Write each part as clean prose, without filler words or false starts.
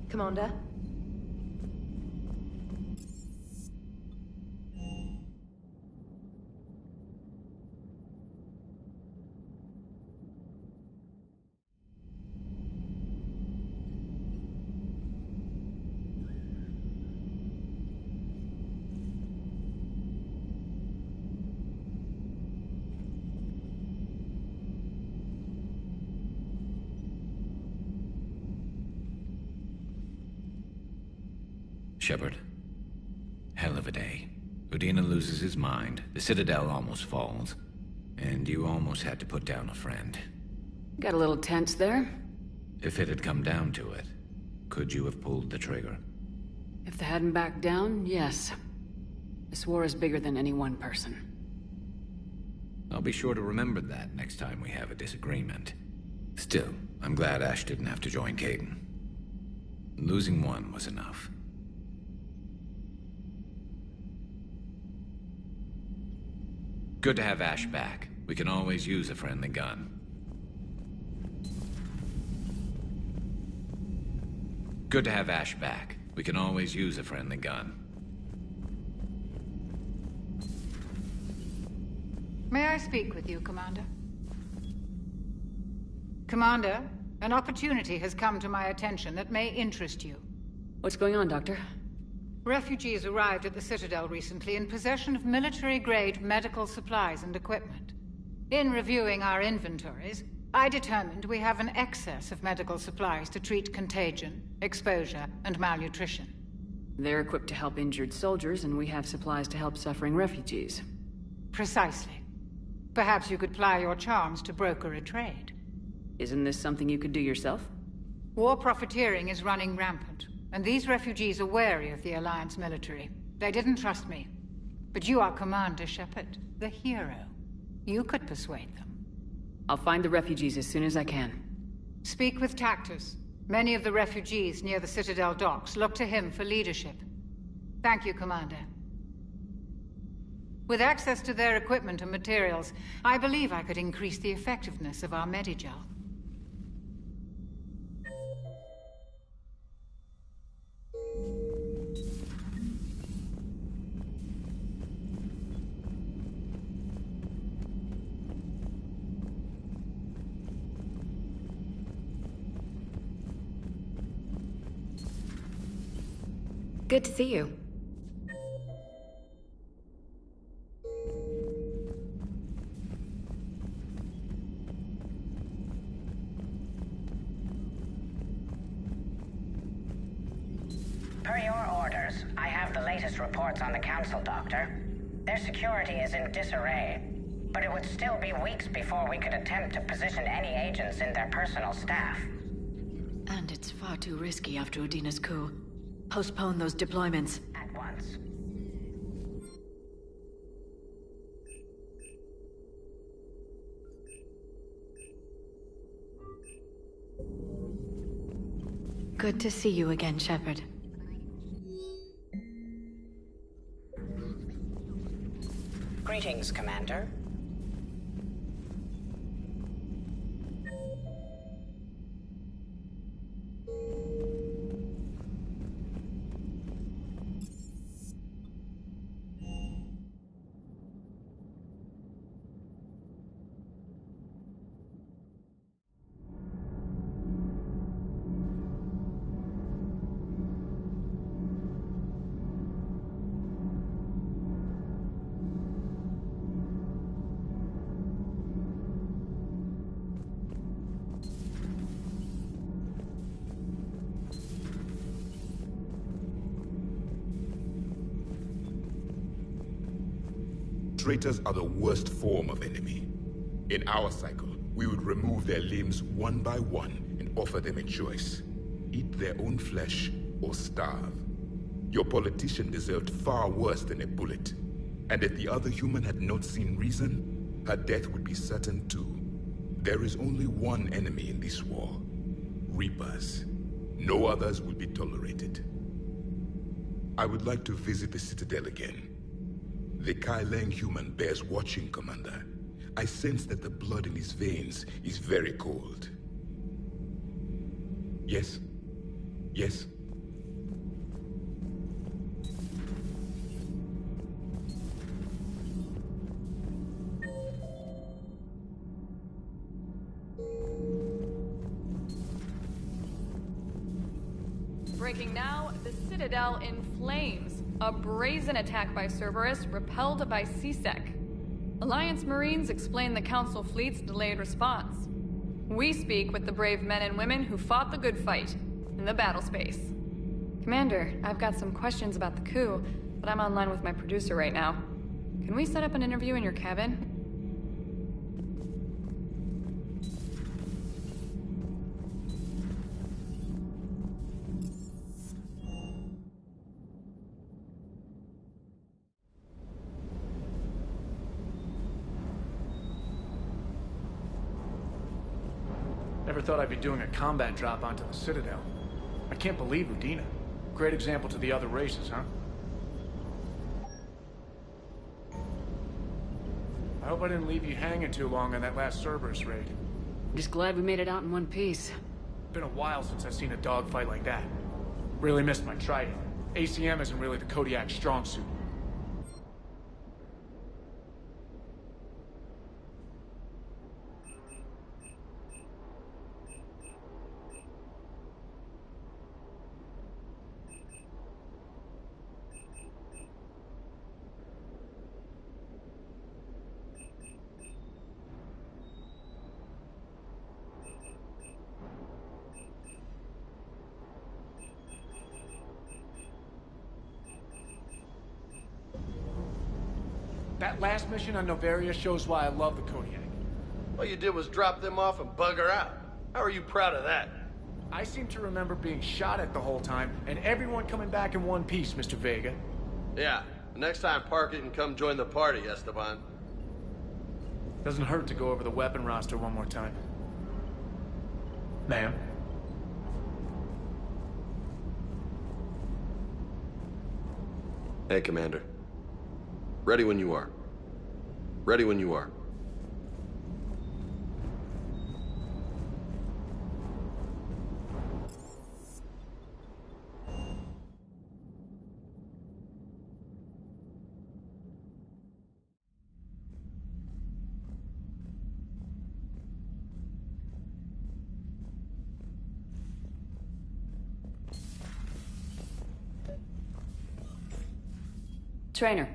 Commander? Shepard. Hell of a day. Udina loses his mind, the Citadel almost falls, and you almost had to put down a friend. Got a little tense there. If it had come down to it, could you have pulled the trigger? If they hadn't backed down, yes. This war is bigger than any one person. I'll be sure to remember that next time we have a disagreement. Still, I'm glad Ash didn't have to join Kaidan. Losing one was enough. Good to have Ash back. We can always use a friendly gun. Good to have Ash back. We can always use a friendly gun. May I speak with you, Commander? Commander, an opportunity has come to my attention that may interest you. What's going on, Doctor? Refugees arrived at the Citadel recently in possession of military-grade medical supplies and equipment. In reviewing our inventories, I determined we have an excess of medical supplies to treat contagion, exposure, and malnutrition. They're equipped to help injured soldiers, and we have supplies to help suffering refugees. Precisely. Perhaps you could ply your charms to broker a trade. Isn't this something you could do yourself? War profiteering is running rampant, and these refugees are wary of the Alliance military. They didn't trust me. But you are Commander Shepard, the hero. You could persuade them. I'll find the refugees as soon as I can. Speak with Tactus. Many of the refugees near the Citadel docks look to him for leadership. Thank you, Commander. With access to their equipment and materials, I believe I could increase the effectiveness of our Medigel. Good to see you. Per your orders, I have the latest reports on the Council, Doctor. Their security is in disarray, but it would still be weeks before we could attempt to position any agents in their personal staff. And it's far too risky after Udina's coup. Postpone those deployments. At once. Good to see you again, Shepard. Greetings, Commander. Traitors are the worst form of enemy. In our cycle, we would remove their limbs one by one and offer them a choice. Eat their own flesh or starve. Your politician deserved far worse than a bullet. And if the other human had not seen reason, her death would be certain too. There is only one enemy in this war. Reapers. No others will be tolerated. I would like to visit the Citadel again. The Kai Leng human bears watching, Commander. I sense that the blood in his veins is very cold. Yes? Yes? Breaking now, the Citadel in flames. A brazen attack by Cerberus, repelled by C-Sec. Alliance Marines explain the Council fleet's delayed response. We speak with the brave men and women who fought the good fight in the battle space. Commander, I've got some questions about the coup, but I'm online with my producer right now. Can we set up an interview in your cabin? Never thought I'd be doing a combat drop onto the Citadel. I can't believe Udina. Great example to the other races, huh? I hope I didn't leave you hanging too long on that last Cerberus raid. I'm just glad we made it out in one piece. Been a while since I've seen a dogfight like that. Really missed my Trident. ACM isn't really the Kodiak strong suit. That last mission on Noveria shows why I love the Kodiak. All you did was drop them off and bugger out. How are you proud of that? I seem to remember being shot at the whole time, and everyone coming back in one piece, Mr. Vega. Yeah, next time park it and come join the party, Esteban. Doesn't hurt to go over the weapon roster one more time. Ma'am? Hey, Commander. Ready when you are. Ready when you are. Trainer,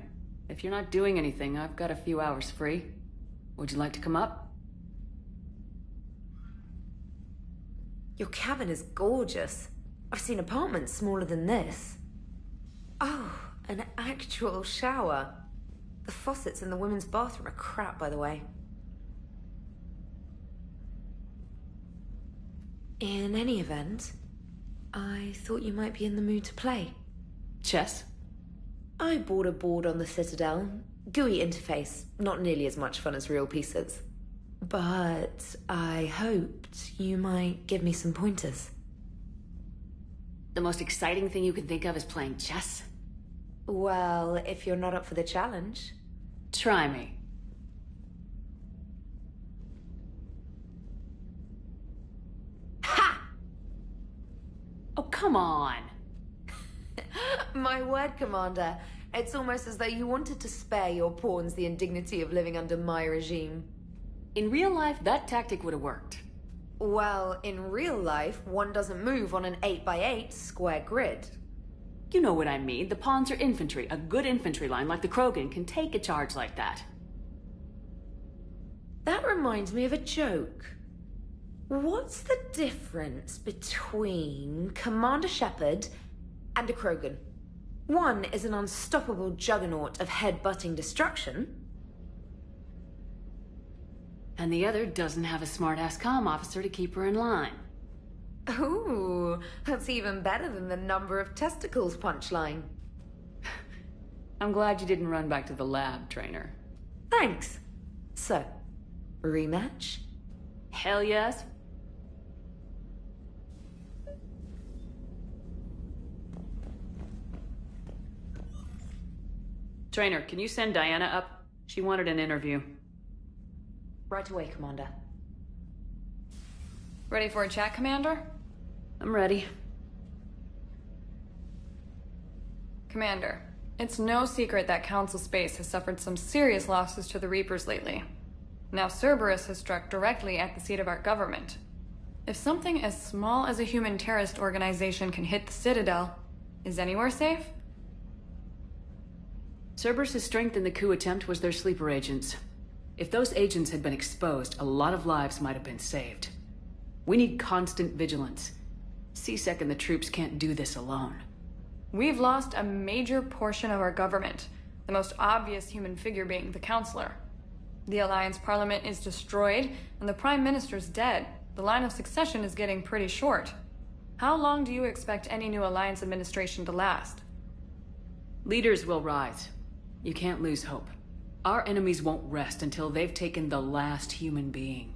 if you're not doing anything, I've got a few hours free. Would you like to come up? Your cabin is gorgeous. I've seen apartments smaller than this. Oh, an actual shower. The faucets in the women's bathroom are crap, by the way. In any event, I thought you might be in the mood to play. Chess? I bought a board on the Citadel. GUI interface, not nearly as much fun as real pieces. But I hoped you might give me some pointers. The most exciting thing you can think of is playing chess? Well, if you're not up for the challenge. Try me. Ha! Oh, come on. My word, Commander. It's almost as though you wanted to spare your pawns the indignity of living under my regime. In real life, that tactic would have worked. Well, in real life, one doesn't move on an 8x8 square grid. You know what I mean. The pawns are infantry. A good infantry line like the Krogan can take a charge like that. That reminds me of a joke. What's the difference between Commander Shepard and a Krogan? One is an unstoppable juggernaut of head-butting destruction. And the other doesn't have a smart-ass comm officer to keep her in line. Ooh, that's even better than the number of testicles punchline. I'm glad you didn't run back to the lab, Trainer. Thanks. So, rematch? Hell yes. Trainer, can you send Diana up? She wanted an interview. Right away, Commander. Ready for a chat, Commander? I'm ready. Commander, it's no secret that Council Space has suffered some serious losses to the Reapers lately. Now Cerberus has struck directly at the seat of our government. If something as small as a human terrorist organization can hit the Citadel, is anywhere safe? Cerberus' strength in the coup attempt was their sleeper agents. If those agents had been exposed, a lot of lives might have been saved. We need constant vigilance. C-Sec and the troops can't do this alone. We've lost a major portion of our government, the most obvious human figure being the Counselor. The Alliance Parliament is destroyed, and the Prime Minister's dead. The line of succession is getting pretty short. How long do you expect any new Alliance administration to last? Leaders will rise. You can't lose hope. Our enemies won't rest until they've taken the last human being.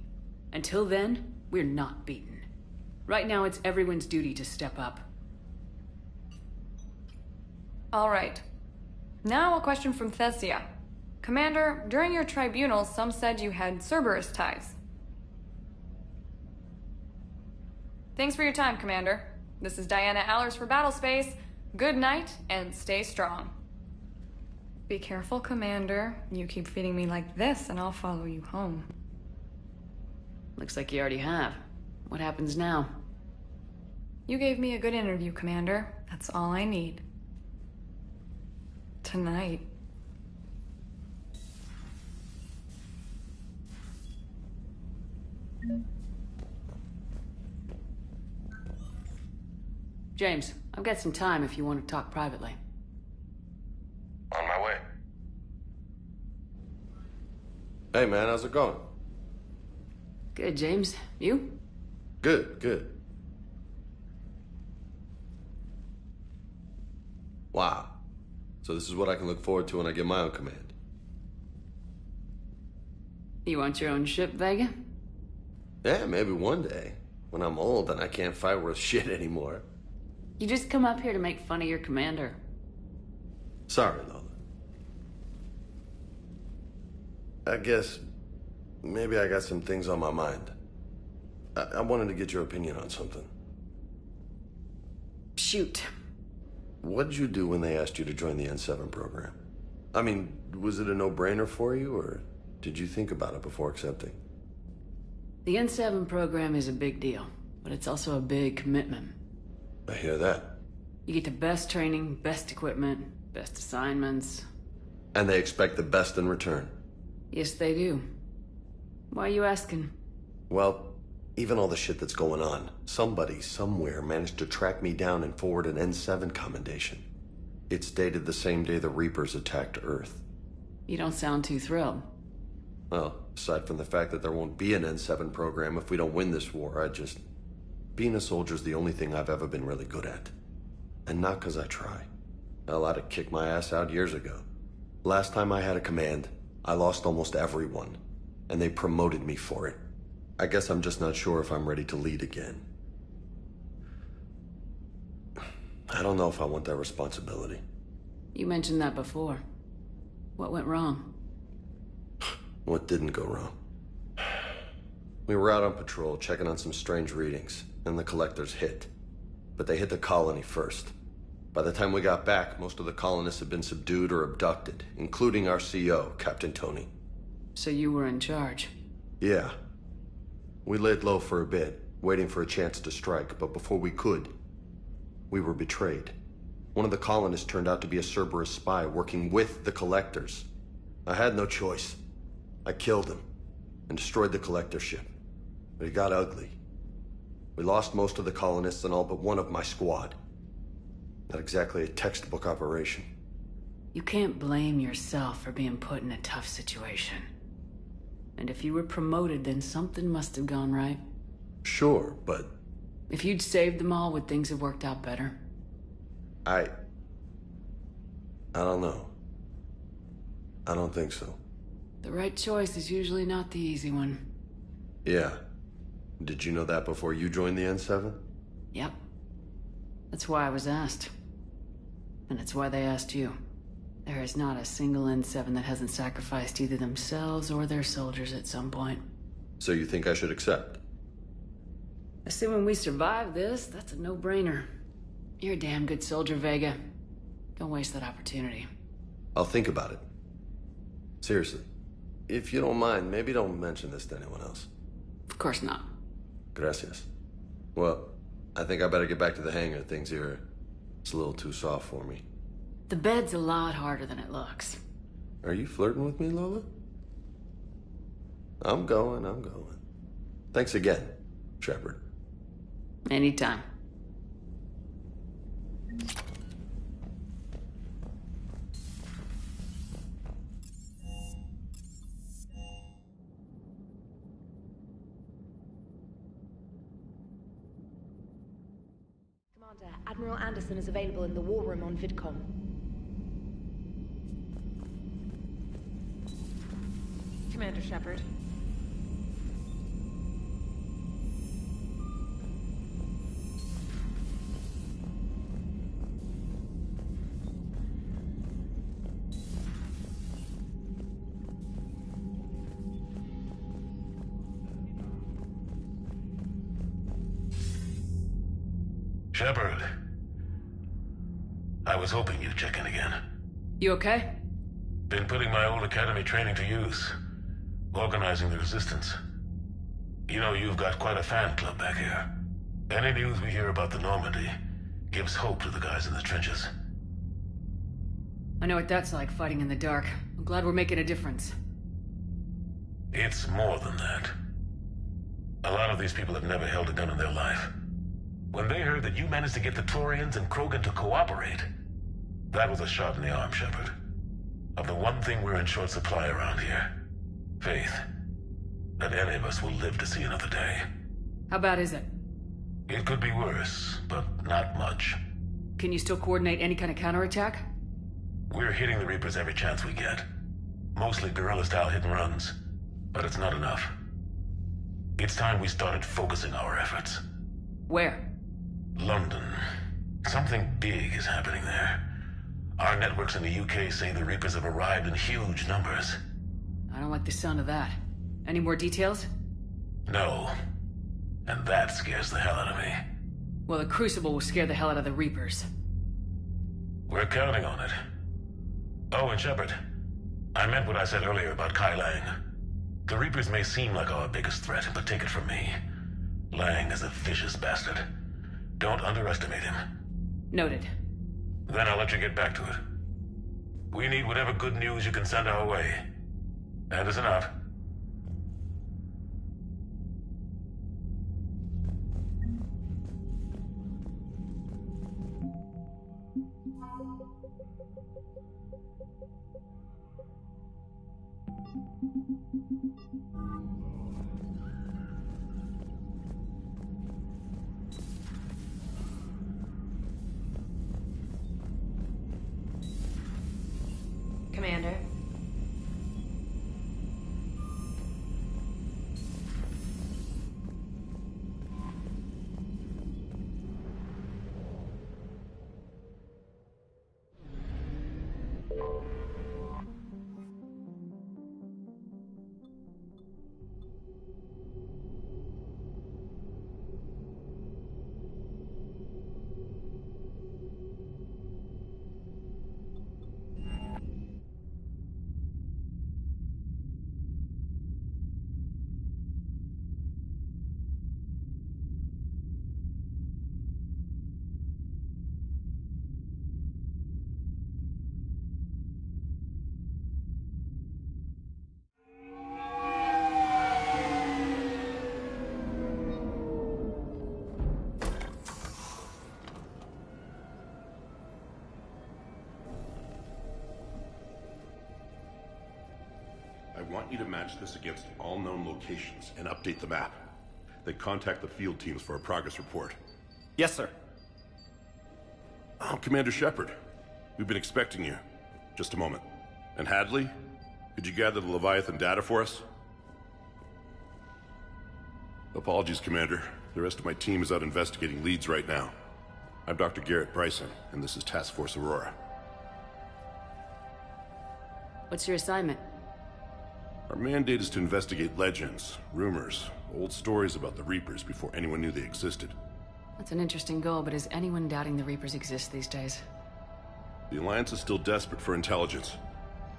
Until then, we're not beaten. Right now, it's everyone's duty to step up. All right. Now a question from Thessia. Commander, during your tribunal, some said you had Cerberus ties. Thanks for your time, Commander. This is Diana Allers for Battlespace. Good night, and stay strong. Be careful, Commander. You keep feeding me like this, and I'll follow you home. Looks like you already have. What happens now? You gave me a good interview, Commander. That's all I need. Tonight. James, I've got some time if you want to talk privately. On my way. Hey man, how's it going? Good, James. You? Good, good. Wow. So this is what I can look forward to when I get my own command. You want your own ship, Vega? Yeah, maybe one day. When I'm old and I can't fight worth shit anymore. You just come up here to make fun of your commander. Sorry, Lola. I guess maybe I got some things on my mind. I wanted to get your opinion on something. Shoot. What'd you do when they asked you to join the N7 program? I mean, was it a no-brainer for you, or did you think about it before accepting? The N7 program is a big deal, but it's also a big commitment. I hear that. You get the best training, best equipment, best assignments. And they expect the best in return. Yes, they do. Why are you asking? Well, even all the shit that's going on, somebody somewhere managed to track me down and forward an N7 commendation. It's dated the same day the Reapers attacked Earth. You don't sound too thrilled. Well, aside from the fact that there won't be an N7 program if we don't win this war, being a soldier's the only thing I've ever been really good at. And not because I try. Hell, I'd have kicked my ass out years ago. Last time I had a command, I lost almost everyone. And they promoted me for it. I guess I'm just not sure if I'm ready to lead again. I don't know if I want that responsibility. You mentioned that before. What went wrong? What didn't go wrong? We were out on patrol, checking on some strange readings, and the collectors hit. But they hit the colony first. By the time we got back, most of the colonists had been subdued or abducted, including our CO, Captain Tony. So you were in charge? Yeah. We laid low for a bit, waiting for a chance to strike, but before we could, we were betrayed. One of the colonists turned out to be a Cerberus spy working with the collectors. I had no choice. I killed him and destroyed the collector ship. But it got ugly. We lost most of the colonists and all but one of my squad. Not exactly a textbook operation. You can't blame yourself for being put in a tough situation. And if you were promoted, then something must have gone right. Sure, but... If you'd saved them all, would things have worked out better? I don't know. I don't think so. The right choice is usually not the easy one. Yeah. Did you know that before you joined the N7? Yep. That's why I was asked. And it's why they asked you. There is not a single N7 that hasn't sacrificed either themselves or their soldiers at some point. So you think I should accept? Assuming we survive this, that's a no-brainer. You're a damn good soldier, Vega. Don't waste that opportunity. I'll think about it. Seriously. If you don't mind, maybe don't mention this to anyone else. Of course not. Gracias. Well, I think I better get back to the hangar. Things here, it's a little too soft for me. The bed's a lot harder than it looks. Are you flirting with me, Lola? I'm going. Thanks again, Shepard. Anytime. Commander, Admiral Anderson is available in the war room on VidCom. Commander Shepard. Shepard. I was hoping you'd check in again. You okay? Been putting my old academy training to use. Organizing the resistance. You know, you've got quite a fan club back here. Any news we hear about the Normandy gives hope to the guys in the trenches. I know what that's like, fighting in the dark. I'm glad we're making a difference. It's more than that. A lot of these people have never held a gun in their life. When they heard that you managed to get the Turians and Krogan to cooperate, that was a shot in the arm, Shepard. Of the one thing we're in short supply around here. Faith. That any of us will live to see another day. How bad is it? It could be worse, but not much. Can you still coordinate any kind of counterattack? We're hitting the Reapers every chance we get. Mostly guerrilla-style hit-and-runs. But it's not enough. It's time we started focusing our efforts. Where? London. Something big is happening there. Our networks in the UK say the Reapers have arrived in huge numbers. I don't like the sound of that. Any more details? No. And that scares the hell out of me. Well, the Crucible will scare the hell out of the Reapers. We're counting on it. Oh, and Shepard, I meant what I said earlier about Kai Lang. The Reapers may seem like our biggest threat, but take it from me. Lang is a vicious bastard. Don't underestimate him. Noted. Then I'll let you get back to it. We need whatever good news you can send our way. Anderson out. Commander. I want you to match this against all known locations and update the map. Then contact the field teams for a progress report. Yes, sir. Oh, Commander Shepard. We've been expecting you. Just a moment. And Hadley, could you gather the Leviathan data for us? Apologies, Commander. The rest of my team is out investigating leads right now. I'm Dr. Garrett Bryson, and this is Task Force Aurora. What's your assignment? Our mandate is to investigate legends, rumors, old stories about the Reapers before anyone knew they existed. That's an interesting goal, but is anyone doubting the Reapers exist these days? The Alliance is still desperate for intelligence.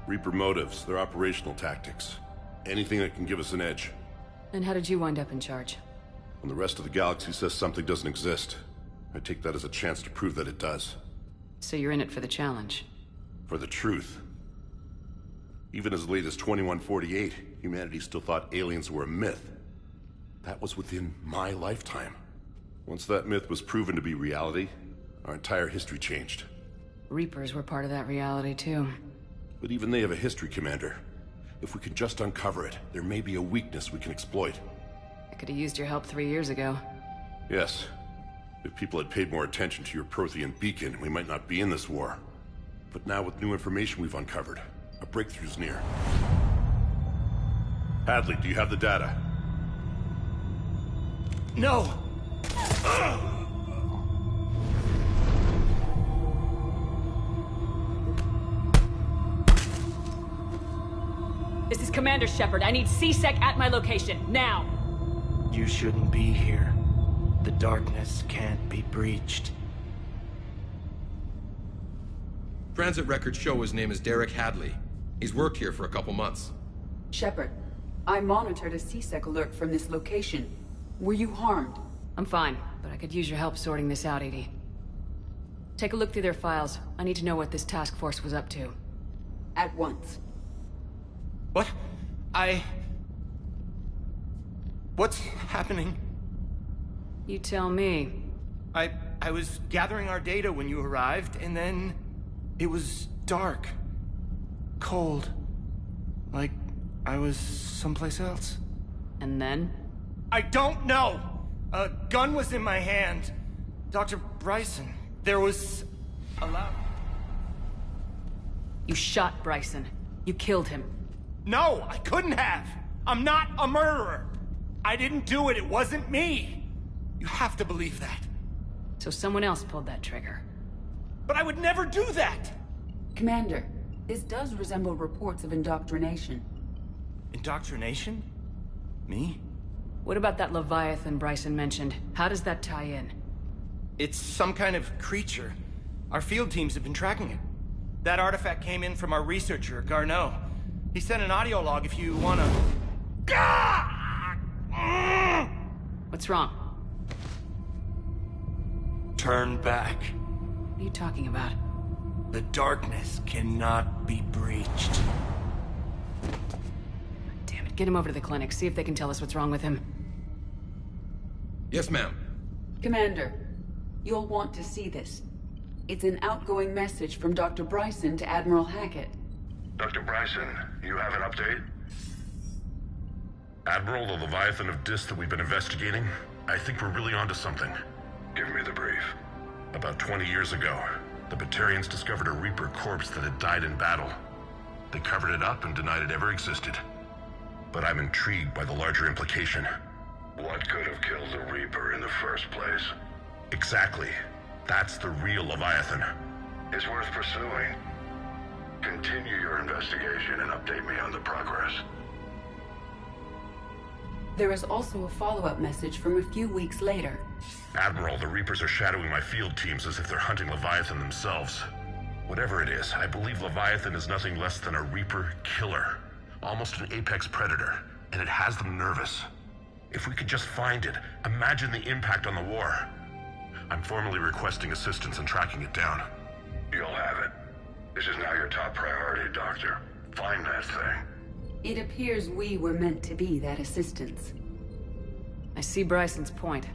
Reaper motives, their operational tactics. Anything that can give us an edge. And how did you wind up in charge? When the rest of the galaxy says something doesn't exist, I take that as a chance to prove that it does. So you're in it for the challenge? For the truth. Even as late as 2148, humanity still thought aliens were a myth. That was within my lifetime. Once that myth was proven to be reality, our entire history changed. Reapers were part of that reality, too. But even they have a history, Commander. If we can just uncover it, there may be a weakness we can exploit. I could have used your help 3 years ago. Yes. If people had paid more attention to your Prothean beacon, we might not be in this war. But now with new information we've uncovered, a breakthrough's near. Hadley, do you have the data? No! This is Commander Shepard. I need C-Sec at my location, now! You shouldn't be here. The darkness can't be breached. Transit records show his name is Derek Hadley. He's worked here for a couple months. Shepard, I monitored a C-Sec alert from this location. Were you harmed? I'm fine, but I could use your help sorting this out, EDI. Take a look through their files. I need to know what this task force was up to. At once. What? What's happening? You tell me. I was gathering our data when you arrived, and then it was dark. Cold. Like I was someplace else. And then? I don't know! A gun was in my hand. Dr. Bryson, there was a loud... You shot Bryson. You killed him. No, I couldn't have! I'm not a murderer! I didn't do it, it wasn't me! You have to believe that. So someone else pulled that trigger. But I would never do that! Commander, this does resemble reports of indoctrination. Indoctrination? Me? What about that Leviathan Bryson mentioned? How does that tie in? It's some kind of creature. Our field teams have been tracking it. That artifact came in from our researcher, Garneau. He sent an audio log if you wanna... What's wrong? Turn back. What are you talking about? The darkness cannot be breached. Damn it, get him over to the clinic. See if they can tell us what's wrong with him. Yes, ma'am. Commander, you'll want to see this. It's an outgoing message from Dr. Bryson to Admiral Hackett. Dr. Bryson, you have an update? Admiral, the Leviathan of Dis that we've been investigating, I think we're really onto something. Give me the brief. About 20 years ago, the Batarians discovered a Reaper corpse that had died in battle. They covered it up and denied it ever existed. But I'm intrigued by the larger implication. What could have killed the Reaper in the first place? Exactly. That's the real Leviathan. It's worth pursuing. Continue your investigation and update me on the progress. There is also a follow-up message from a few weeks later. Admiral, the Reapers are shadowing my field teams as if they're hunting Leviathan themselves. Whatever it is, I believe Leviathan is nothing less than a Reaper killer. Almost an apex predator, and it has them nervous. If we could just find it, imagine the impact on the war. I'm formally requesting assistance in tracking it down. You'll have it. This is now your top priority, Doctor. Find that thing. It appears we were meant to be that assistance. I see Bryson's point.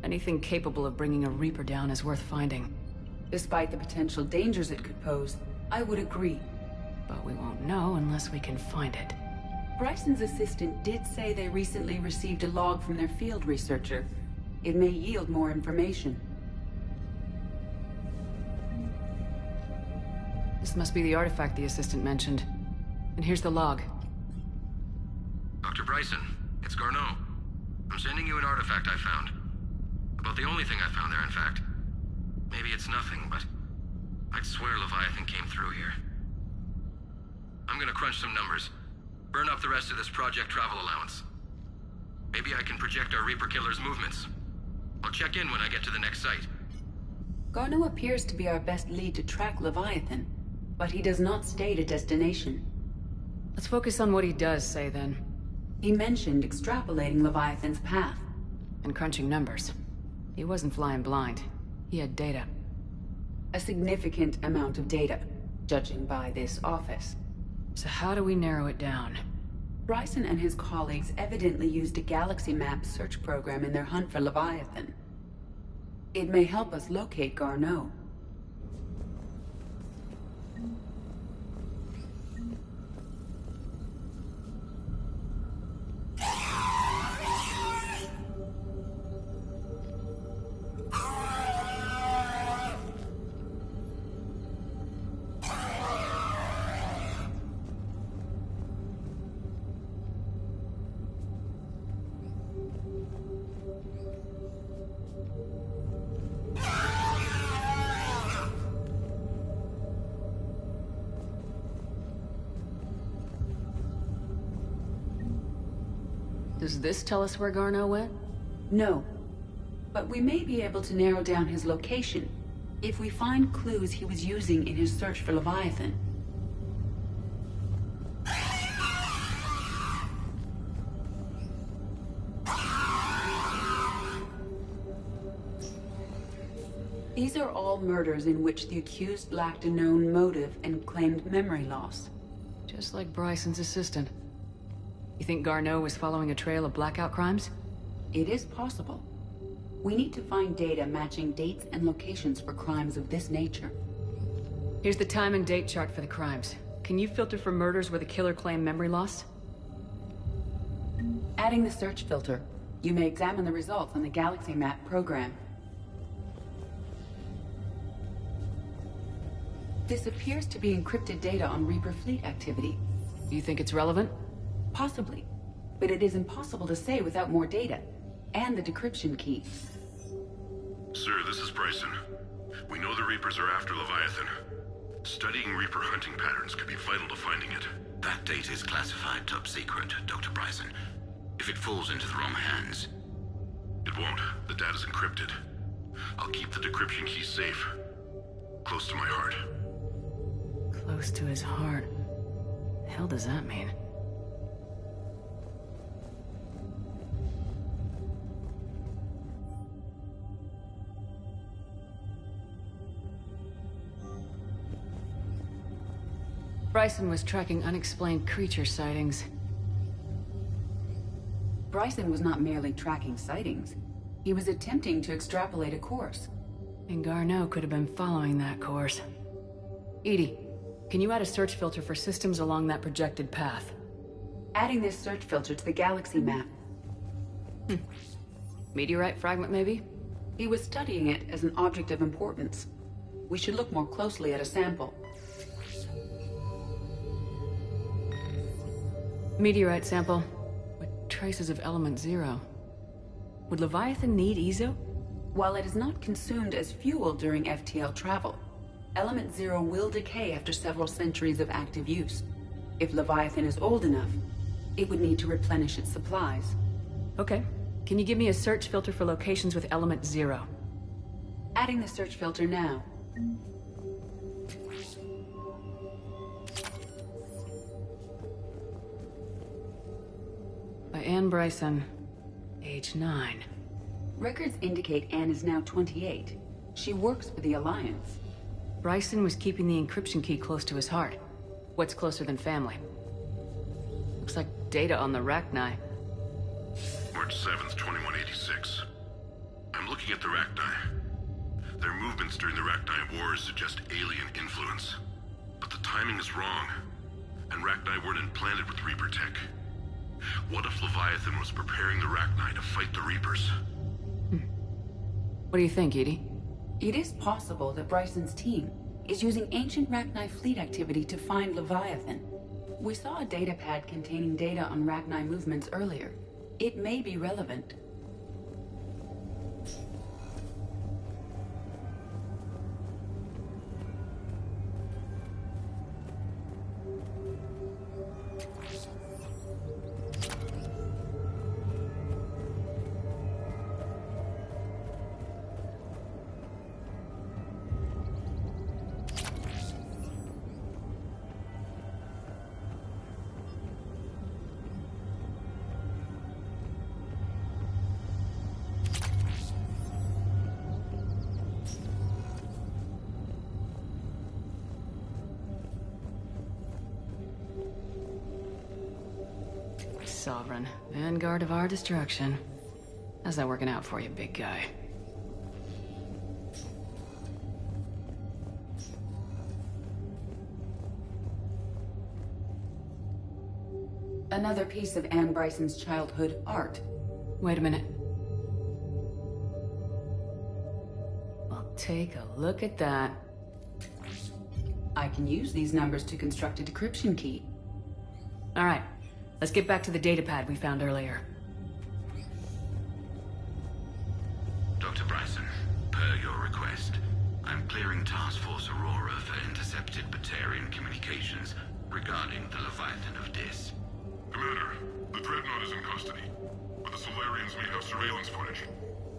Anything capable of bringing a Reaper down is worth finding. Despite the potential dangers it could pose, I would agree. But we won't know unless we can find it. Bryson's assistant did say they recently received a log from their field researcher. It may yield more information. This must be the artifact the assistant mentioned. And here's the log. Dr. Bryson, it's Garneau. I'm sending you an artifact I found. About the only thing I found there, in fact. Maybe it's nothing, but I'd swear Leviathan came through here. I'm gonna crunch some numbers. Burn up the rest of this Project Travel allowance. Maybe I can project our Reaper killer's movements. I'll check in when I get to the next site. Garneau appears to be our best lead to track Leviathan, but he does not state a destination. Let's focus on what he does say, then. He mentioned extrapolating Leviathan's path. and crunching numbers. He wasn't flying blind. He had data. A significant amount of data, judging by this office. So how do we narrow it down? Bryson and his colleagues evidently used a galaxy map search program in their hunt for Leviathan. It may help us locate Garneau. Does this tell us where Garneau went? No. But we may be able to narrow down his location if we find clues he was using in his search for Leviathan. These are all murders in which the accused lacked a known motive and claimed memory loss. Just like Bryson's assistant. You think Garneau was following a trail of blackout crimes? It is possible. We need to find data matching dates and locations for crimes of this nature. Here's the time and date chart for the crimes. Can you filter for murders where the killer claimed memory loss? Adding the search filter, you may examine the results on the Galaxy Map program. This appears to be encrypted data on Reaper fleet activity. You think it's relevant? Possibly, but it is impossible to say without more data, and the decryption key. Sir, this is Bryson. We know the Reapers are after Leviathan. Studying Reaper hunting patterns could be vital to finding it. That data is classified top secret, Dr. Bryson. If it falls into the wrong hands... It won't. The data's encrypted. I'll keep the decryption key safe. Close to my heart. Close to his heart. The hell does that mean? Bryson was tracking unexplained creature sightings. Bryson was not merely tracking sightings. He was attempting to extrapolate a course. And Garneau could have been following that course. EDI, can you add a search filter for systems along that projected path? Adding this search filter to the galaxy map. Meteorite fragment, maybe? He was studying it as an object of importance. We should look more closely at a sample. Meteorite sample, with traces of element 0. Would Leviathan need Ezo? While it is not consumed as fuel during FTL travel, element 0 will decay after several centuries of active use. If Leviathan is old enough, it would need to replenish its supplies. Okay. Can you give me a search filter for locations with element 0? Adding the search filter now. By Anne Bryson, age 9. Records indicate Anne is now 28. She works for the Alliance. Bryson was keeping the encryption key close to his heart. What's closer than family? Looks like data on the Rachni. March 7th, 2186. I'm looking at the Rachni. Their movements during the Rachni Wars suggest alien influence. But the timing is wrong. And Rachni weren't implanted with Reaper tech. What if Leviathan was preparing the Rachni to fight the Reapers? What do you think, EDI? It is possible that Bryson's team is using ancient Rachni fleet activity to find Leviathan. We saw a data pad containing data on Rachni movements earlier. It may be relevant. Sovereign. Vanguard of our destruction. How's that working out for you, big guy? Another piece of Anne Bryson's childhood art. Wait a minute. Well, take a look at that. I can use these numbers to construct a decryption key. All right, let's get back to the datapad we found earlier. Dr. Bryson, per your request, I'm clearing Task Force Aurora for intercepted Batarian communications regarding the Leviathan of Dis. Commander, the Dreadnought is in custody, but the Solarians may have surveillance footage.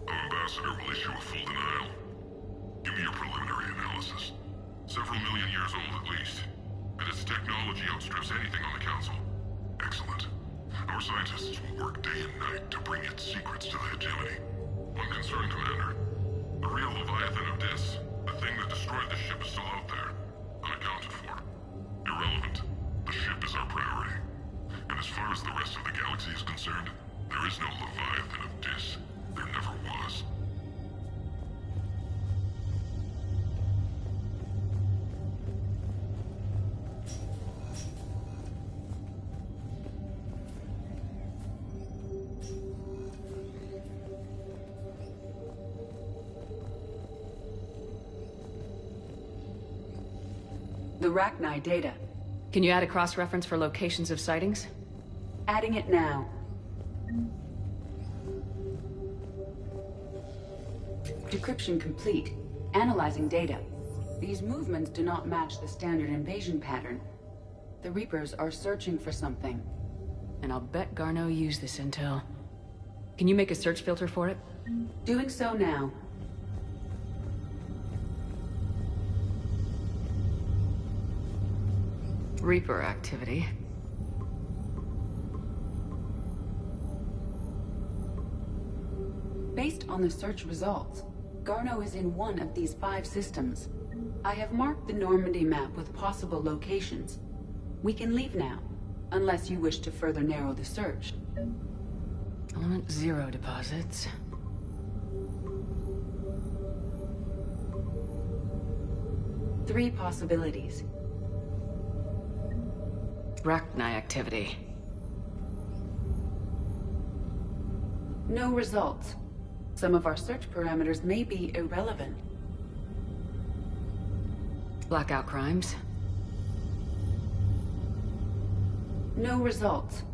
Our ambassador will issue a full denial. Give me your preliminary analysis. Several million years old at least, and its technology outstrips anything on the Council. Excellent. Our scientists will work day and night to bring its secrets to the hegemony. One concern, Commander. The real Leviathan of Dis, the thing that destroyed the ship, is still out there, unaccounted for. Irrelevant. The ship is our priority. And as far as the rest of the galaxy is concerned, there is no Leviathan of Dis. There never was. The Rachni data. Can you add a cross-reference for locations of sightings? Adding it now. Decryption complete. Analyzing data. These movements do not match the standard invasion pattern. The Reapers are searching for something. And I'll bet Garneau used this intel. Can you make a search filter for it? Doing so now. Reaper activity. Based on the search results, Garneau is in one of these 5 systems. I have marked the Normandy map with possible locations. We can leave now, unless you wish to further narrow the search. Element 0 deposits. Three possibilities. Rachni activity. No results. Some of our search parameters may be irrelevant. Blackout crimes. No results.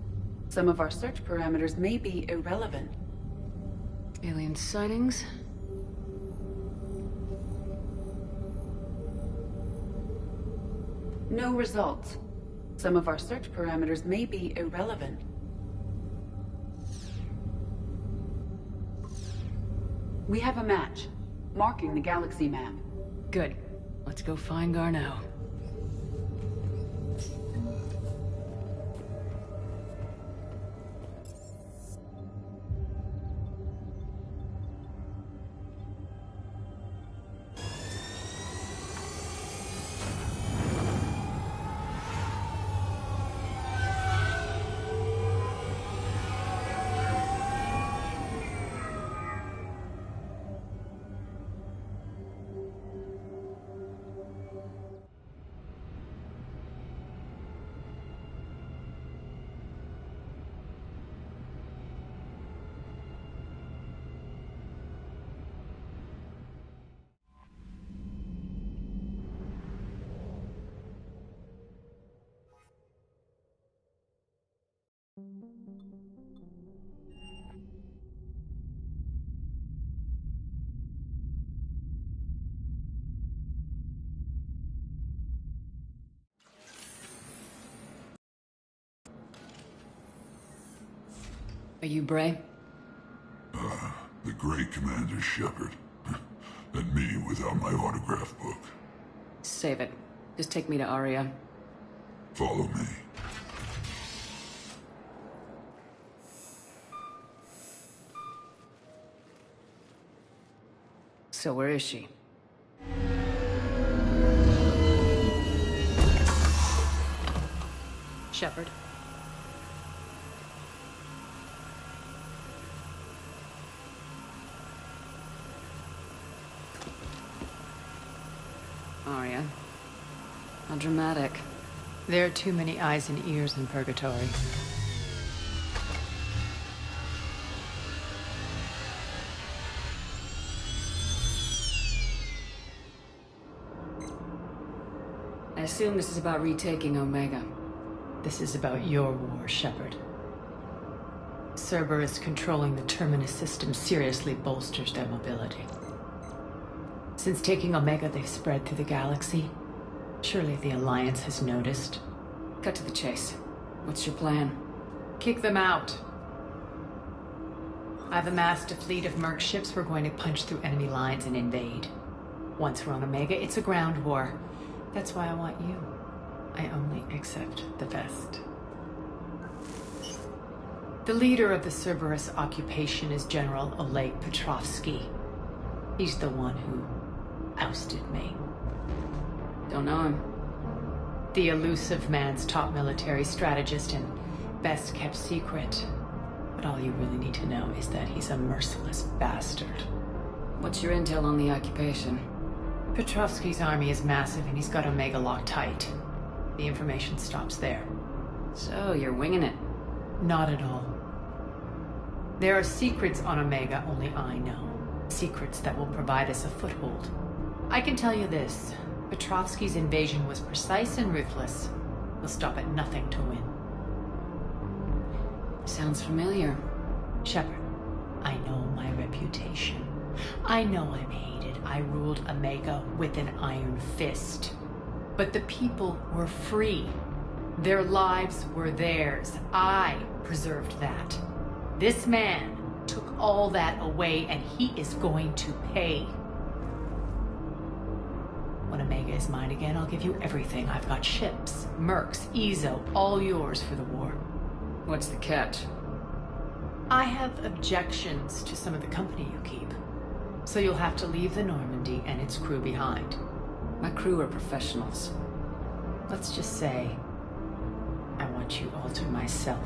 Some of our search parameters may be irrelevant. Alien sightings. No results. Some of our search parameters may be irrelevant. We have a match, marking the galaxy map. Good. Let's go find Garneau. Are you Bray? The great Commander Shepard. And me without my autograph book. Save it. Just take me to Aria. Follow me. So where is she? Shepard. Arya. How dramatic. There are too many eyes and ears in Purgatory. I assume this is about retaking Omega. This is about your war, Shepard. Cerberus controlling the Terminus system seriously bolsters their mobility. Since taking Omega, they've spread through the galaxy. Surely the Alliance has noticed. Cut to the chase. What's your plan? Kick them out. I've amassed a fleet of merc ships. We're going to punch through enemy lines and invade. Once we're on Omega, it's a ground war. That's why I want you. I only accept the best. The leader of the Cerberus occupation is General Oleg Petrovsky. He's the one who ousted me. Don't know him. The elusive man's top military strategist and best kept secret. But all you really need to know is that he's a merciless bastard. What's your intel on the occupation? Petrovsky's army is massive and he's got Omega locked tight. The information stops there. So, you're winging it? Not at all. There are secrets on Omega only I know. Secrets that will provide us a foothold. I can tell you this. Petrovsky's invasion was precise and ruthless. He'll stop at nothing to win. Sounds familiar. Shepard, I know my reputation. I know I'm hated. I ruled Omega with an iron fist. But the people were free. Their lives were theirs. I preserved that. This man took all that away, and he is going to pay. When Omega is mine again, I'll give you everything. I've got ships, mercs, Ezo, all yours for the war. What's the catch? I have objections to some of the company you keep. So you'll have to leave the Normandy and its crew behind. My crew are professionals. Let's just say, I want you all to myself.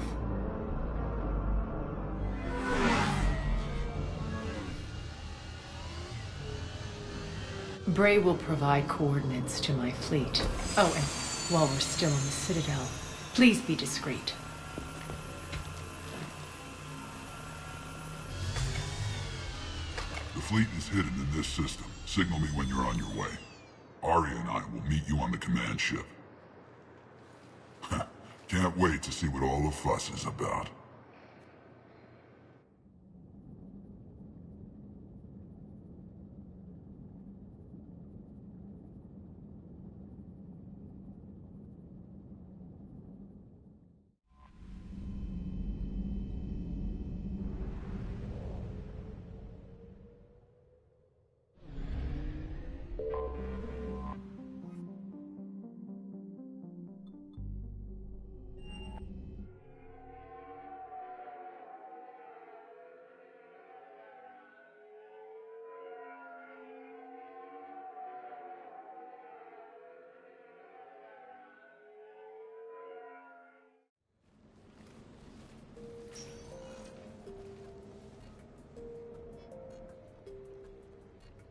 Bray will provide coordinates to my fleet. Oh, and while we're still in the Citadel, please be discreet. The fleet is hidden in this system. Signal me when you're on your way. Arya and I will meet you on the command ship. Can't wait to see what all the fuss is about.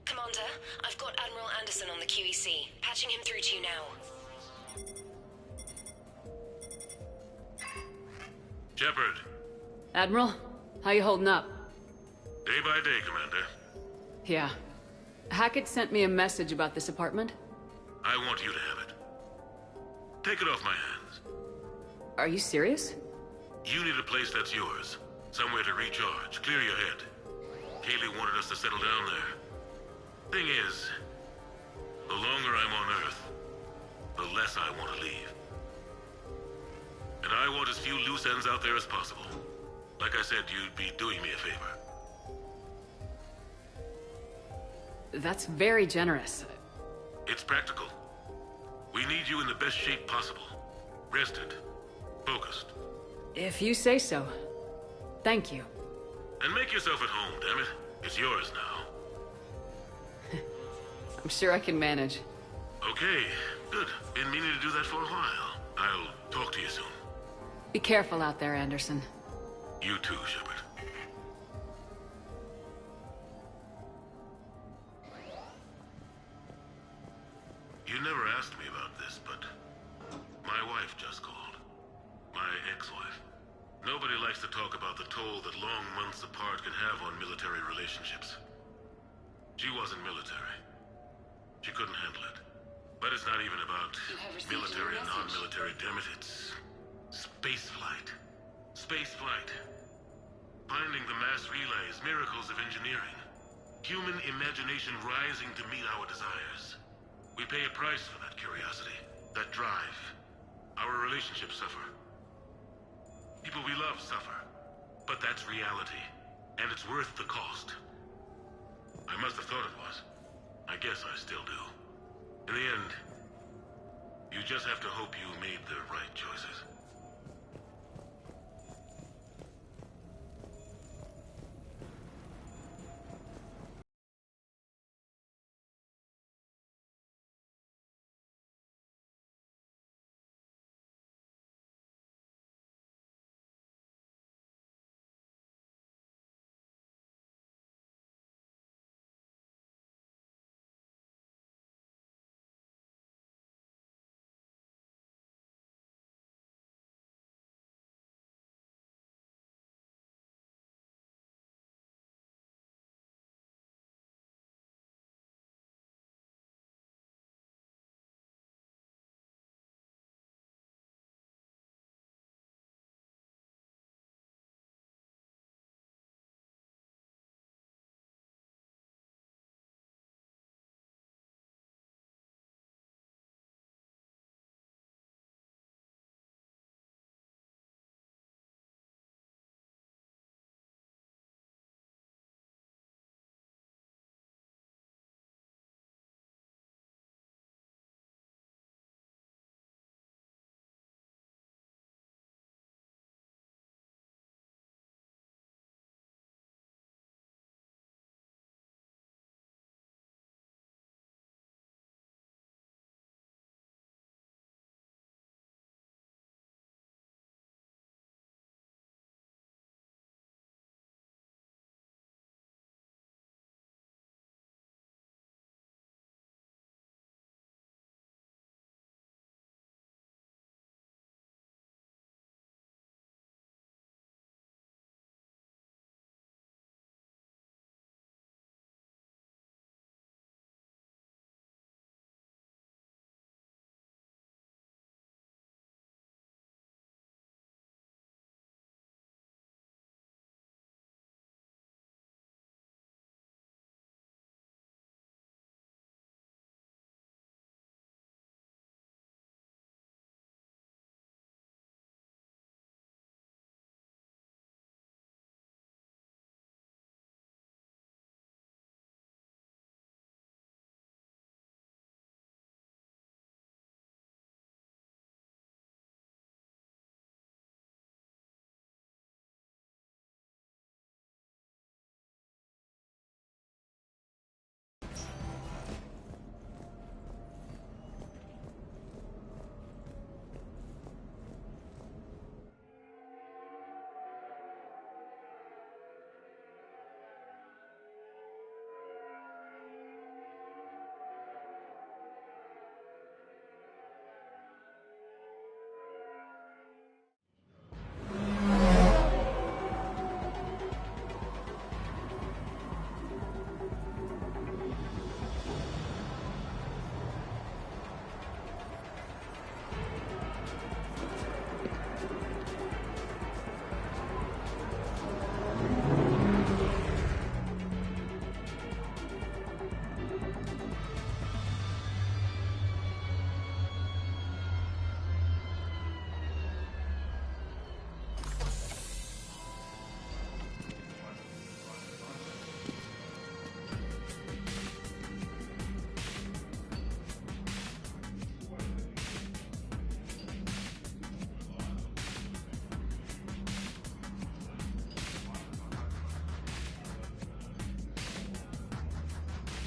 Commander, I've got Admiral Anderson on the QEC. Patching him through to you now. Shepard. Admiral, how you holding up? Day by day, Commander. Yeah. Hackett sent me a message about this apartment. I want you to have it. Take it off my hands. Are you serious? You need a place that's yours. Somewhere to recharge, clear your head. Kaylee wanted us to settle down there. Thing is, the longer I'm on Earth, the less I want to leave. And I want as few loose ends out there as possible. Like I said, you'd be doing me a favor. That's very generous. It's practical. We need you in the best shape possible. Rested. Focused. If you say so. Thank you. And make yourself at home, damn it. It's yours now. I'm sure I can manage. Okay, good. Been meaning to do that for a while. I'll talk to you soon. Be careful out there, Anderson. You too, Shepard. never asked me about this, but my wife just called. My ex-wife. Nobody likes to talk about the toll that long months apart can have on military relationships. She wasn't military. She couldn't handle it. But it's not even about military and non-military, damn it, it's spaceflight. Spaceflight. Finding the mass relays, miracles of engineering. Human imagination rising to meet our desires. We pay a price for that curiosity, that drive. Our relationships suffer. People we love suffer. But that's reality, and it's worth the cost. I must have thought it was. I guess I still do. In the end, you just have to hope you made the right choices.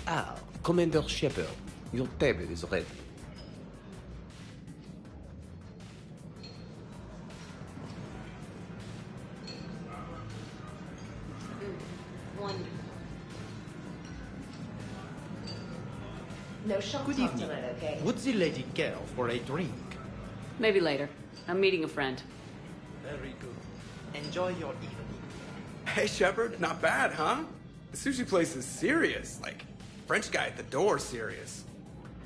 Ah, Commander Shepard, your table is ready. Wonderful. No shop Good talk evening. tonight, okay? Would the lady care for a drink? Maybe later. I'm meeting a friend. Very good. Enjoy your evening. Hey, Shepard, not bad, huh? The sushi place is serious. Like, French guy at the door serious.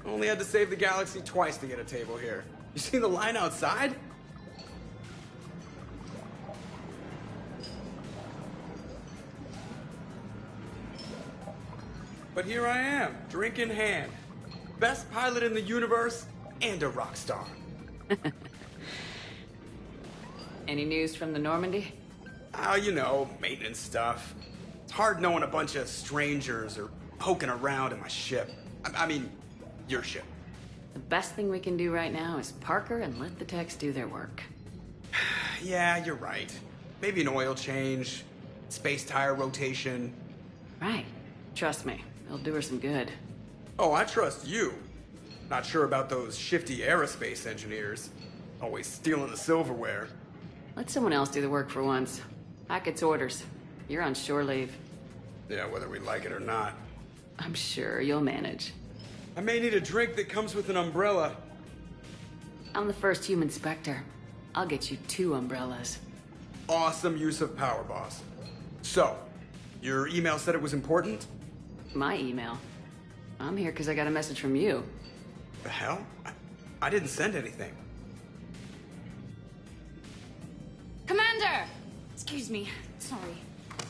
Only had to save the galaxy twice to get a table here. You see the line outside? But here I am, drink in hand. Best pilot in the universe and a rock star. Any news from the Normandy? You know, maintenance stuff. It's hard knowing a bunch of strangers or poking around in my ship. I mean, your ship. The best thing we can do right now is Parker and let the techs do their work. Yeah, you're right. Maybe an oil change, space tire rotation. Right. Trust me, it'll do her some good. Oh, I trust you. Not sure about those shifty aerospace engineers. Always stealing the silverware. Let someone else do the work for once. Hackett's orders. You're on shore leave. Yeah, whether we like it or not. I'm sure you'll manage. I may need a drink that comes with an umbrella. I'm the first human Spectre. I'll get you 2 umbrellas. Awesome use of power, boss. So, your email said it was important? My email? I'm here because I got a message from you. The hell? I didn't send anything. Commander! Excuse me. Sorry.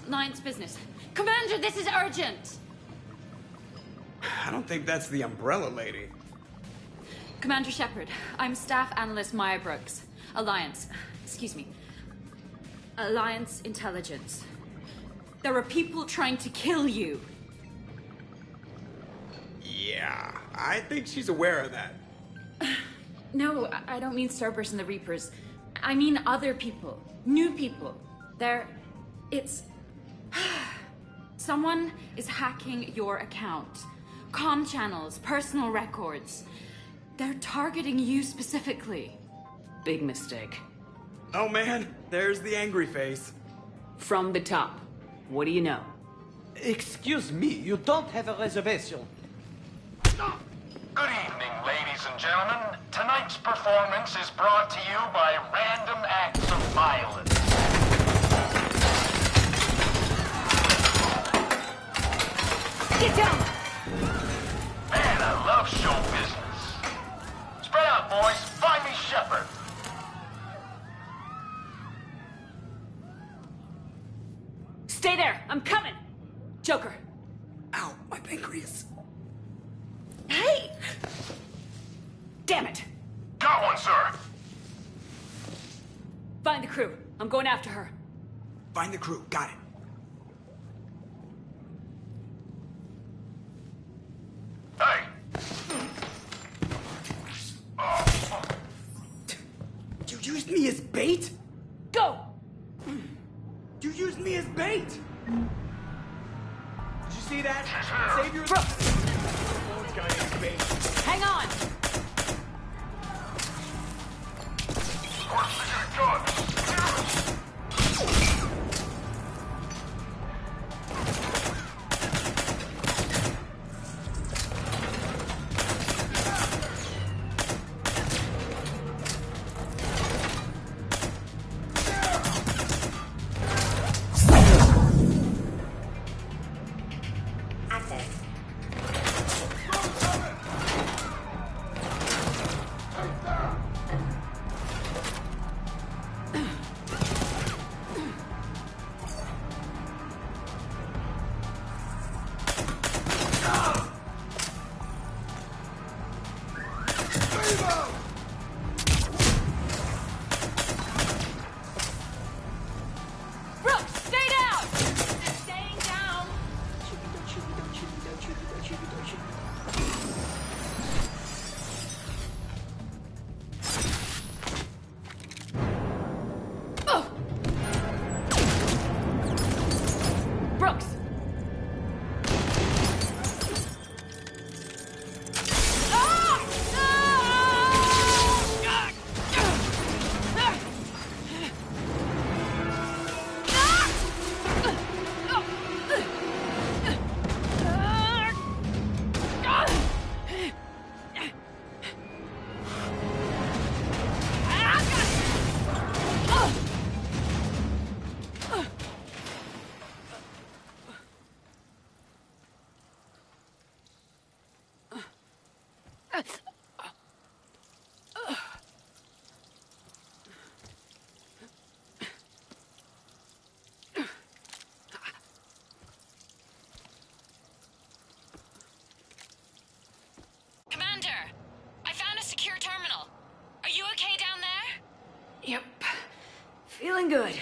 Alliance business. Commander, this is urgent! I don't think that's the umbrella lady. Commander Shepard, I'm Staff Analyst Maya Brooks. Alliance. Excuse me. Alliance Intelligence. There are people trying to kill you. Yeah, I think she's aware of that. No, I don't mean Cerberus and the Reapers. I mean other people. New people. It's... Someone is hacking your account. Comm channels, personal records. They're targeting you specifically. Big mistake. Oh man, there's the angry face. From the top. What do you know? Excuse me, you don't have a reservation. Good evening, ladies and gentlemen. Tonight's performance is brought to you by Random Acts of Violence. Get down! Man, I love show business. Spread out, boys. Find me Shepard. Stay there! I'm coming! Joker! Ow, my pancreas. Hey! Damn it! Got one, sir. Find the crew. I'm going after her. Find the crew. Got it. Hey! You used me as bait? Go! You used me as bait! Did you see that? Savior... Hang on! Yep. Feeling good.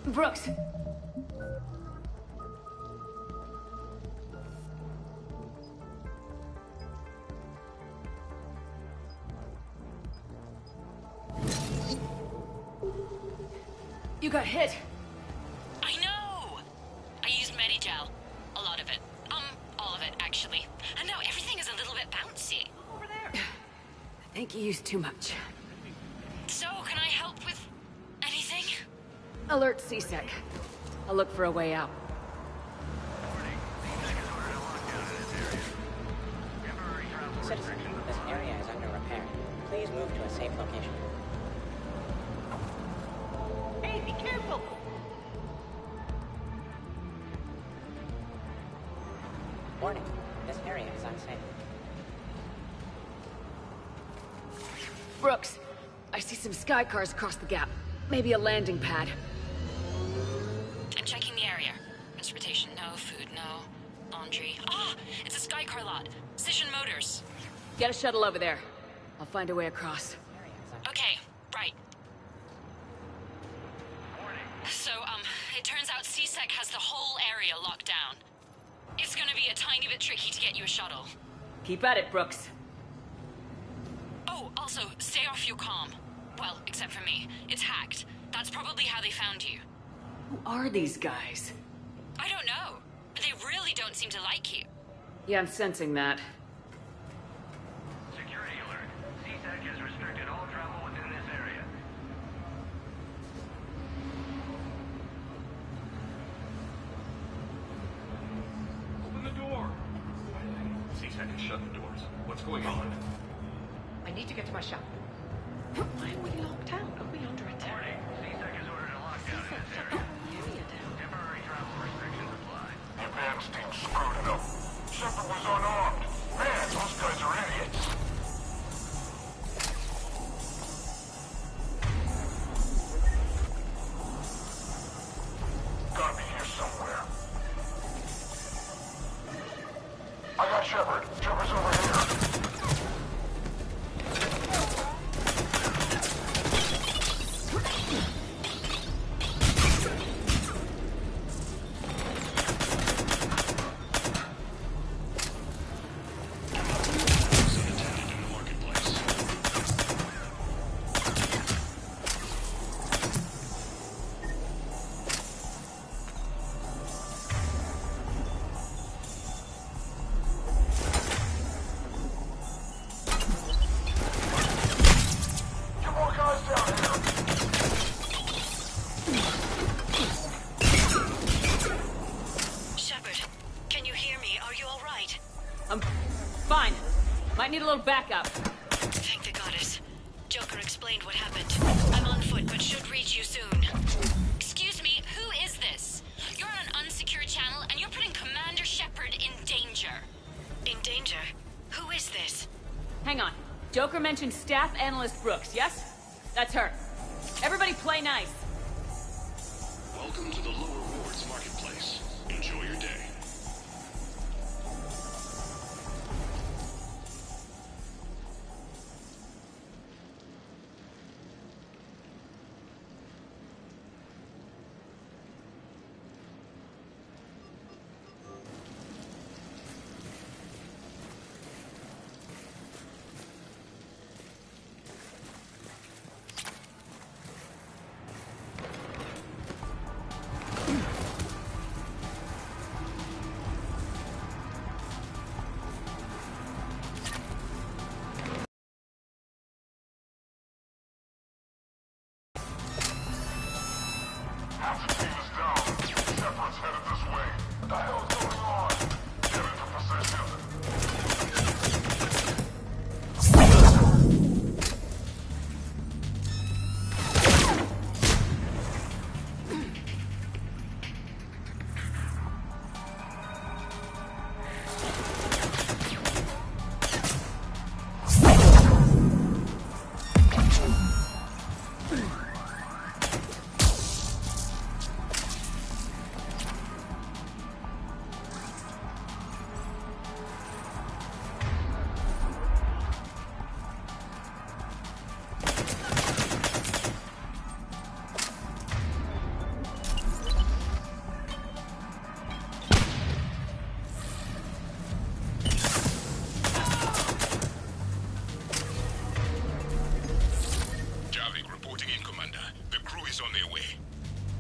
Brooks. You got hit. I know! I used Medigel. A lot of it. All of it, actually. And now everything is a little bit bouncy. Over there. I think you used too much. So, can I help with anything? Alert CSEC. I'll look for a way out. Citizen, this area is under repair. Please move to a safe location. Hey, be careful! Warning, this area is unsafe. Brooks, I see some sky cars across the gap. Maybe a landing pad. I'm checking the area. Transportation, no. Food, no. Laundry. Ah! It's a Skycar lot. Cision Motors. Get a shuttle over there. I'll find a way across. Okay, right. So, it turns out CSEC has the whole area locked down. It's gonna be a tiny bit tricky to get you a shuttle. Keep at it, Brooks. Oh, also, stay off your comm. Well, except for me. It's hacked. That's probably how they found you. Who are these guys? I don't know. They really don't seem to like you. Yeah, I'm sensing that. Security alert. CSEC has restricted all travel within this area. Open the door. CSEC has shut the doors. What's going on? I need to get to my shop. Why are we locked out? Are we under attack? CSEC has ordered a lockdown in this area. Temporary travel restrictions apply. The advance team screwed it up. Shepard was unarmed. Man, those guys are idiots. Gotta be here somewhere. I got Shepard. Shepard's over here. Fine. Might need a little backup. Thank the goddess. Joker explained what happened. I'm on foot, but should reach you soon. Excuse me, who is this? You're on an unsecured channel, and you're putting Commander Shepard in danger. In danger? Who is this? Hang on. Joker mentioned Staff Analyst Brooks, yes? That's her. Everybody play nice. Welcome to the Lower Wards Marketplace. Enjoy your day.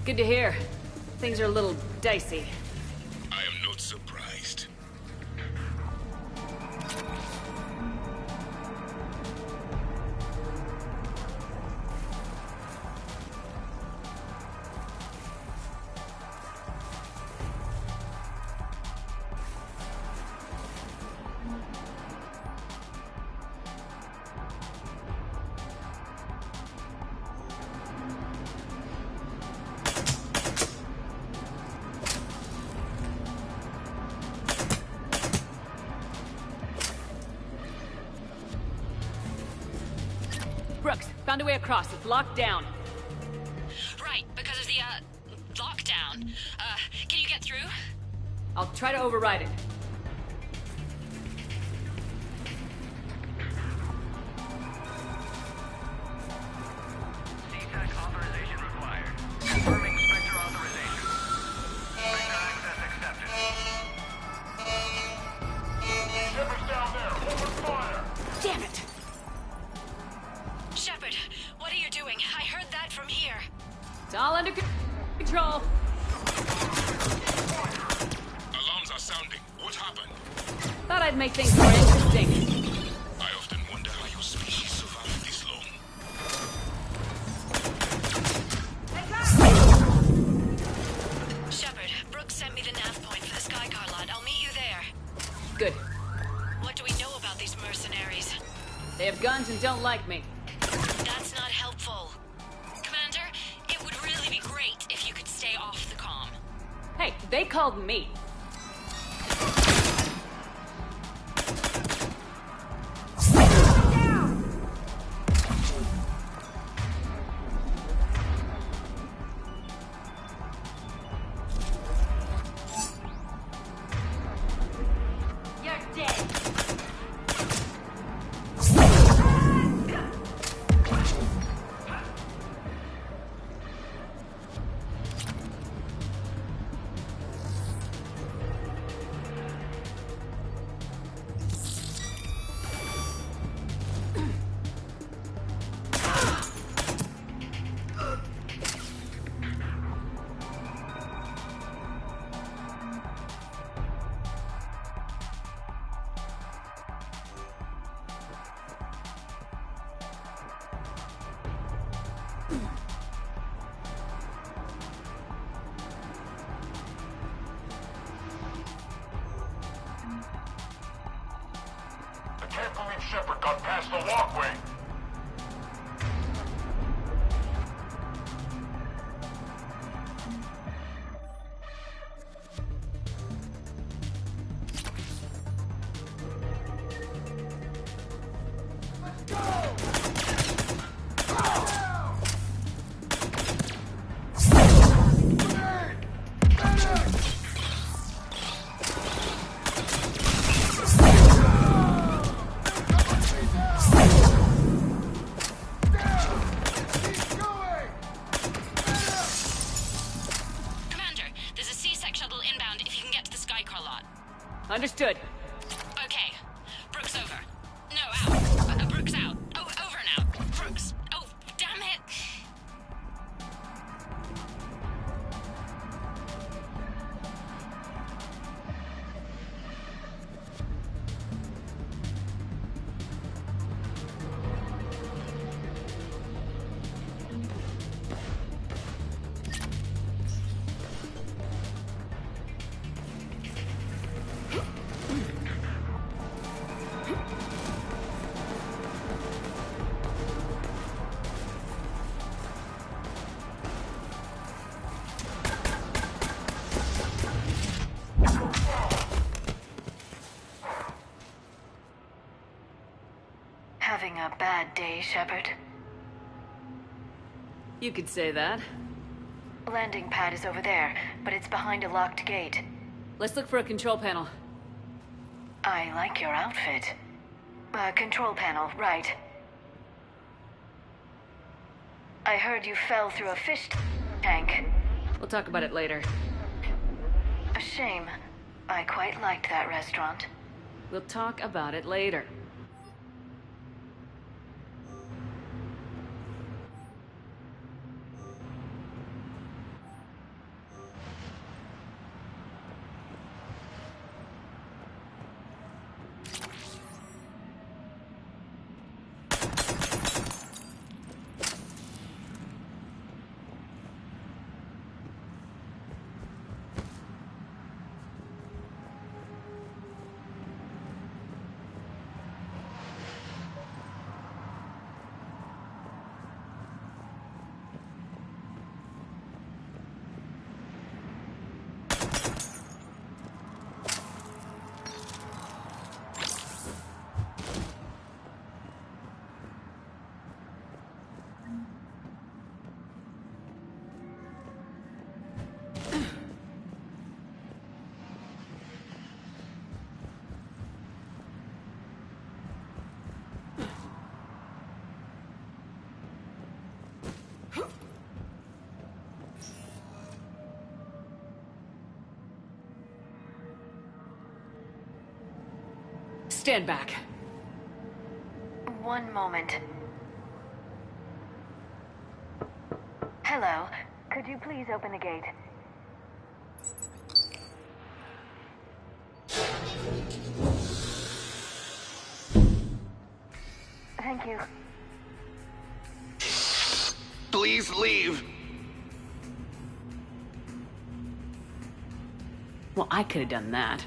Good to hear. Things are a little dicey. I am not surprised. Brooks, found a way across. It's locked down. Right, because of the, lockdown. Can you get through? I'll try to override it. CTAC authorization required. Confirming Spectre authorization. Spectre access accepted. Shepard's down there. Open fire! Damn it! Shepard, what are you doing? I heard that from here. It's all under control. Alarms are sounding. What happened? Thought I'd make things more interesting. I often wonder how your species survived this long. Shepard, Brooks sent me the nav point for the Skycar lot. I'll meet you there. Good. What do we know about these mercenaries? They have guns and don't like me. That's not helpful. Commander, it would really be great if you could stay off the comm. Hey, they called me. You're dead. I can't believe Shepard got past the walkway. Commander, there's a C-Sec shuttle inbound if you can get to the Skycar lot. Understood. Okay. Brooks over. No, out. Brooks out. Oh, over and out. Brooks. Oh, damn it. Having a bad day, Shepard? You could say that. Landing pad is over there, but it's behind a locked gate. Let's look for a control panel. I like your outfit. Control panel, right. I heard you fell through a fish tank. We'll talk about it later. A shame. I quite liked that restaurant. We'll talk about it later. Stand back. One moment. Hello. Could you please open the gate? Thank you. Please leave. Well, I could have done that.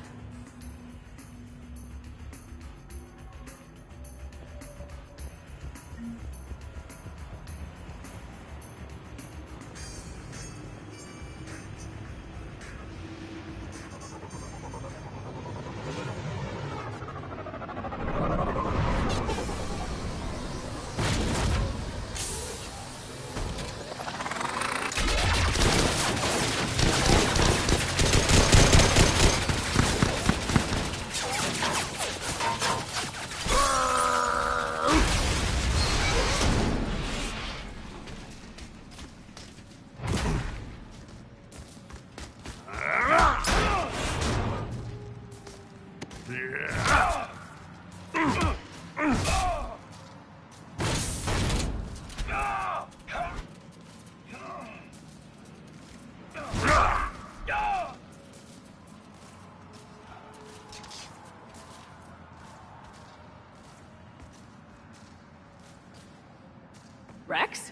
Rex?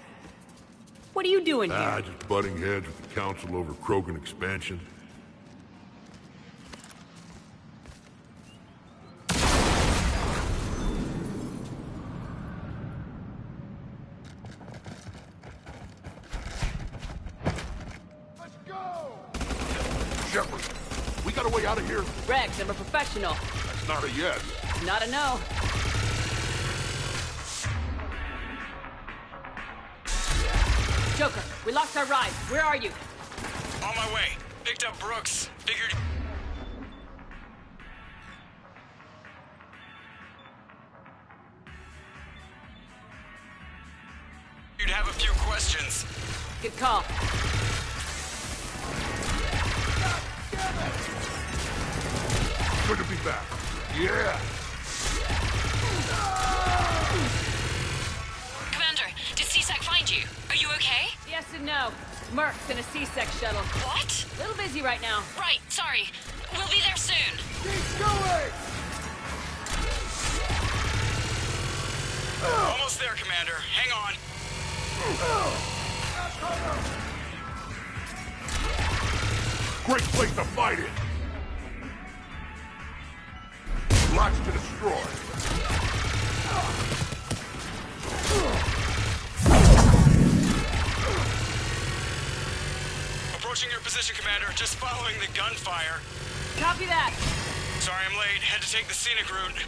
What are you doing here? Just butting heads with the Council over Krogan expansion. Let's go! Shepard, we got a way out of here? Rex, I'm a professional. That's not a yes. It's not a no. Joker, we lost our ride. Where are you? On my way. Picked up Brooks. Figured... you'd have a few questions. Good call. Good to be back. Yeah. Commander, did C-Sec find you? Are you okay? Yes and no. Merc's in a C-Sec shuttle. What? A little busy right now. Right, sorry. We'll be there soon. Keep going! Almost there, Commander. Hang on. Great place to fight it. Lots to destroy. Approaching your position, Commander. Just following the gunfire. Copy that. Sorry I'm late. Had to take the scenic route.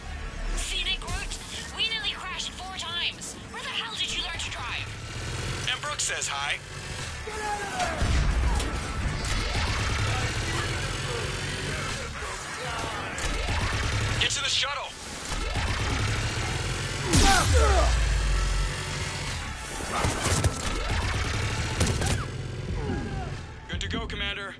Scenic route? We nearly crashed 4 times. Where the hell did you learn to drive? And Brooks says hi. Get out of there! Get to the shuttle. Good to go, Commander.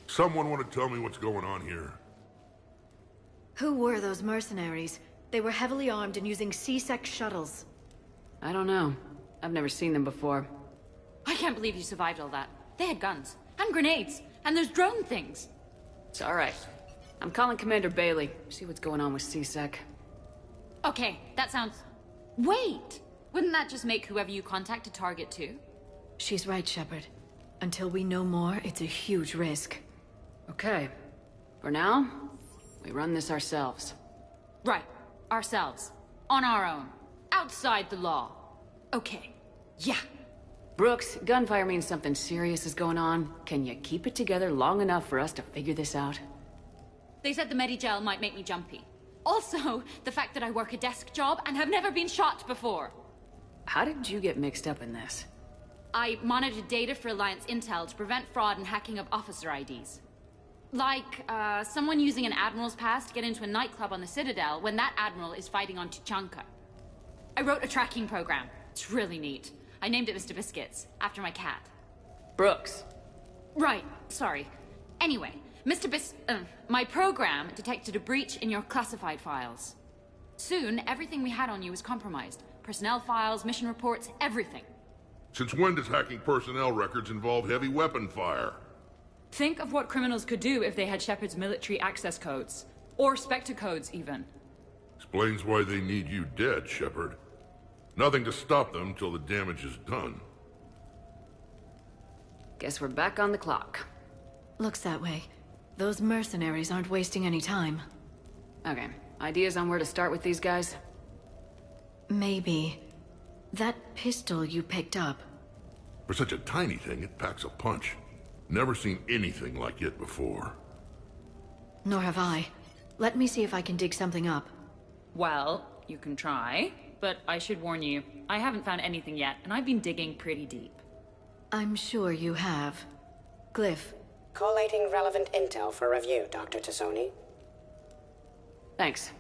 Someone want to tell me what's going on here? Who were those mercenaries? They were heavily armed and using C-Sec shuttles. I don't know. I've never seen them before. I can't believe you survived all that. They had guns, and grenades, and those drone things. It's alright. I'm calling Commander Bailey. See what's going on with C-Sec. Okay, that sounds... Wait! Wouldn't that just make whoever you contact a target too? She's right, Shepard. Until we know more, it's a huge risk. Okay. For now, we run this ourselves. Right. Ourselves. On our own. Outside the law. Okay. Yeah. Brooks, gunfire means something serious is going on. Can you keep it together long enough for us to figure this out? They said the Medigel might make me jumpy. Also, the fact that I work a desk job and have never been shot before. How did you get mixed up in this? I monitored data for Alliance intel to prevent fraud and hacking of officer IDs. Like, someone using an Admiral's pass to get into a nightclub on the Citadel when that Admiral is fighting on Tuchanka. I wrote a tracking program. It's really neat. I named it Mr. Biscuits, after my cat. Brooks. Right, sorry. Anyway, my program detected a breach in your classified files. Soon, everything we had on you was compromised. Personnel files, mission reports, everything. Since when does hacking personnel records involve heavy weapon fire? Think of what criminals could do if they had Shepard's military access codes. Or Spectre codes, even. Explains why they need you dead, Shepard. Nothing to stop them till the damage is done. Guess we're back on the clock. Looks that way. Those mercenaries aren't wasting any time. Okay, ideas on where to start with these guys? Maybe. That pistol you picked up. For such a tiny thing, it packs a punch. Never seen anything like it before. Nor have I. Let me see if I can dig something up. Well, you can try. But I should warn you, I haven't found anything yet, and I've been digging pretty deep. I'm sure you have. Glyph. Collating relevant intel for review, Dr. Tassoni. Thanks.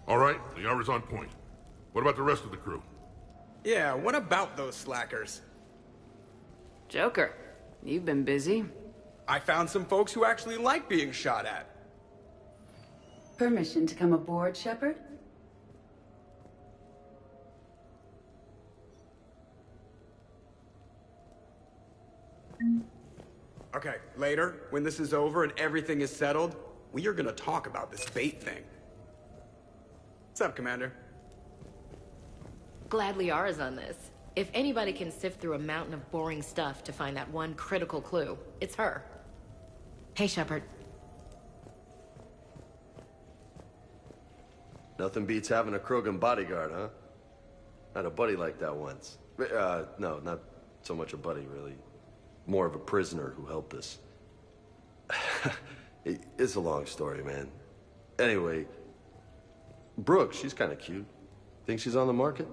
All right, the hour's on point. What about the rest of the crew? Yeah, what about those slackers? Joker, you've been busy. I found some folks who actually like being shot at. Permission to come aboard, Shepard? Okay, later, when this is over and everything is settled, we are gonna talk about this bait thing. What's up, Commander? Glad Liara's on this. If anybody can sift through a mountain of boring stuff to find that one critical clue, it's her. Hey, Shepard. Nothing beats having a Krogan bodyguard, huh? Had a buddy like that once. No, not so much a buddy, really. More of a prisoner who helped us. It's a long story, man. Anyway, Brooke, she's kind of cute. Think she's on the market?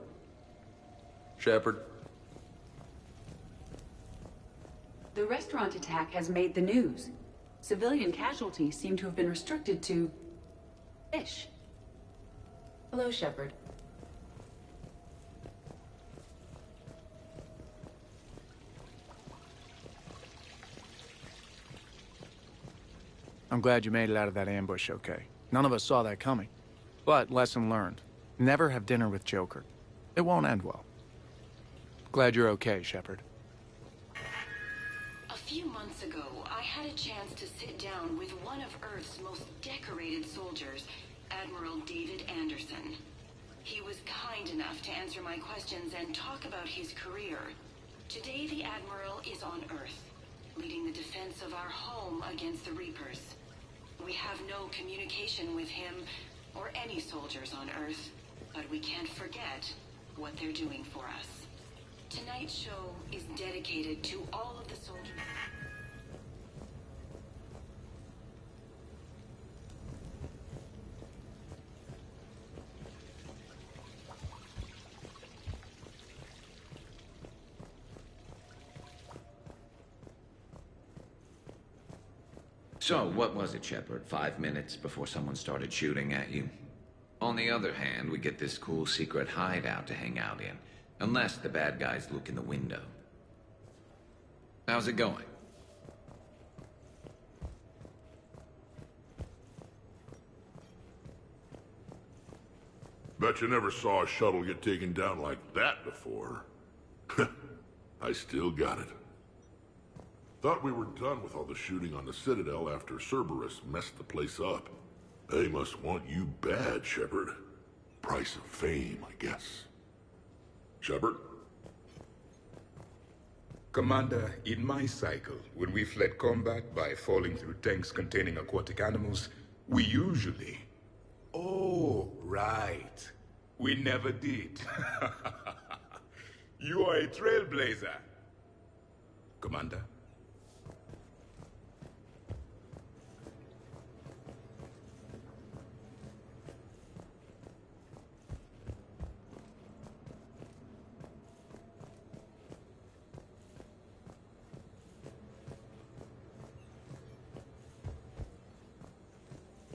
Shepard? The restaurant attack has made the news. Civilian casualties seem to have been restricted to fish. Hello, Shepard. I'm glad you made it out of that ambush okay. None of us saw that coming. But lesson learned. Never have dinner with Joker. It won't end well. Glad you're okay, Shepard. A few months ago, I had a chance to sit down with one of Earth's most decorated soldiers, Admiral David Anderson. He was kind enough to answer my questions and talk about his career. Today, the Admiral is on Earth, leading the defense of our home against the Reapers. We have no communication with him or any soldiers on Earth, but we can't forget what they're doing for us. Tonight's show is dedicated to all of the soldiers. So, what was it, Shepard? 5 minutes before someone started shooting at you? On the other hand, we get this cool secret hideout to hang out in. Unless the bad guys look in the window. How's it going? Bet you never saw a shuttle get taken down like that before. I still got it. Thought we were done with all the shooting on the Citadel after Cerberus messed the place up. They must want you bad, Shepard. Price of fame, I guess. Shepard? Commander, in my cycle, when we fled combat by falling through tanks containing aquatic animals, we usually... Oh, right. We never did. You are a trailblazer. Commander?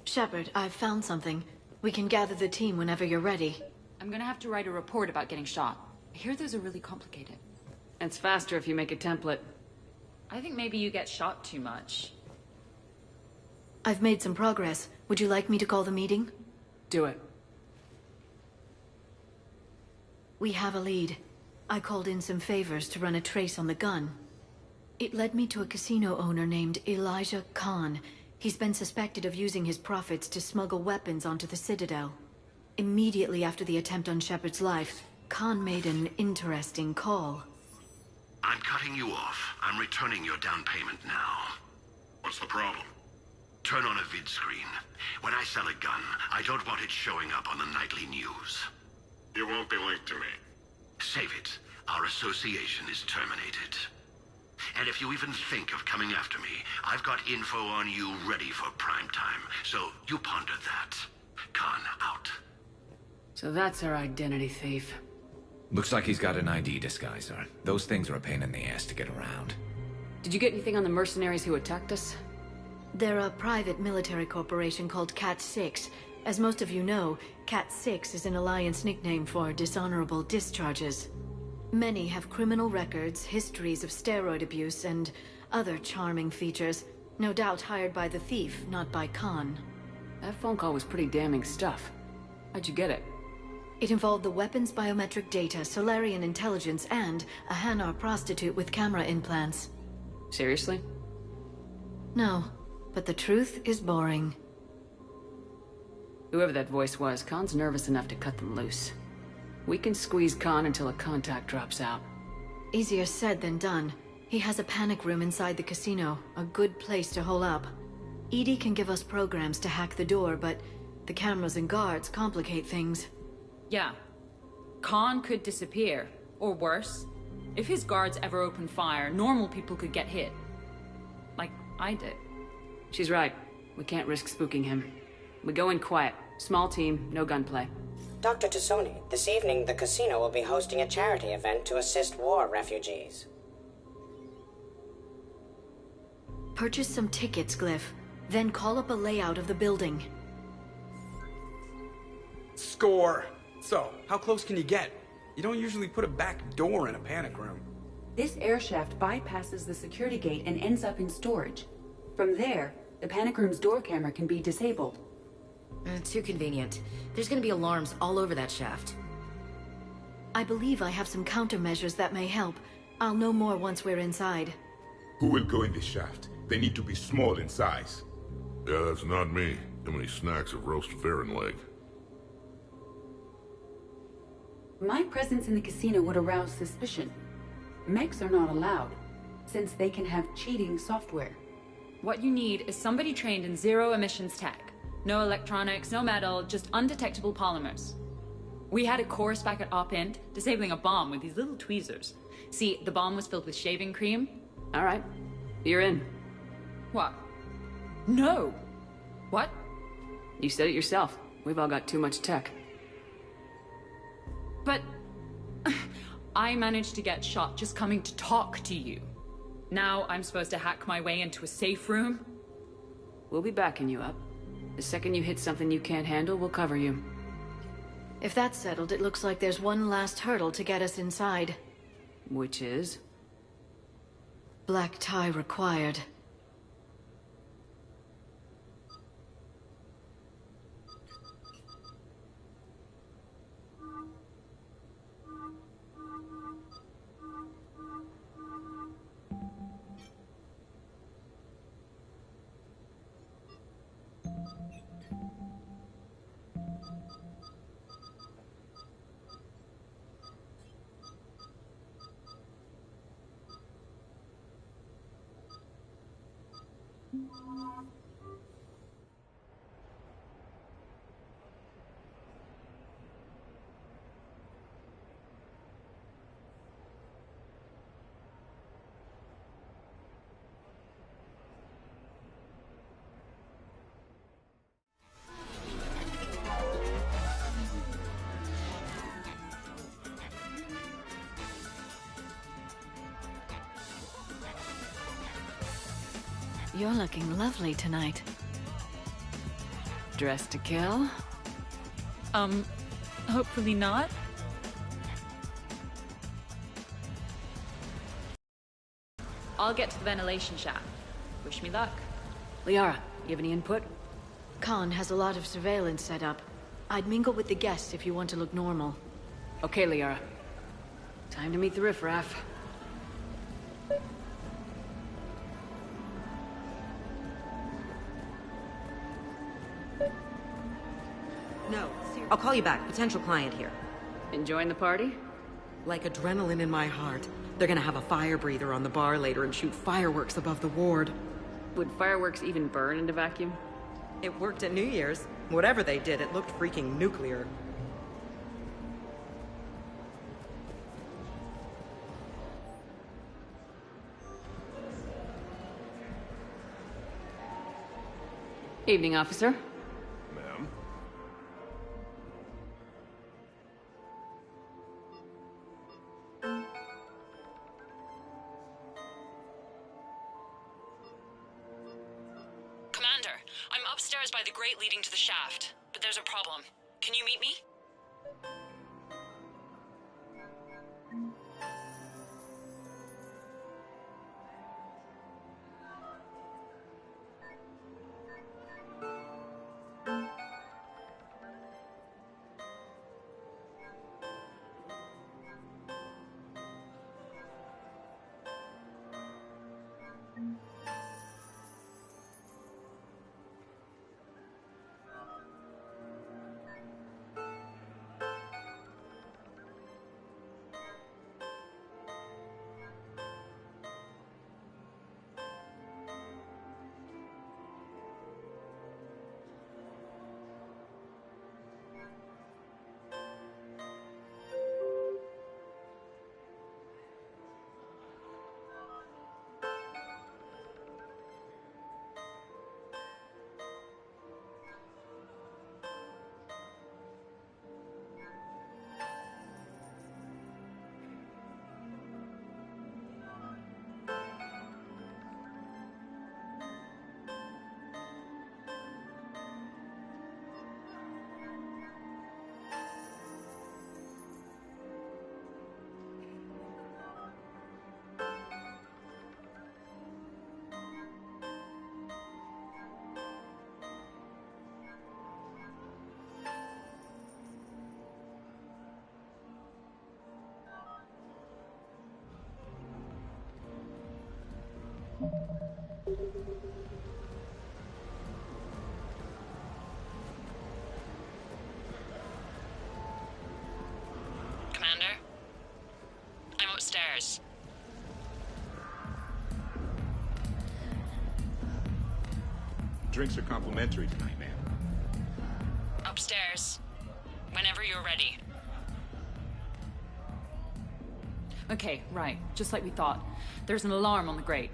Shepard, I've found something. We can gather the team whenever you're ready. I'm gonna have to write a report about getting shot. I hear those are really complicated. It's faster if you make a template. I think maybe you get shot too much. I've made some progress. Would you like me to call the meeting? Do it. We have a lead. I called in some favors to run a trace on the gun. It led me to a casino owner named Elijah Khan. He's been suspected of using his profits to smuggle weapons onto the Citadel. Immediately after the attempt on Shepard's life, Khan made an interesting call. I'm cutting you off. I'm returning your down payment now. What's the problem? Turn on a vid screen. When I sell a gun, I don't want it showing up on the nightly news. You won't be linked to me. Save it. Our association is terminated. And if you even think of coming after me, I've got info on you ready for prime time. So you ponder that. Khan out. So that's our identity thief. Looks like he's got an ID disguiser. Those things are a pain in the ass to get around. Did you get anything on the mercenaries who attacked us? They're a private military corporation called Cat-6. As most of you know, Cat-6 is an Alliance nickname for dishonorable discharges. Many have criminal records, histories of steroid abuse, and other charming features. No doubt hired by the thief, not by Khan. That phone call was pretty damning stuff. How'd you get it? It involved the weapons biometric data, Solarian intelligence, and a Hanar prostitute with camera implants. Seriously? No, but the truth is boring. Whoever that voice was, Khan's nervous enough to cut them loose. We can squeeze Khan until a contact drops out. Easier said than done. He has a panic room inside the casino, a good place to hole up. EDI can give us programs to hack the door, but the cameras and guards complicate things. Yeah. Khan could disappear. Or worse. If his guards ever open fire, normal people could get hit. Like I did. She's right. We can't risk spooking him. We go in quiet. Small team, no gunplay. Dr. Tassoni, this evening the casino will be hosting a charity event to assist war refugees. Purchase some tickets, Glyph. Then call up a layout of the building. Score! So, how close can you get? You don't usually put a back door in a panic room. This air shaft bypasses the security gate and ends up in storage. From there, the panic room's door camera can be disabled. Too convenient. There's gonna be alarms all over that shaft. I believe I have some countermeasures that may help. I'll know more once we're inside. Who will go in this shaft? They need to be small in size. Yeah, that's not me. Too many snacks of roast Farron leg. My presence in the casino would arouse suspicion. Mechs are not allowed, since they can have cheating software. What you need is somebody trained in zero emissions tech. No electronics, no metal, just undetectable polymers. We had a course back at Op-Int, disabling a bomb with these little tweezers. See, the bomb was filled with shaving cream. All right. You're in. What? No! What? You said it yourself. We've all got too much tech. But... I managed to get shot just coming to talk to you. Now I'm supposed to hack my way into a safe room? We'll be backing you up. The second you hit something you can't handle, we'll cover you. If that's settled, it looks like there's one last hurdle to get us inside. Which is? Black tie required. You're looking lovely tonight. Dressed to kill? Hopefully not. I'll get to the ventilation shaft. Wish me luck. Liara, you have any input? Khan has a lot of surveillance set up. I'd mingle with the guests if you want to look normal. Okay, Liara. Time to meet the riffraff. No, I'll call you back. Potential client here. Enjoying the party? Like adrenaline in my heart. They're gonna have a fire breather on the bar later and shoot fireworks above the ward. Would fireworks even burn in a vacuum? It worked at New Year's. Whatever they did, it looked freaking nuclear. Evening, officer. Ma'am? Commander, I'm upstairs by the grate leading to the shaft, but there's a problem. Can you meet me? Commander? I'm upstairs. Drinks are complimentary tonight, ma'am. Upstairs. Whenever you're ready. Okay, right. Just like we thought. There's an alarm on the grate.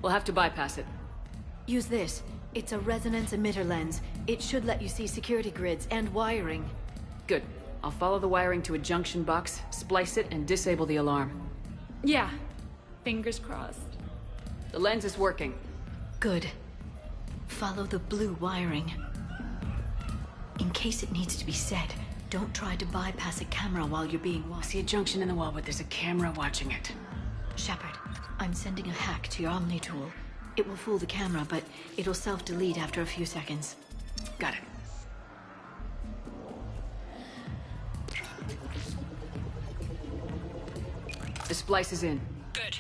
We'll have to bypass it. Use this. It's a resonance emitter lens. It should let you see security grids and wiring. Good. I'll follow the wiring to a junction box, splice it, and disable the alarm. Yeah. Fingers crossed. The lens is working. Good. Follow the blue wiring. In case it needs to be set, don't try to bypass a camera while you're being watched. I see a junction in the wall, but there's a camera watching it. Shepard, I'm sending a hack to your Omni tool. It will fool the camera, but it'll self-delete after a few seconds. Got it. The splice is in. Good.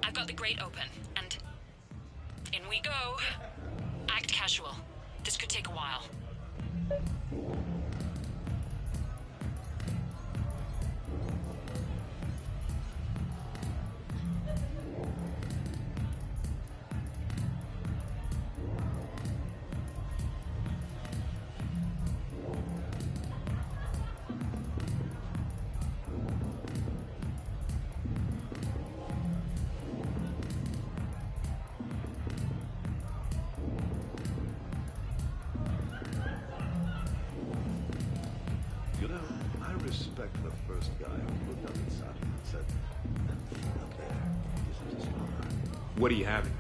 I've got the grate open, and in we go. Act casual. This could take a while. first guy who looked up at Sergeant and said, "That thing up there isn't a spawner." What are you having?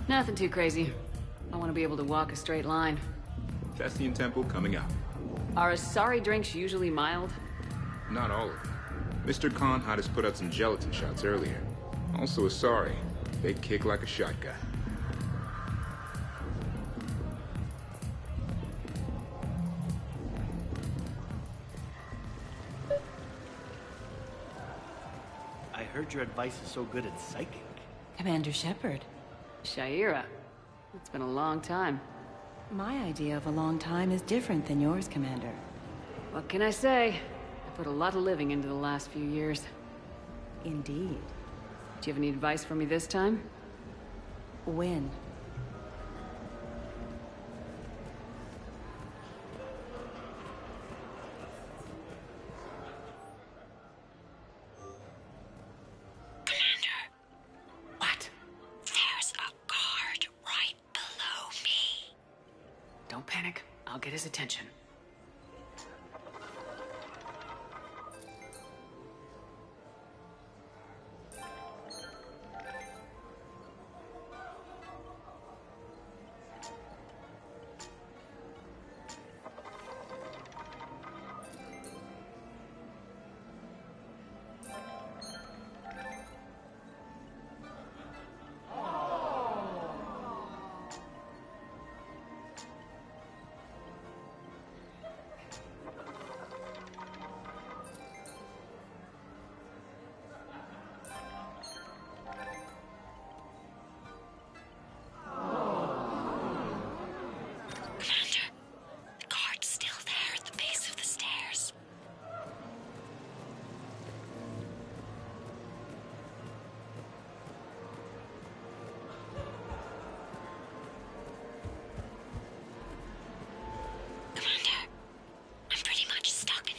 Nothing too crazy. I want to be able to walk a straight line. Thestian Temple coming up. Are Asari drinks usually mild? Not all of them. Mr. Khan had us put out some gelatin shots earlier. Also Asari. They kick like a shotgun. I heard your advice is so good at psychic. Commander Shepard. Sha'ira. It's been a long time. My idea of a long time is different than yours, Commander. What can I say? I put a lot of living into the last few years. Indeed. Do you have any advice for me this time? When? What? There's a guard right below me. Don't panic. I'll get his attention.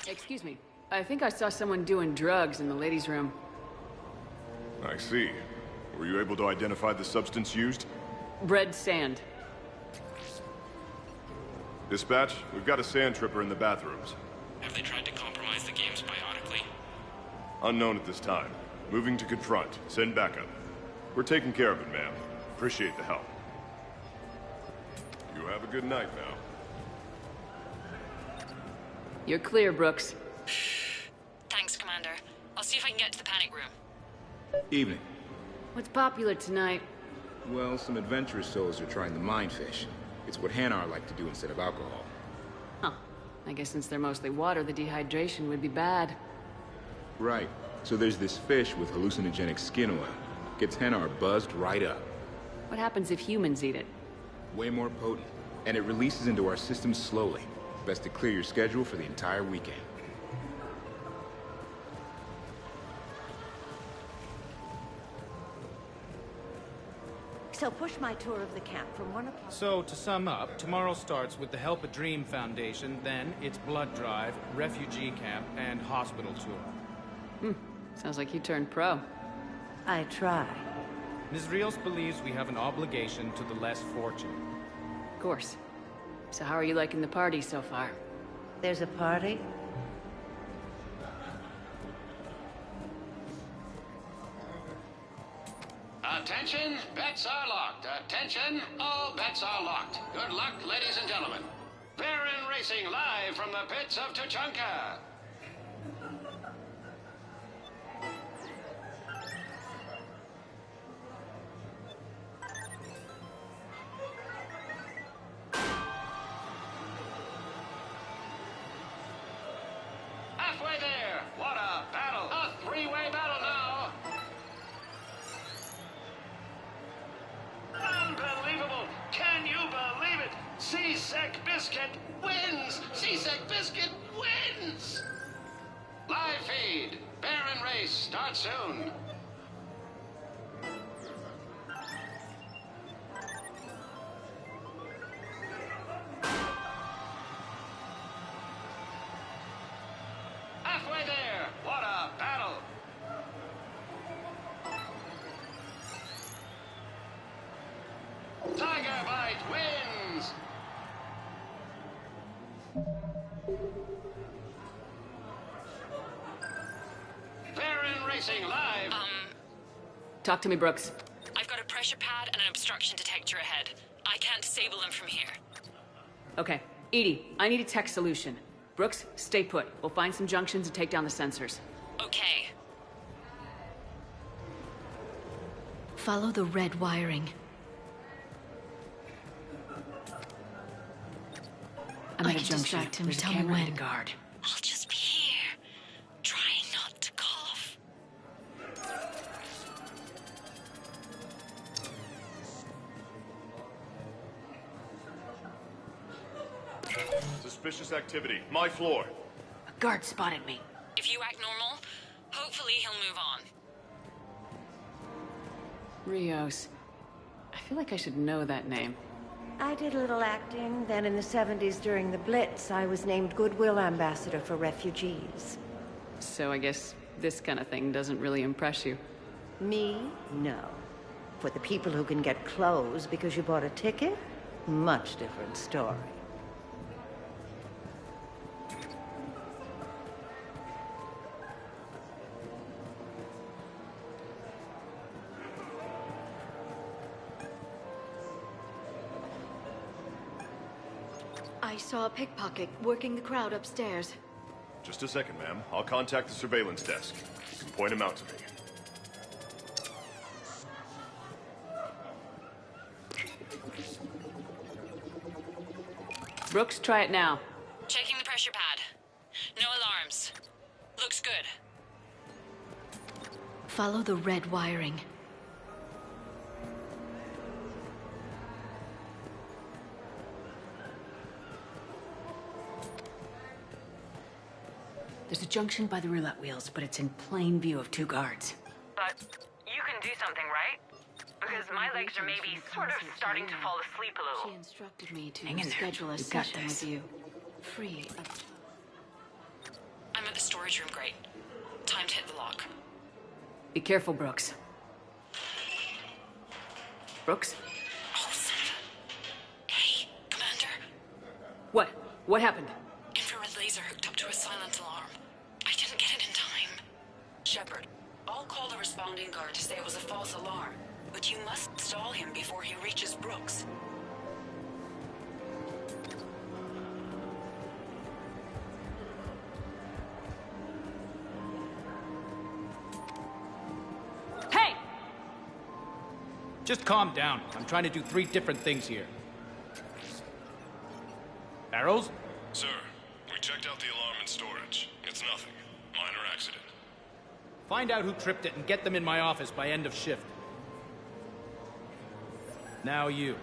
Excuse me. I think I saw someone doing drugs in the ladies' room. I see. Were you able to identify the substance used? Red sand. Dispatch, we've got a sand tripper in the bathrooms. Have they tried to compromise the games biotically? Unknown at this time. Moving to confront. Send backup. We're taking care of it, ma'am. Appreciate the help. You have a good night now. You're clear, Brooks. Thanks, Commander. I'll see if I can get to the panic room. Evening. What's popular tonight? Well, some adventurous souls are trying the mindfish. It's what Hanar like to do instead of alcohol. Huh. I guess since they're mostly water, the dehydration would be bad. Right. So there's this fish with hallucinogenic skin oil. Gets Hanar buzzed right up. What happens if humans eat it? Way more potent. And it releases into our system slowly. Best to clear your schedule for the entire weekend. So push my tour of the camp from 1 o'clock. So, to sum up, tomorrow starts with the Help a Dream Foundation, then it's blood drive, refugee camp, and hospital tour. Sounds like you turned pro. I try. Ms. Rios believes we have an obligation to the less fortunate. Of course. So how are you liking the party so far? There's a party? Attention, bets are locked. Attention, all bets are locked. Good luck, ladies and gentlemen. Baron Racing live from the pits of Tuchanka. Halfway there. What a battle. A three-way battle now. Unbelievable! Can you believe it? Seasec Biscuit wins! Seasec Biscuit wins! Live feed. Baron Race starts soon. Halfway there. What a battle! Tiger Bite wins! Broadcasting live. Talk to me, Brooks. I've got a pressure pad and an obstruction detector ahead. I can't disable them from here. Okay. EDI, I need a tech solution. Brooks, stay put. We'll find some junctions and take down the sensors. Okay. Follow the red wiring. I'm I at a can junction. distract him. There's a Tell me camera and when. a guard. I'll just be here, trying not to cough. Suspicious activity. My floor. A guard spotted me. If you act normal, hopefully he'll move on. Rios. I feel like I should know that name. I did a little acting. Then in the 70s during the Blitz, I was named Goodwill Ambassador for Refugees. So I guess this kind of thing doesn't really impress you. Me? No. For the people who can get clothes because you bought a ticket? Much different story. I saw a pickpocket working the crowd upstairs. Just a second, ma'am. I'll contact the surveillance desk. You can point him out to me. Brooks, try it now. Checking the pressure pad. No alarms. Looks good. Follow the red wiring. There's a junction by the roulette wheels, but it's in plain view of two guards. But you can do something, right? Because my legs are maybe sort of starting to fall asleep a She little. instructed me to Hang in there. schedule a You got session this. with you. Free of... I'm at the storage room, great. Time to hit the lock. Be careful, Brooks. Brooks? Oh, son of a... Hey, Commander. What? What happened? Infrared laser hooked up to a silent alarm. I didn't get it in time. Shepard, I'll call the responding guard to say it was a false alarm, but you must stall him before he reaches Brooks. Hey! Just calm down. I'm trying to do 3 different things here. Barrows? Sir, we checked out the alarm in storage. It's nothing. Minor accident. Find out who tripped it and get them in my office by end of shift. Now you.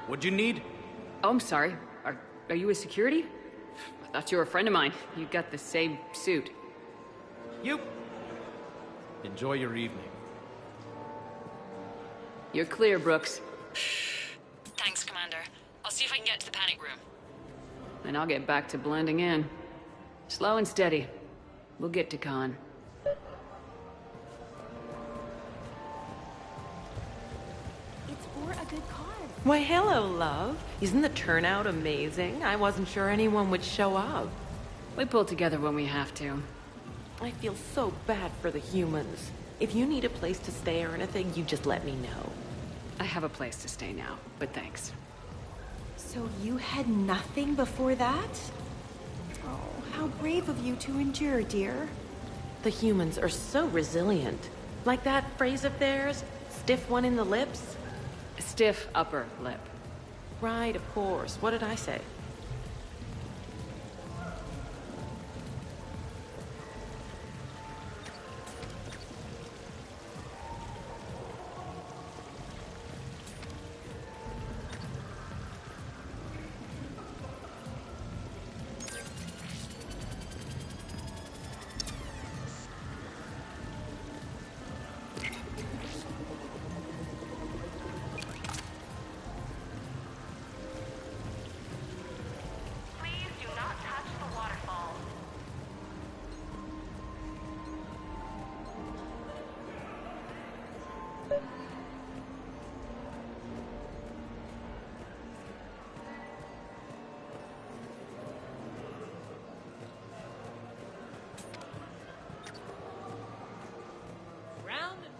What'd you need? Oh, I'm sorry. Are you a security? I thought you were a friend of mine. You got the same suit. You. Enjoy your evening. You're clear, Brooks. Thanks, Commander. I'll see if I can get to the panic room. And I'll get back to blending in. Slow and steady. We'll get to Khan. It's for a good cause. Why, hello, love. Isn't the turnout amazing? I wasn't sure anyone would show up. We pull together when we have to. I feel so bad for the humans. If you need a place to stay or anything, you just let me know. I have a place to stay now, but thanks. So you had nothing before that? Oh, how brave of you to endure, dear. The humans are so resilient. Like that phrase of theirs, stiff one in the lips? Stiff upper lip. Right, of course. What did I say?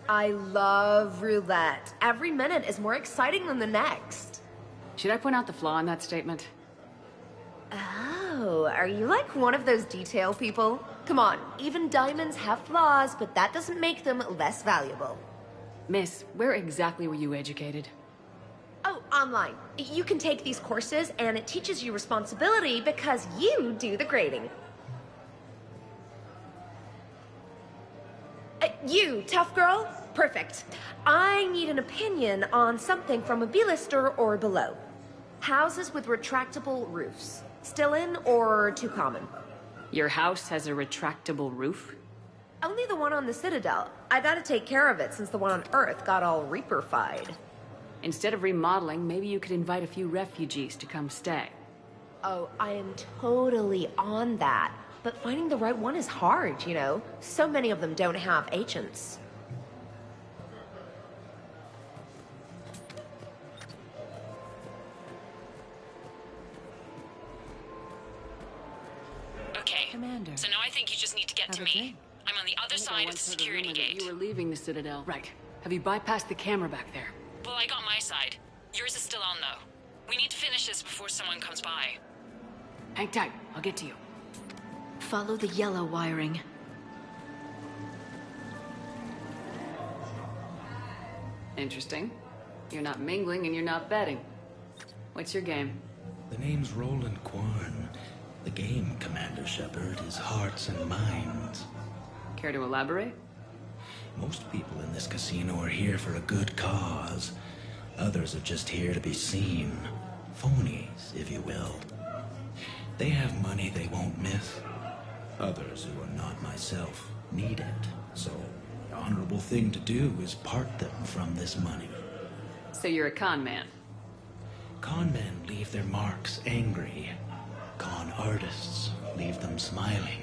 I love roulette. Every minute is more exciting than the next. Should I point out the flaw in that statement? Oh, are you like one of those detail people? Come on, even diamonds have flaws, but that doesn't make them less valuable. Miss, where exactly were you educated? Oh, online. You can take these courses, and it teaches you responsibility because you do the grading. You, tough girl? Perfect. I need an opinion on something from a B-lister or below. Houses with retractable roofs. Still in or too common? Your house has a retractable roof? Only the one on the Citadel. I gotta take care of it since the one on Earth got all Reaper-fied. Instead of remodeling, maybe you could invite a few refugees to come stay. Oh, I am totally on that. But finding the right one is hard, you know? So many of them don't have agents. Okay. Commander. So now I think you just need to get to me. I'm on the other side of the security gate. You were leaving the Citadel. Right. Have you bypassed the camera back there? Well, I got my side. Yours is still on, though. We need to finish this before someone comes by. Hang tight. I'll get to you. Follow the yellow wiring. Interesting. You're not mingling and you're not betting. What's your game? The name's Roland Quarn. The game, Commander Shepard, is hearts and minds. Care to elaborate? Most people in this casino are here for a good cause. Others are just here to be seen. Phonies, if you will. They have money they won't miss. Others, who are not myself, need it. So, the honorable thing to do is part them from this money. So you're a con man? Con men leave their marks angry. Con artists leave them smiling.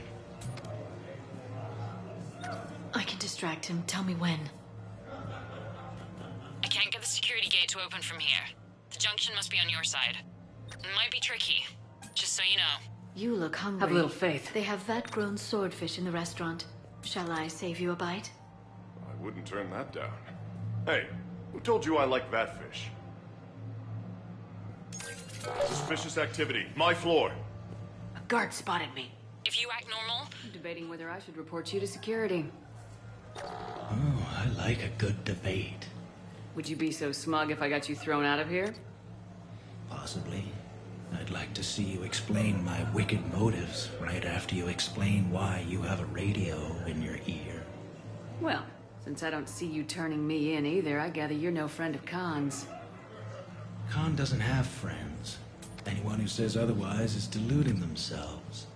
I can distract him. Tell me when. I can't get the security gate to open from here. The junction must be on your side. It might be tricky, just so you know. You look hungry. Have a little faith. They have vat-grown swordfish in the restaurant. Shall I save you a bite? I wouldn't turn that down. Hey, who told you I like that fish? Suspicious activity. My floor. A guard spotted me. If you act normal... I'm debating whether I should report you to security. Oh, I like a good debate. Would you be so smug if I got you thrown out of here? Possibly. I'd like to see you explain my wicked motives right after you explain why you have a radio in your ear. Well, since I don't see you turning me in either, I gather you're no friend of Khan's. Khan doesn't have friends. Anyone who says otherwise is deluding themselves.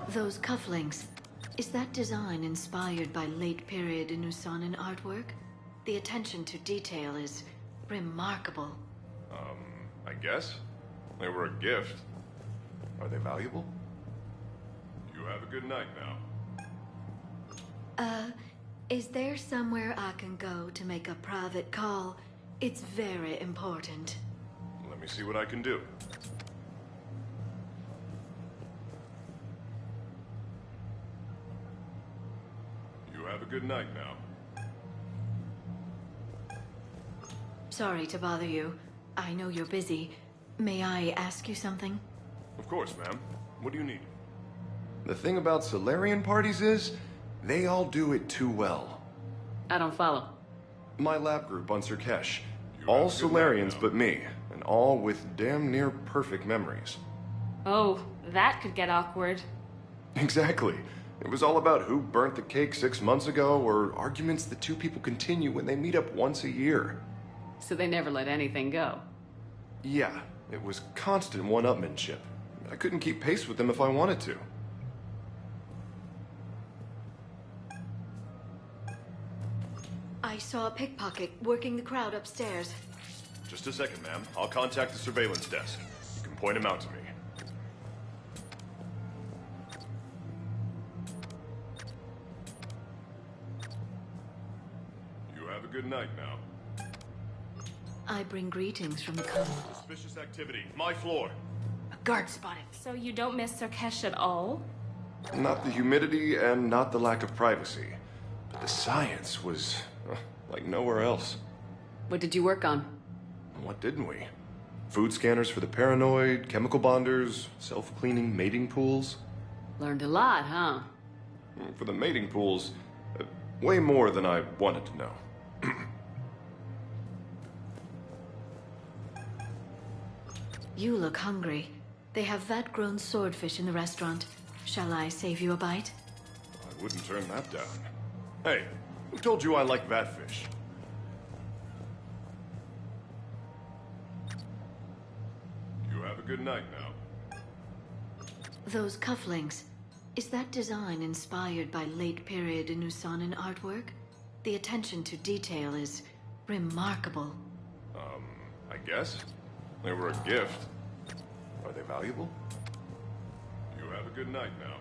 Those cufflinks. Is that design inspired by late-period Inusanan artwork? The attention to detail is remarkable. I guess. They were a gift. Are they valuable? You have a good night now. Is there somewhere I can go to make a private call? It's very important. Let me see what I can do. You have a good night now. Sorry to bother you. I know you're busy. May I ask you something? Of course, ma'am. What do you need? The thing about Solarian parties is, they all do it too well. I don't follow. My lab group on Surkesh. All Solarians but me, and all with damn near perfect memories. Oh, that could get awkward. Exactly. It was all about who burnt the cake 6 months ago, or arguments that two people continue when they meet up once a year. So they never let anything go. Yeah, it was constant one-upmanship. I couldn't keep pace with them if I wanted to. I saw a pickpocket working the crowd upstairs. Just a second, ma'am. I'll contact the surveillance desk. You can point him out to me. You have a good good night now. I bring greetings from the con. Suspicious activity. My floor. A guard spotted. So you don't miss Sarkesh at all? Not the humidity and not the lack of privacy. But the science was like nowhere else. What did you work on? What didn't we? Food scanners for the paranoid, chemical bonders, self-cleaning mating pools. Learned a lot, huh? For the mating pools, way more than I wanted to know. You look hungry. They have vat-grown swordfish in the restaurant. Shall I save you a bite? I wouldn't turn that down. Hey, who told you I like vatfish? You have a good night now. Those cufflinks, is that design inspired by late-period Nusanan artwork? The attention to detail is remarkable. I guess. They were a gift. Are they valuable? You have a good night now.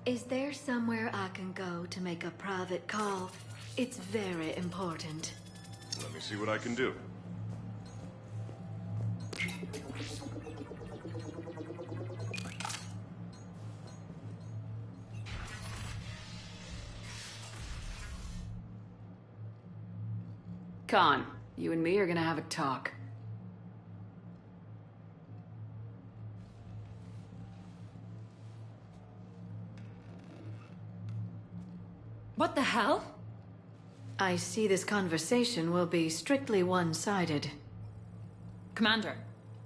Is there somewhere I can go to make a private call? It's very important. Let me see what I can do. Khan, you and me are gonna have a talk. What the hell? I see this conversation will be strictly one-sided. Commander,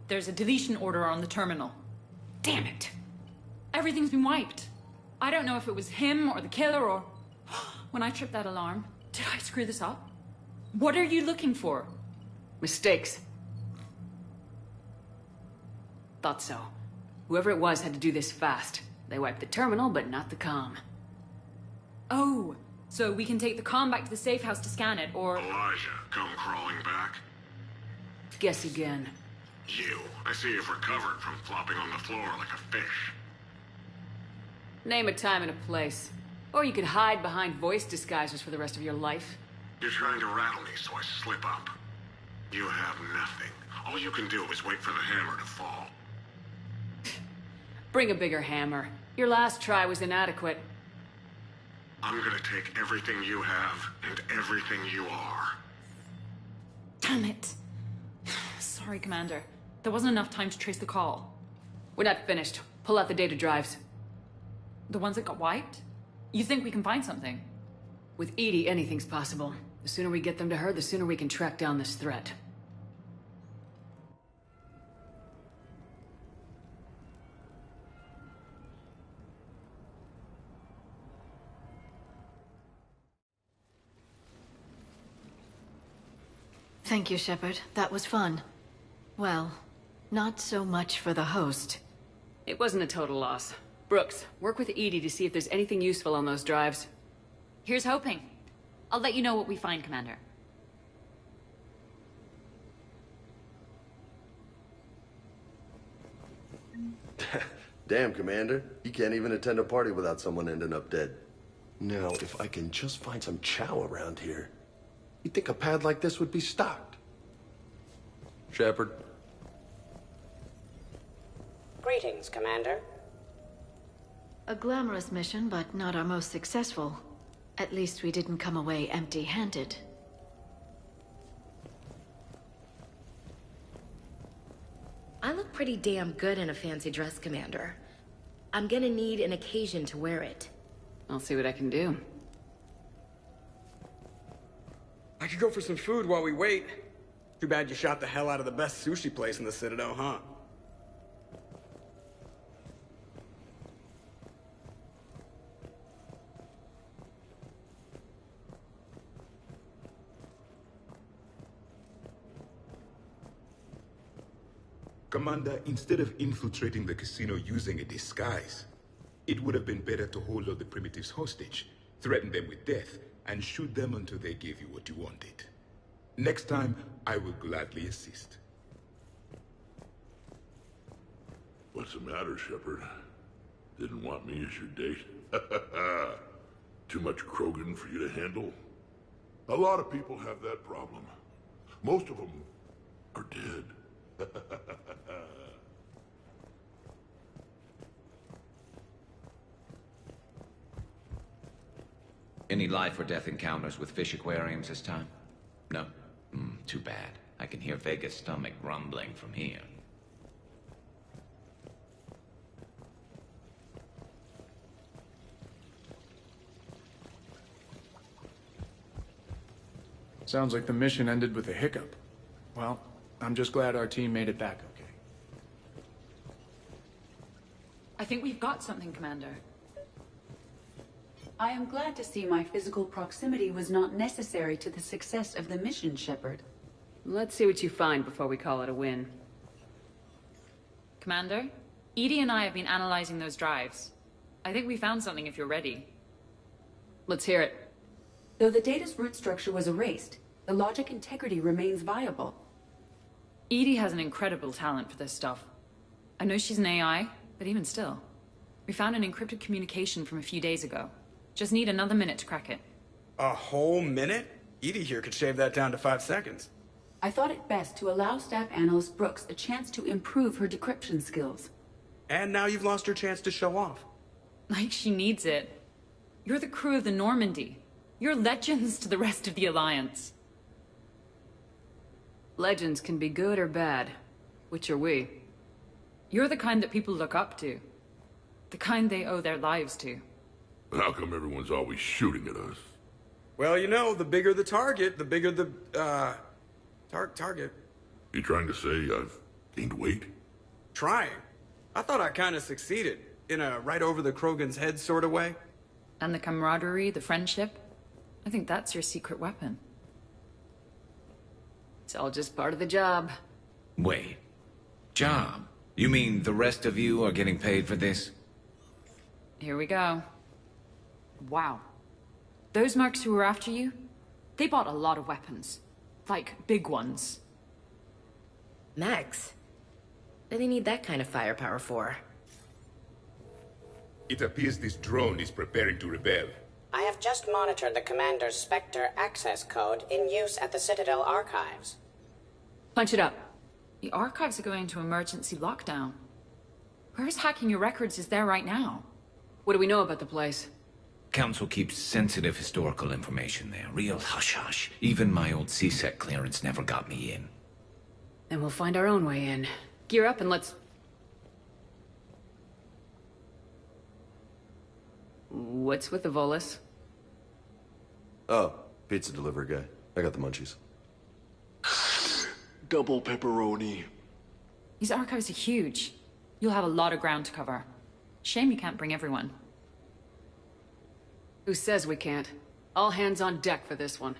there's a deletion order on the terminal. Damn it! Everything's been wiped. I don't know if it was him or the killer or... When I tripped that alarm, did I screw this up? What are you looking for? Mistakes. Thought so. Whoever it was had to do this fast. They wiped the terminal, but not the comm. Oh, so we can take the comm back to the safe house to scan it, or... Elijah, come crawling back. Guess again. You. I see you've recovered from flopping on the floor like a fish. Name a time and a place. Or you could hide behind voice disguisers for the rest of your life. You're trying to rattle me so I slip up. You have nothing. All you can do is wait for the hammer to fall. Bring a bigger hammer. Your last try was inadequate. I'm gonna take everything you have and everything you are. Damn it. Sorry, Commander. There wasn't enough time to trace the call. We're not finished. Pull out the data drives. The ones that got wiped? You think we can find something? With EDI, anything's possible. The sooner we get them to her, the sooner we can track down this threat. Thank you, Shepard. That was fun. Well, not so much for the host. It wasn't a total loss. Brooks, work with EDI to see if there's anything useful on those drives. Here's hoping. I'll let you know what we find, Commander. Damn, Commander. You can't even attend a party without someone ending up dead. Now, if I can just find some chow around here, you'd think a pad like this would be stocked. Shepard. Greetings, Commander. A glamorous mission, but not our most successful. At least we didn't come away empty-handed. I look pretty damn good in a fancy dress, Commander. I'm gonna need an occasion to wear it. I'll see what I can do. I could go for some food while we wait. Too bad you shot the hell out of the best sushi place in the Citadel, huh? Commander, instead of infiltrating the casino using a disguise, it would have been better to hold all the primitives hostage, threaten them with death, and shoot them until they give you what you wanted. Next time, I will gladly assist. What's the matter, Shepard? Didn't want me as your date? Too much Krogan for you to handle? A lot of people have that problem. Most of them are dead. Any life or death encounters with fish aquariums this time? No? Too bad. I can hear Vega's stomach rumbling from here. Sounds like the mission ended with a hiccup. Well, I'm just glad our team made it back okay. I think we've got something, Commander. I am glad to see my physical proximity was not necessary to the success of the mission, Shepard. Let's see what you find before we call it a win. Commander, Edie and I have been analyzing those drives. I think we found something if you're ready. Let's hear it. Though the data's root structure was erased, the logic integrity remains viable. Edie has an incredible talent for this stuff. I know she's an AI, but even still. We found an encrypted communication from a few days ago. Just need another minute to crack it. A whole minute? Edie here could shave that down to 5 seconds. I thought it best to allow Staff Analyst Brooks a chance to improve her decryption skills. And now you've lost your chance to show off. Like she needs it. You're the crew of the Normandy. You're legends to the rest of the Alliance. Legends can be good or bad. Which are we? You're the kind that people look up to. The kind they owe their lives to. How come everyone's always shooting at us? Well, you know, the bigger the target, the bigger the, target. You trying to say I've gained weight? Trying. I thought I kind of succeeded. In a right over the Krogan's head sort of way. And the camaraderie, the friendship. I think that's your secret weapon. It's all just part of the job. Wait. Job? You mean the rest of you are getting paid for this? Here we go. Wow. Those mercs who were after you, they bought a lot of weapons. Like, big ones. Max, what do they need that kind of firepower for? It appears this drone is preparing to rebel. I have just monitored the Commander's Spectre access code in use at the Citadel archives. Punch it up. The archives are going into emergency lockdown. Whoever's hacking your records is there right now. What do we know about the place? Council keeps sensitive historical information there. Real hush-hush. Even my old CSEC clearance never got me in. Then we'll find our own way in. Gear up and let's... What's with the Volus? Oh, pizza delivery guy. I got the munchies. Double pepperoni. These archives are huge. You'll have a lot of ground to cover. Shame you can't bring everyone. Who says we can't? All hands on deck for this one.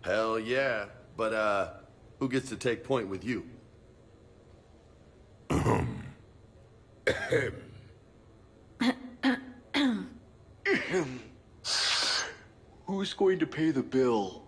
Hell yeah. But, who gets to take point with you? Who's going to pay the bill?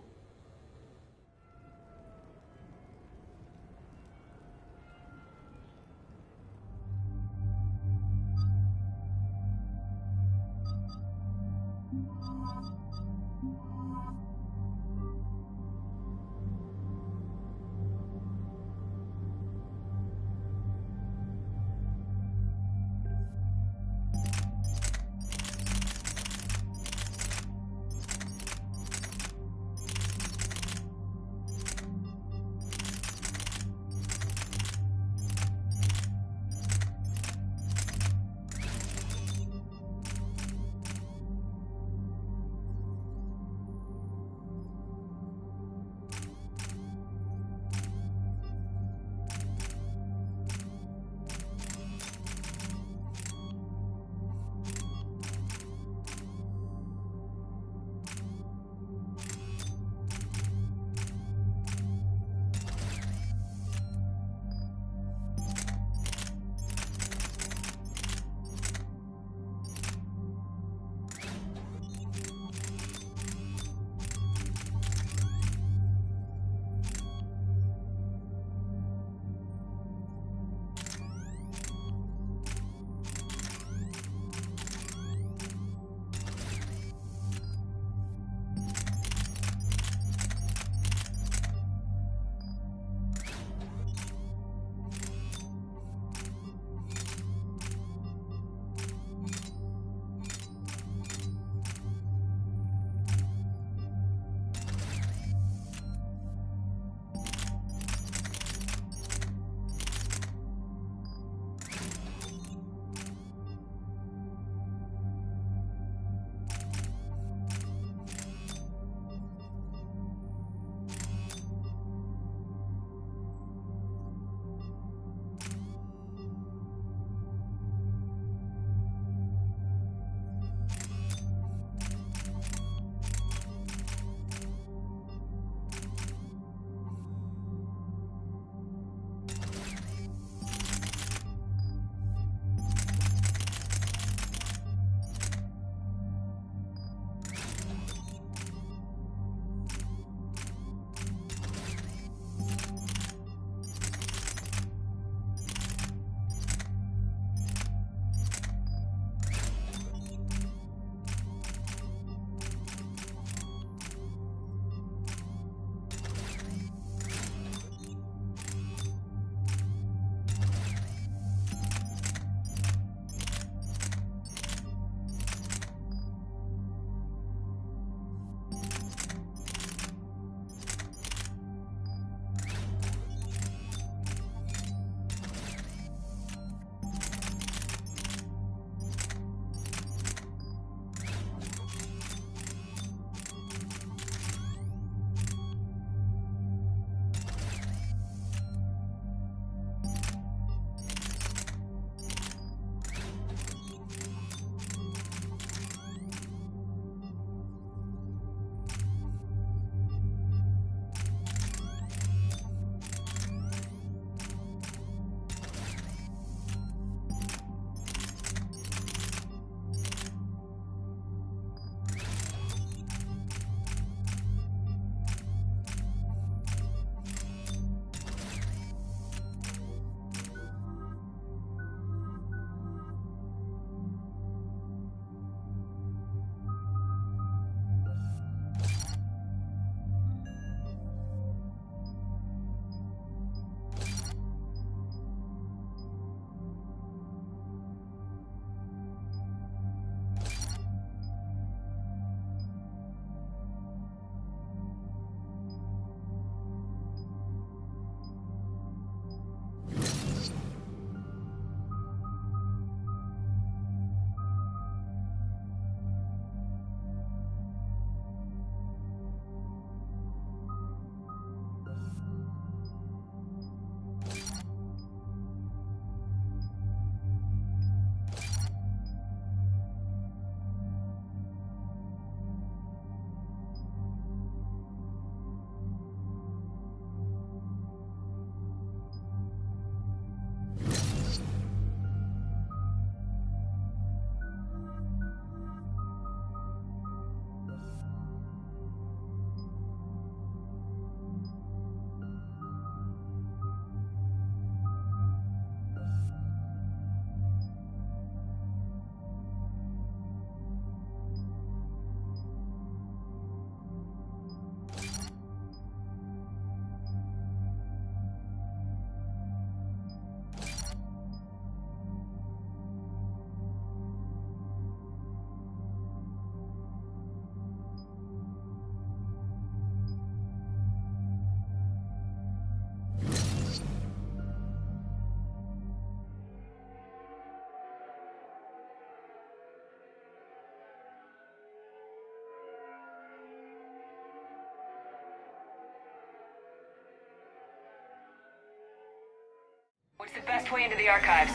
What's the best way into the archives?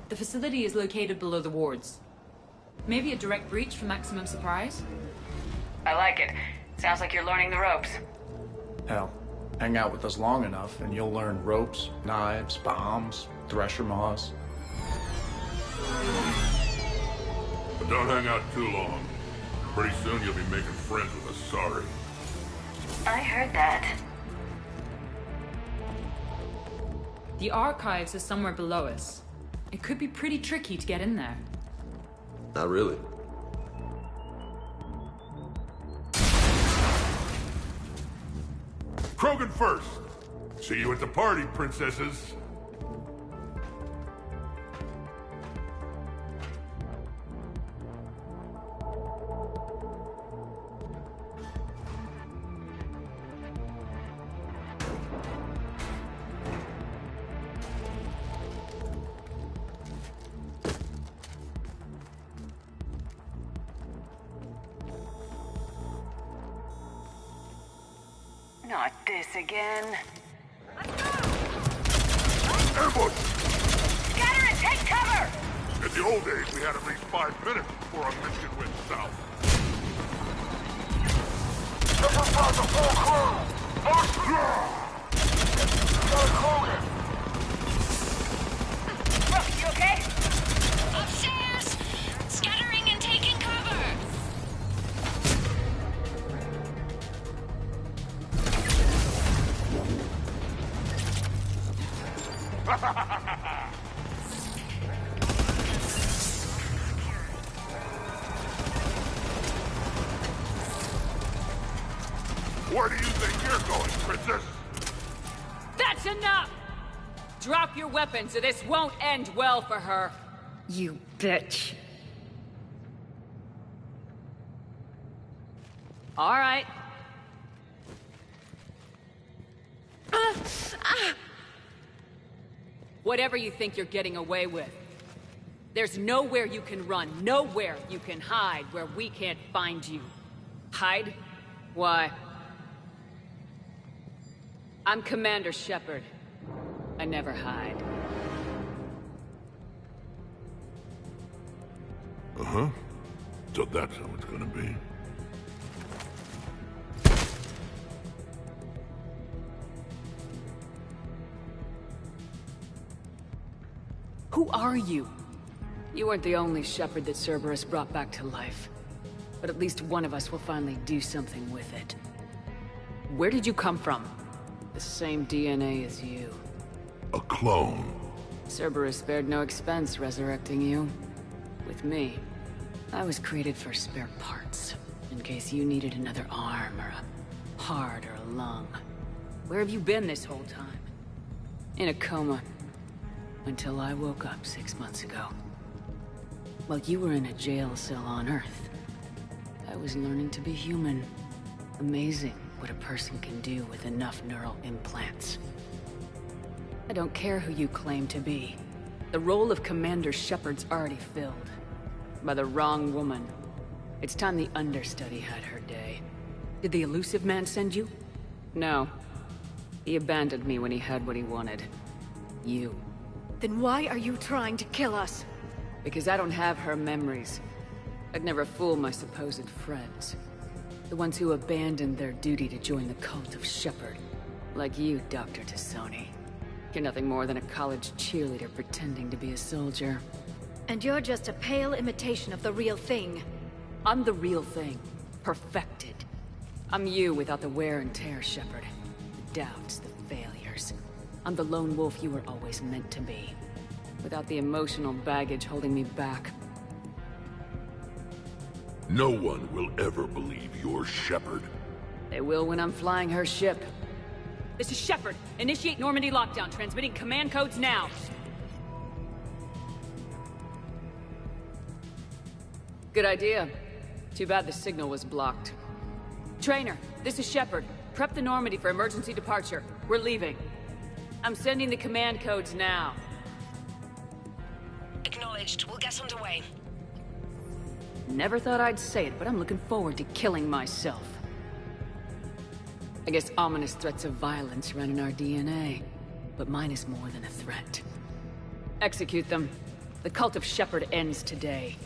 The facility is located below the wards. Maybe a direct breach for maximum surprise? I like it. Sounds like you're learning the ropes. Hell, hang out with us long enough and you'll learn ropes, knives, bombs, thresher maws. But don't hang out too long. Pretty soon you'll be making friends with Asari. I heard that. The archives is somewhere below us. It could be pretty tricky to get in there. Not really. Krogan first! See you at the party, princesses! Not this again. Ambush! Scatter and take cover! In the old days, we had at least 5 minutes before our mission went south. This is about the full crew! Look, you okay? Upstairs! Scattering and taking cover! Where do you think you're going, princess? That's enough! Drop your weapons or this won't end well for her. You bitch. All right. Whatever you think you're getting away with. There's nowhere you can run, nowhere you can hide where we can't find you. Hide? Why? I'm Commander Shepard. I never hide. Uh-huh. So that's how it's gonna be. Who are you? You weren't the only Shepard that Cerberus brought back to life. But at least one of us will finally do something with it. Where did you come from? The same DNA as you. A clone. Cerberus spared no expense resurrecting you. With me, I was created for spare parts. In case you needed another arm, or a heart, or a lung. Where have you been this whole time? In a coma. Until I woke up 6 months ago. While you were in a jail cell on Earth, I was learning to be human. Amazing what a person can do with enough neural implants. I don't care who you claim to be. The role of Commander Shepard's already filled. By the wrong woman. It's time the understudy had her day. Did the Illusive Man send you? No. He abandoned me when he had what he wanted. You. Then why are you trying to kill us? Because I don't have her memories. I'd never fool my supposed friends. The ones who abandoned their duty to join the cult of Shepard. Like you, Dr. T'Soni. You're nothing more than a college cheerleader pretending to be a soldier. And you're just a pale imitation of the real thing. I'm the real thing. Perfected. I'm you without the wear and tear, Shepard. The doubts, the failures. I'm the lone wolf you were always meant to be. Without the emotional baggage holding me back. No one will ever believe you're Shepard. They will when I'm flying her ship. This is Shepard. Initiate Normandy lockdown. Transmitting command codes now. Good idea. Too bad the signal was blocked. Trainer, this is Shepard. Prep the Normandy for emergency departure. We're leaving. I'm sending the command codes now. Acknowledged. We'll get underway. Never thought I'd say it, but I'm looking forward to killing myself. I guess ominous threats of violence run in our DNA. But mine is more than a threat. Execute them. The cult of Shepherd ends today.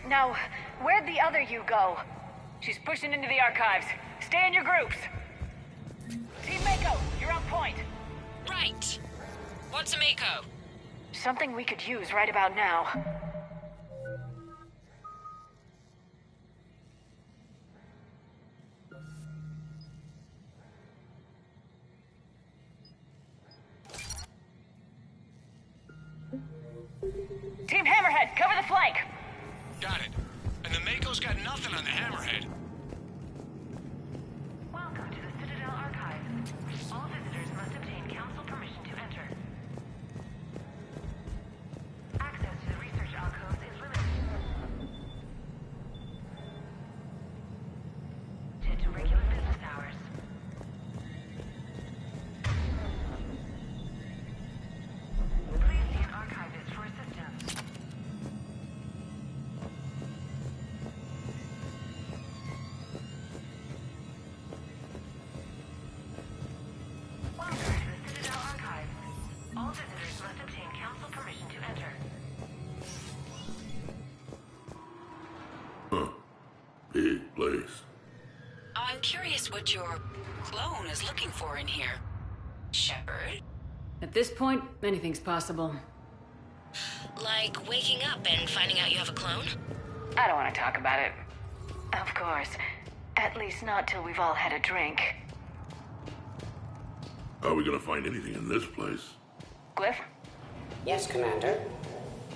Now, where'd the other you go? She's pushing into the archives. Stay in your groups. Team Mako, you're on point. Right. What's a Mako? Something we could use right about now. Team Hammerhead, cover the flank! Got it. And the Mako's got nothing on the Hammerhead. Welcome to the Citadel Archives. All visitors must obtain council permission to enter. Access to the research alcoves is limited to regular business hours. Please see an archivist for assistance. Welcome to the Citadel Archives. All visitors must obtain council permission to enter. Huh. Big place. I'm curious what your clone is looking for in here. Shepherd? At this point, anything's possible. Like waking up and finding out you have a clone? I don't want to talk about it. Of course. At least not till we've all had a drink. How are we gonna find anything in this place? Glyph? Yes, Commander.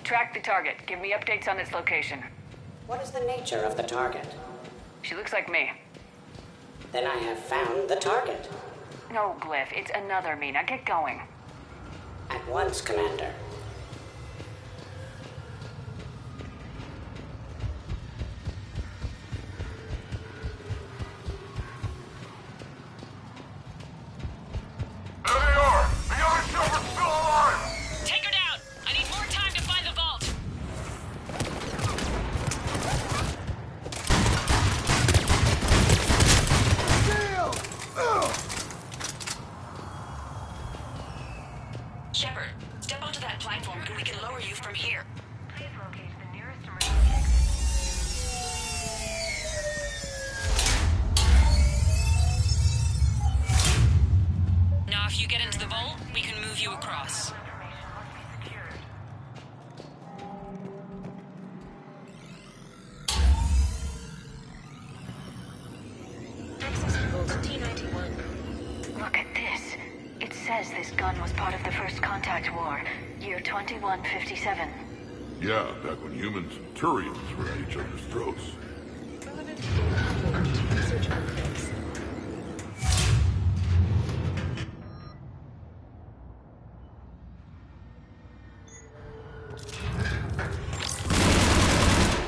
Track the target. Give me updates on its location. What is the nature of the target? She looks like me. Then I have found the target. No, Glyph. It's another me. Now get going. At once, Commander. There they are! The other Shepherd's still alive! Take her down! I need more time to find the vault! Shepard, step onto that platform and we can lower you from here. Please locate the nearest emergency exit. Now if you get into the vault, we can move you across. Access to Vault T91. Look at this. It says this gun was part of the First Contact War, year 2157. Yeah, back when humans and Turians were at each other's throats.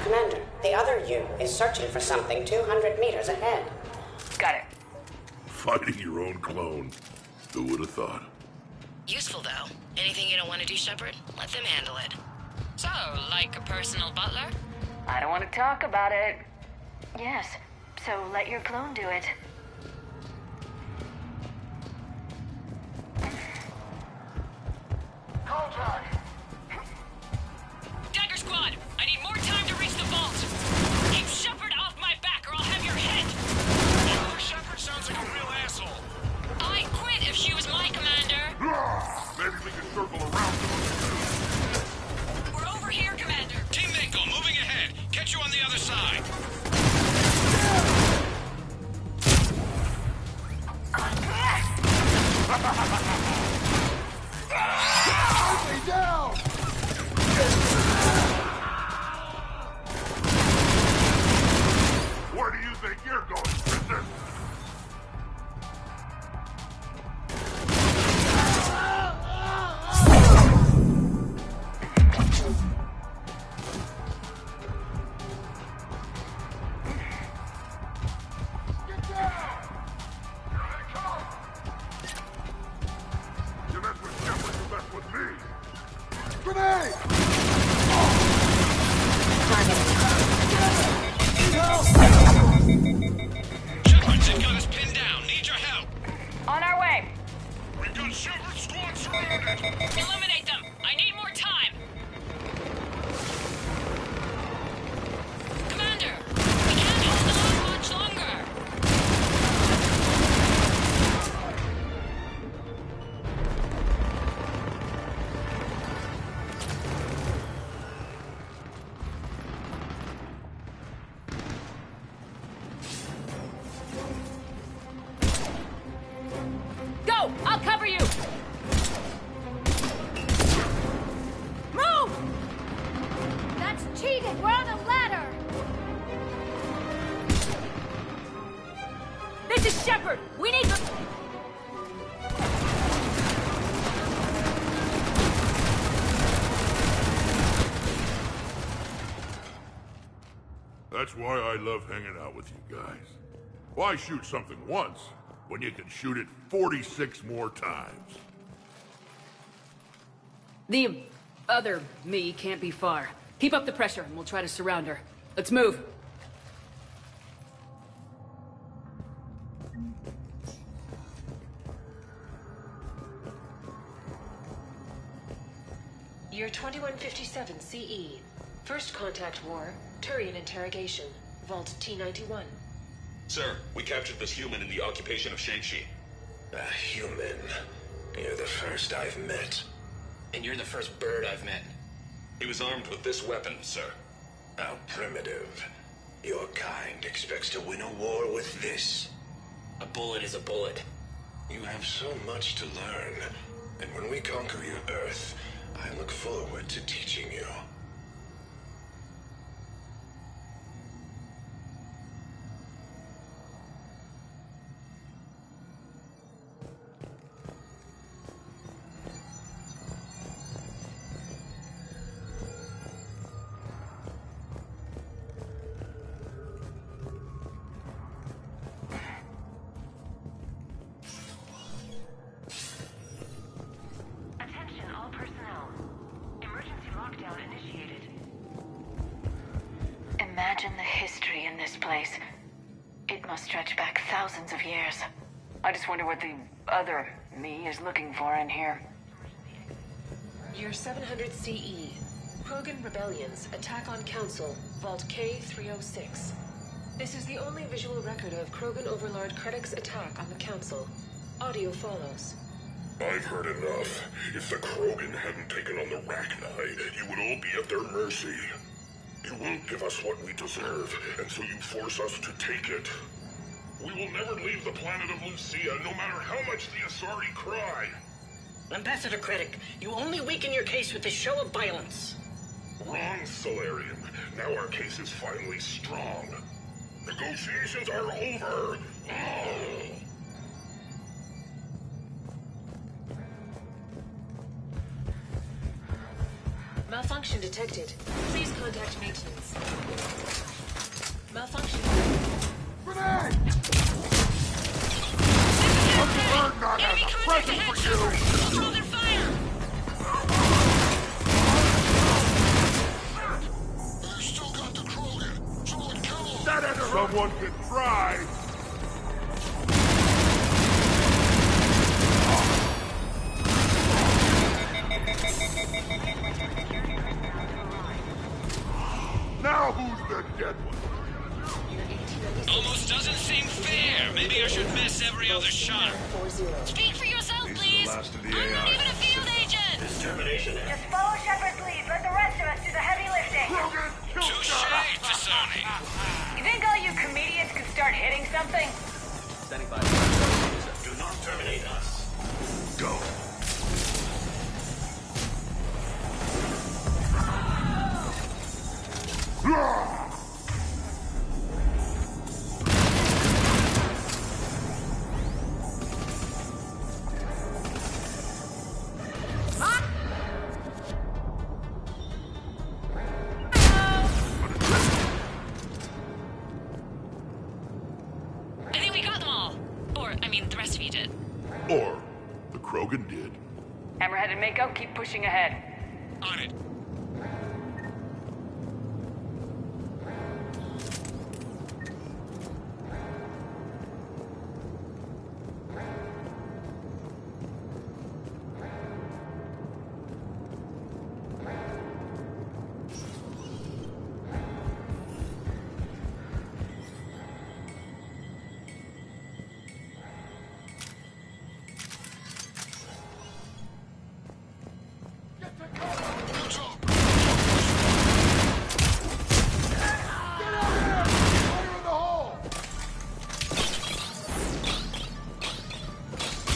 Commander, the other you is searching for something 200 meters ahead. Got it. Fighting your own clone. Who would have thought? Useful, though. Anything you don't want to do, Shepard, let them handle it. So, like a personal butler? I don't want to talk about it. Yes, so let your clone do it. Contact! Dagger Squad, I need more time to reach the vault. Keep Shepard off my back or I'll have your head. Shepard sounds like a real asshole. I'd quit if she was my commander. Maybe we can circle around them. We're over here, Commander. Team Mako, moving ahead. Catch you on the other side. Stay down! Where do you think you're going, princess? Get down! Here they come! You mess with Shepard, you mess with me. Grenade! Shepard, they've got us pinned down. Need your help. On our way. We've got Shepard squad surrounded. Eliminate them. I need more time. Commander, we can't hold on much longer. Go! I'll cover you! Move! That's cheating! We're on a ladder! This is Shepard! We need the... That's why I love hanging out with you guys. Why shoot something once when you can shoot it 46 more times? The other me can't be far. Keep up the pressure and we'll try to surround her. Let's move. Year 2157 CE. First contact war, Turian interrogation. Vault T-91. Sir, we captured this human in the occupation of Shang-Chi. A human? You're the first I've met. And you're the first bird I've met. He was armed with this weapon, sir. How primitive. Your kind expects to win a war with this. A bullet is a bullet. You have so much to learn. And when we conquer your Earth, I look forward to teaching you. Attention all personnel. Emergency lockdown initiated. Imagine the history in this place. It must stretch back thousands of years. I just wonder what the other me is looking for in here. Year 700 CE. Krogan rebellions. Attack on Council. Vault K-306. This is the only visual record of Krogan Overlord Krennic's attack on the Council. Audio follows. I've heard enough. If the Krogan hadn't taken on the Rachni, you would all be at their mercy. You won't give us what we deserve, and so you force us to take it. We will never leave the planet of Lucia, no matter how much the Asari cry. Ambassador Krennic, you only weaken your case with this show of violence. Wrong, Solarium. Now our case is finally strong. Negotiations are over. Malfunction detected. Please contact maintenance. Malfunction. Grenade! Uncle Erdnot has a present for you! Control their fire! They still got the Krogan. Someone kill him! That had to hurt. Someone can try! Now who's the dead one? Almost doesn't seem fair. Maybe I should miss every other shot. Speak for yourself, please. Last of the I'm not AI. even a field agent. This termination. Just follow Shepard's lead. Let the rest of us do the heavy lifting. Krogan, kill Touche, Tasoni. You think all you comedians could start hitting something? Standing by. Do not terminate us. Go. I think we got them all. Or, I mean, the rest of you did. Or the Krogan did. Hammerhead and Mako, keep pushing ahead. On it.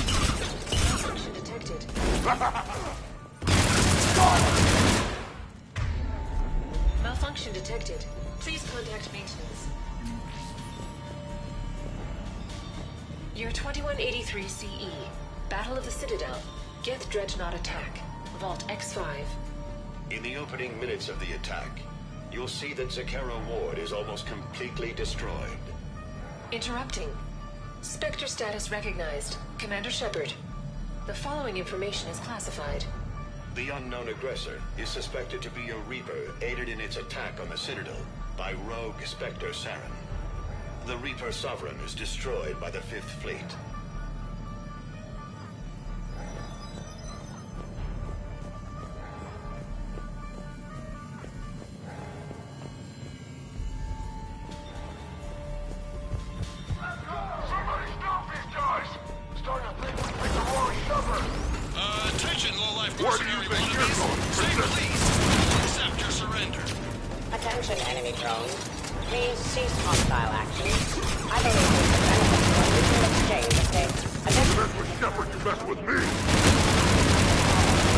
Malfunction detected. Malfunction detected. Please contact maintenance. Year 2183 CE. Battle of the Citadel. Geth Dreadnought attack. Vault X5. In the opening minutes of the attack, you'll see that Zakera Ward is almost completely destroyed. Interrupting. Spectre status recognized. Commander Shepard. The following information is classified. The unknown aggressor is suspected to be a Reaper aided in its attack on the Citadel by rogue Spectre Saren. The Reaper Sovereign is destroyed by the Fifth Fleet. Somebody stop these guys! Starting to think we picked the wrong Shepard! Attention, low-life Where do you mercenary think you're wannabes. going, Say Princess? please. Accept your surrender. Attention, enemy drone. Please cease hostile action. I believe we can benefit from a mutual exchange of data. You mess with Shepard, you mess with me!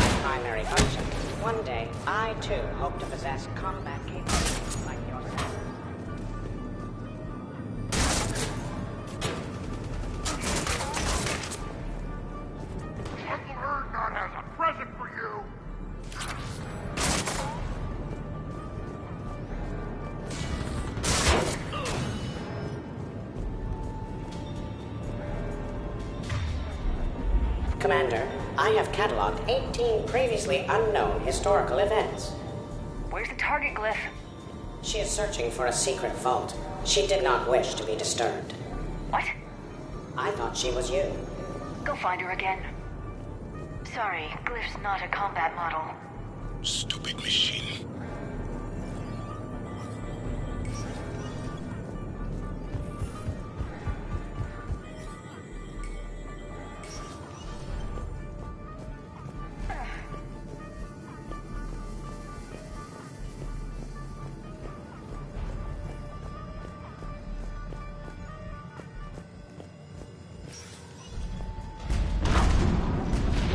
My primary function. One day, I too hope to possess combat capabilities like yourself. Uncle Erdnot has a present for you! Commander, I have cataloged 18 previously unknown historical events. Where's the target glyph? She is searching for a secret vault. She did not wish to be disturbed. What? I thought she was you. Go find her again. Sorry, glyph's not a combat model. Stupid machine.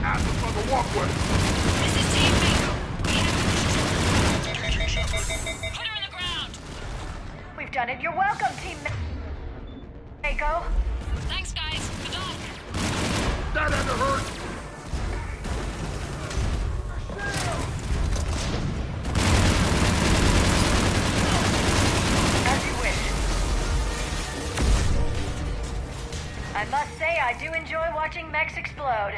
Ass up on the walkway! This is Team Mako. We have done it. You're welcome, Team Mako. Thanks, guys. Good luck. That had to hurt! As you wish. I must say, I do enjoy watching mechs explode.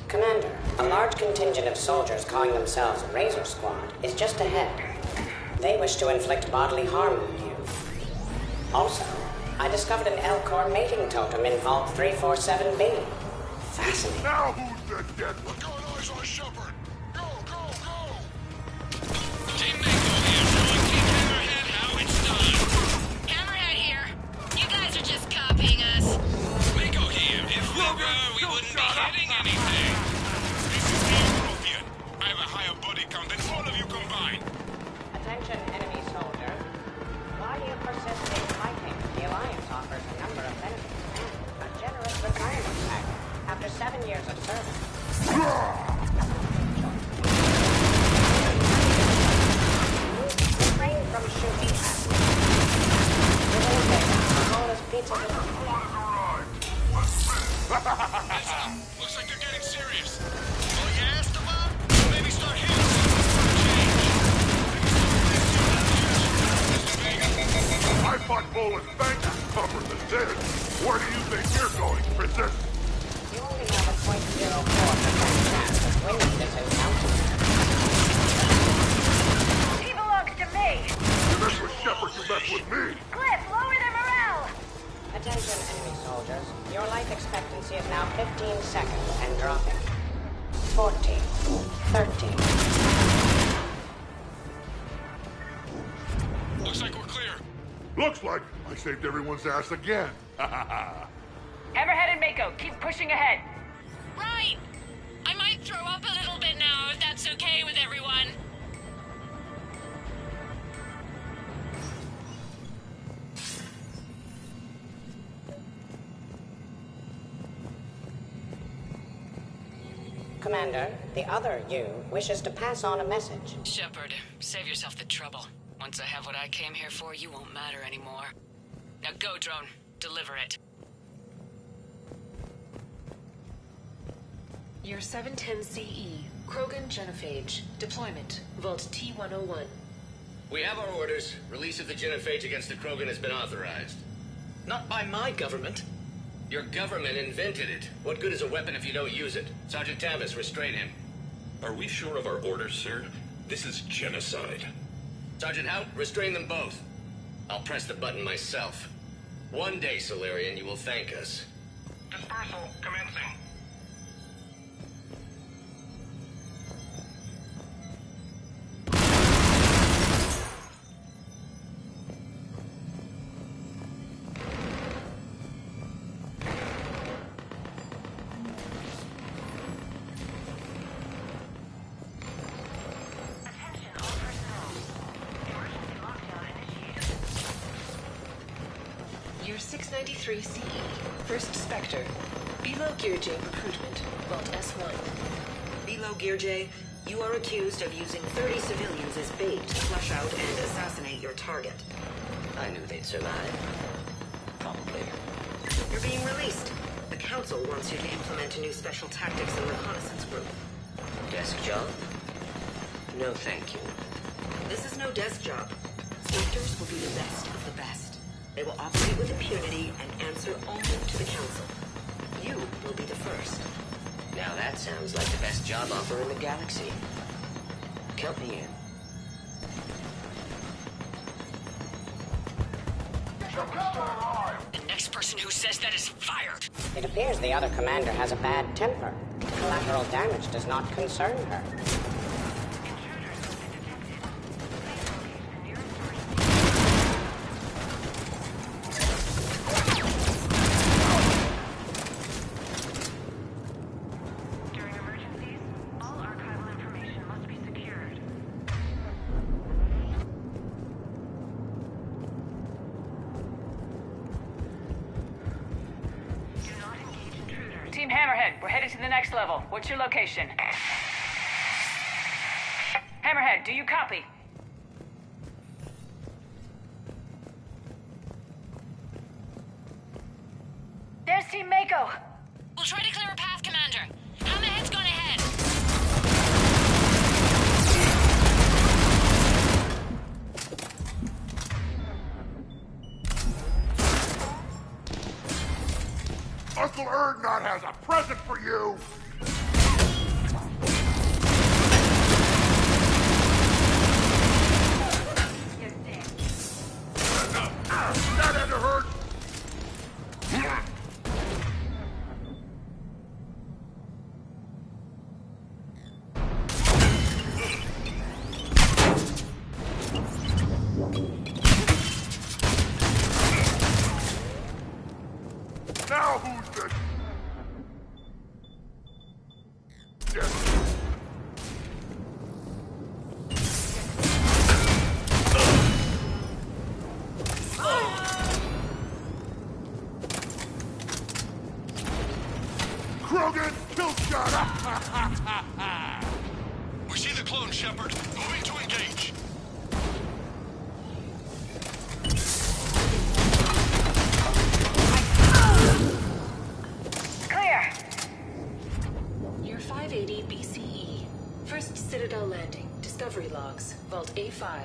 Commander, a large contingent of soldiers calling themselves Razor Squad is just ahead. They wish to inflict bodily harm on you. Also, I discovered an Elcor mating totem in Vault 347B. Fascinating. Now who's the dead one? Got eyes on Shepard! Go, go, go! Team Mako here, showing Team Hammerhead how it's done. Hammerhead here. You guys are just copying us. Mako here. If we were, we wouldn't be hitting anything. This is Aeropian. I have a higher body count than all of you combined. Attention, enemy soldiers. While you persist in fighting, the Alliance offers a number of benefits and a generous retirement package after 7 years of service. Refrain from shooting at me. Within days, the whole pizza Looks like they're getting serious. All you asked about? Maybe start hitting I fought Bolin's bankers tougher than this. Where do you think you're going, Princess? You only have a 0.04% chance of winning this encounter. He belongs to me. You mess with Shepard, you mess with me. Cliff, lower their morale. Attention, enemy soldiers. Your life expectancy is now 15 seconds and dropping. 14. 13. Looks like we're clear. Looks like I saved everyone's ass again. Hammerhead and Mako, keep pushing ahead. Right. I might throw up a little bit now, if that's okay with everyone. Commander, the other you wishes to pass on a message. Shepard, save yourself the trouble. Once I have what I came here for, you won't matter anymore. Now go, drone. Deliver it. Your 710 CE, Krogan Genophage. Deployment, Vault T-101. We have our orders. Release of the Genophage against the Krogan has been authorized. Not by my government. Your government invented it. What good is a weapon if you don't use it? Sergeant Tavis, restrain him. Are we sure of our orders, sir? This is genocide. Sergeant Hout, restrain them both. I'll press the button myself. One day, Solarian, you will thank us. Dispersal commencing. Your 693 CE, First Spectre. Below Gearjay recruitment, Vault S1. Below Gearjay, you are accused of using 30 civilians as bait to flush out and assassinate your target. I knew they'd survive. Probably. You're being released. The Council wants you to implement a new special tactics and reconnaissance group. Desk job? No, thank you. This is no desk job. Spectres will be the best of the best. They will operate with impunity and answer only to the Council. You will be the first. Now that sounds like the best job offer in the galaxy. Count me in. The next person who says that is fired. It appears the other commander has a bad temper. Collateral damage does not concern her. Hammerhead, we're headed to the next level. What's your location? Hammerhead, do you copy? There's Team Mako. We'll try to clear a path, Commander. Hammerhead's gone ahead. Uncle Erdnot has a present for you! That had to hurt! Now who's the... Krogan, kill shot! We see the clone, Shepard. Moving to engage. Clear. You're 580 BCE. First Citadel landing. Discovery logs. Vault A5.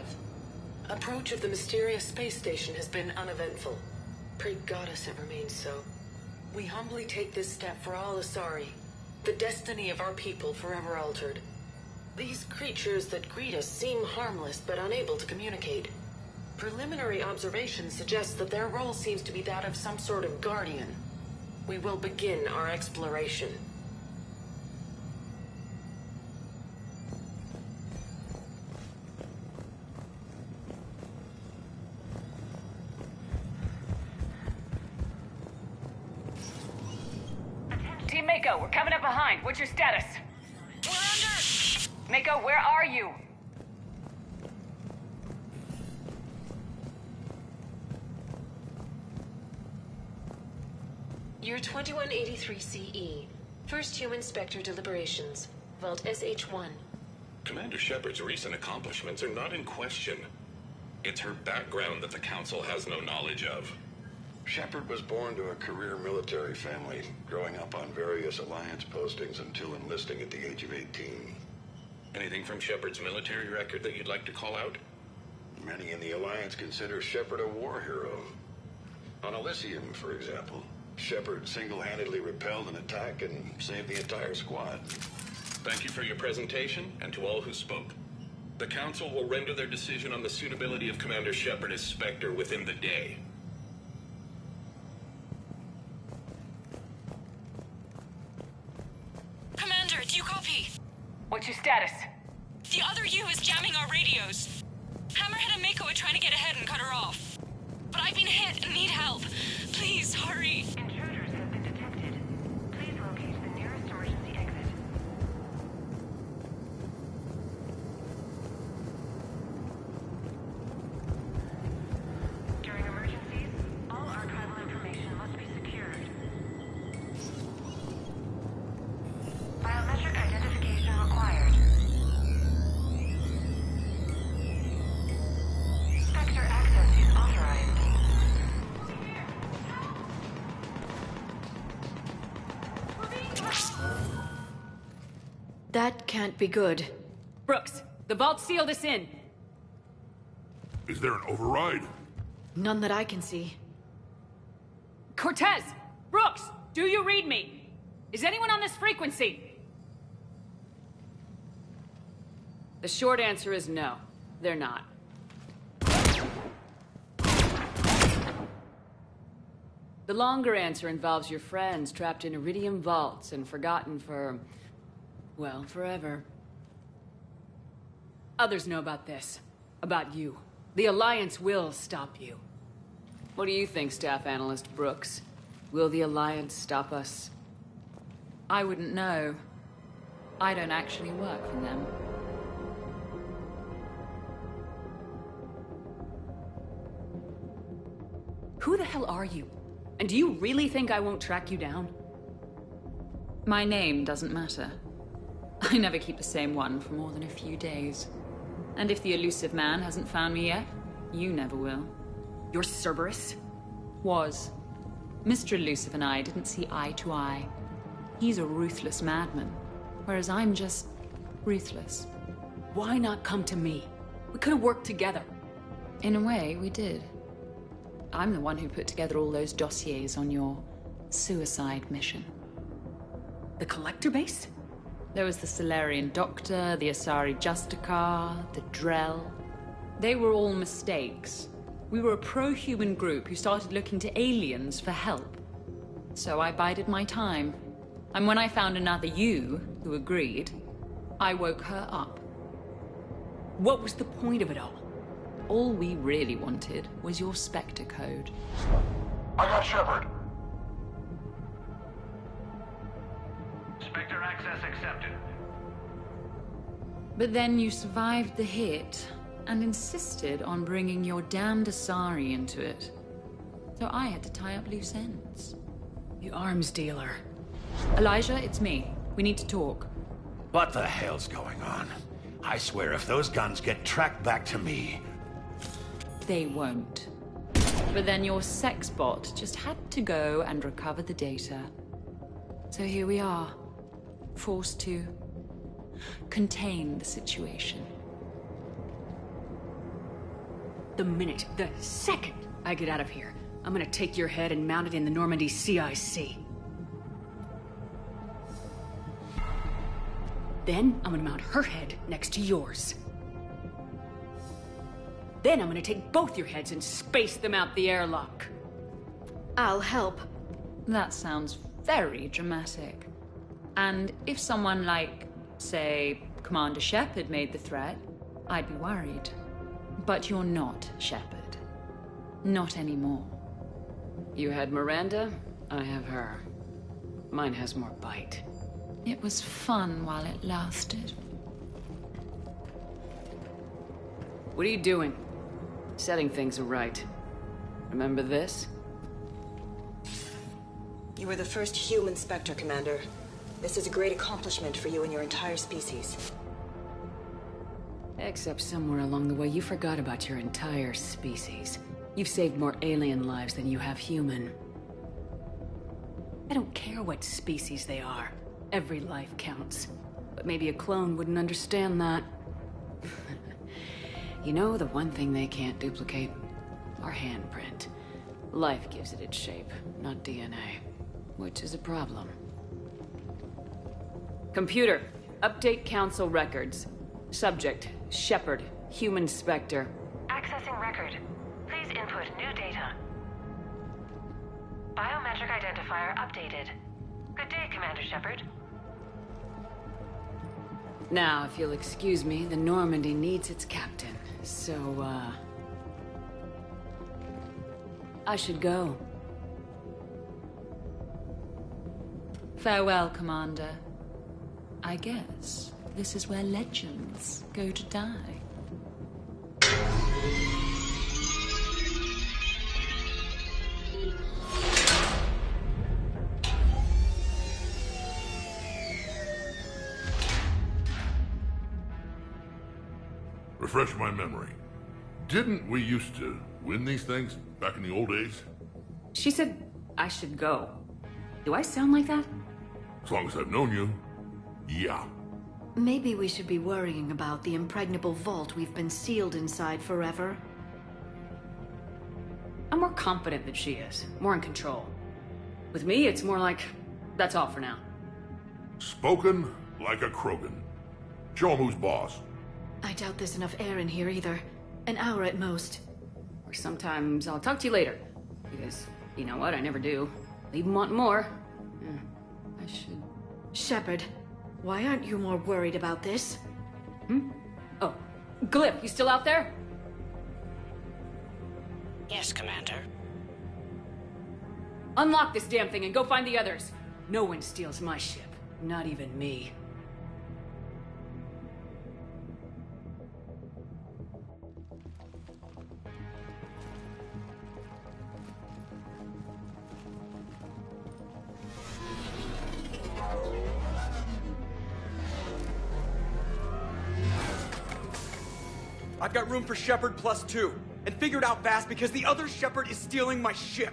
Approach of the mysterious space station has been uneventful. Pray Goddess it remains so. We humbly take this step for all Asari. The destiny of our people forever altered. These creatures that greet us seem harmless but unable to communicate. Preliminary observations suggest that their role seems to be that of some sort of guardian. We will begin our exploration. Team Mako, we're coming up behind. What's your status? We're under! Mako, where are you? You're 2183 CE. First Human Spectre deliberations. Vault SH1. Commander Shepard's recent accomplishments are not in question. It's her background that the Council has no knowledge of. Shepard was born to a career military family, growing up on various Alliance postings until enlisting at the age of 18. Anything from Shepard's military record that you'd like to call out? Many in the Alliance consider Shepard a war hero. On Elysium, for example, Shepard single-handedly repelled an attack and saved the entire squad. Thank you for your presentation, and to all who spoke. The Council will render their decision on the suitability of Commander Shepard as Spectre within the day. Commander, do you copy? What's your status? The other U is jamming our radios. Hammerhead and Mako are trying to get ahead and cut her off. But I've been hit and need help. Please, hurry. Intruders have been detected. Please locate the nearest emergency exit. During emergencies, all archival information must be secured. Biometric identification required. Spectre access is authorized. That can't be good. Brooks, the vault sealed us in. Is there an override? None that I can see. Cortez! Brooks! Do you read me? Is anyone on this frequency? The short answer is no. They're not. The longer answer involves your friends trapped in Iridium vaults and forgotten for... well, forever. Others know about this. About you. The Alliance will stop you. What do you think, Staff Analyst Brooks? Will the Alliance stop us? I wouldn't know. I don't actually work for them. Who the hell are you? And do you really think I won't track you down? My name doesn't matter. I never keep the same one for more than a few days. And if the elusive man hasn't found me yet, you never will. You're Cerberus? Was. Mr. Elusive and I didn't see eye to eye. He's a ruthless madman, whereas I'm just ruthless. Why not come to me? We could have worked together. In a way, we did. I'm the one who put together all those dossiers on your suicide mission. The Collector base? There was the Salarian Doctor, the Asari Justicar, the Drell. They were all mistakes. We were a pro-human group who started looking to aliens for help. So I bided my time. And when I found another you who agreed, I woke her up. What was the point of it all? All we really wanted was your Spectre code. I got Shepard. Spectre access accepted. But then you survived the hit and insisted on bringing your damned Asari into it. So I had to tie up loose ends. The arms dealer. Elijah, it's me. We need to talk. What the hell's going on? I swear if those guns get tracked back to me... They won't. But then your sex bot just had to go and recover the data. So here we are, forced to contain the situation. The second I get out of here, I'm gonna take your head and mount it in the Normandy CIC. Then I'm gonna mount her head next to yours. Then I'm gonna take both your heads and space them out the airlock. I'll help. That sounds very dramatic. And if someone like, say, Commander Shepard made the threat, I'd be worried. But you're not Shepard. Not anymore. You had Miranda, I have her. Mine has more bite. It was fun while it lasted. What are you doing? Setting things right. Remember this? You were the first human Spectre, Commander. This is a great accomplishment for you and your entire species. Except somewhere along the way you forgot about your entire species. You've saved more alien lives than you have human. I don't care what species they are. Every life counts. But maybe a clone wouldn't understand that. You know, the one thing they can't duplicate? Our handprint. Life gives it its shape, not DNA. Which is a problem. Computer, update Council records. Subject, Shepard, human Spectre. Accessing record. Please input new data. Biometric identifier updated. Good day, Commander Shepard. Now, if you'll excuse me, the Normandy needs its captain. So, I should go. Farewell, Commander. I guess this is where legends go to die. Refresh my memory. Didn't we used to win these things back in the old days? She said I should go. Do I sound like that? As long as I've known you, yeah. Maybe we should be worrying about the impregnable vault we've been sealed inside forever. I'm more confident than she is. More in control. With me, it's more like, that's all for now. Spoken like a Krogan. Show him who's boss. I doubt there's enough air in here either. An hour at most. Or sometimes I'll talk to you later. Because, you know what, I never do. Leave 'em wanting more. I should... Shepard, why aren't you more worried about this? Oh, Glyph, you still out there? Yes, Commander. Unlock this damn thing and go find the others. No one steals my ship. Not even me. I've got room for Shepard +2. And figure it out fast because the other Shepard is stealing my ship.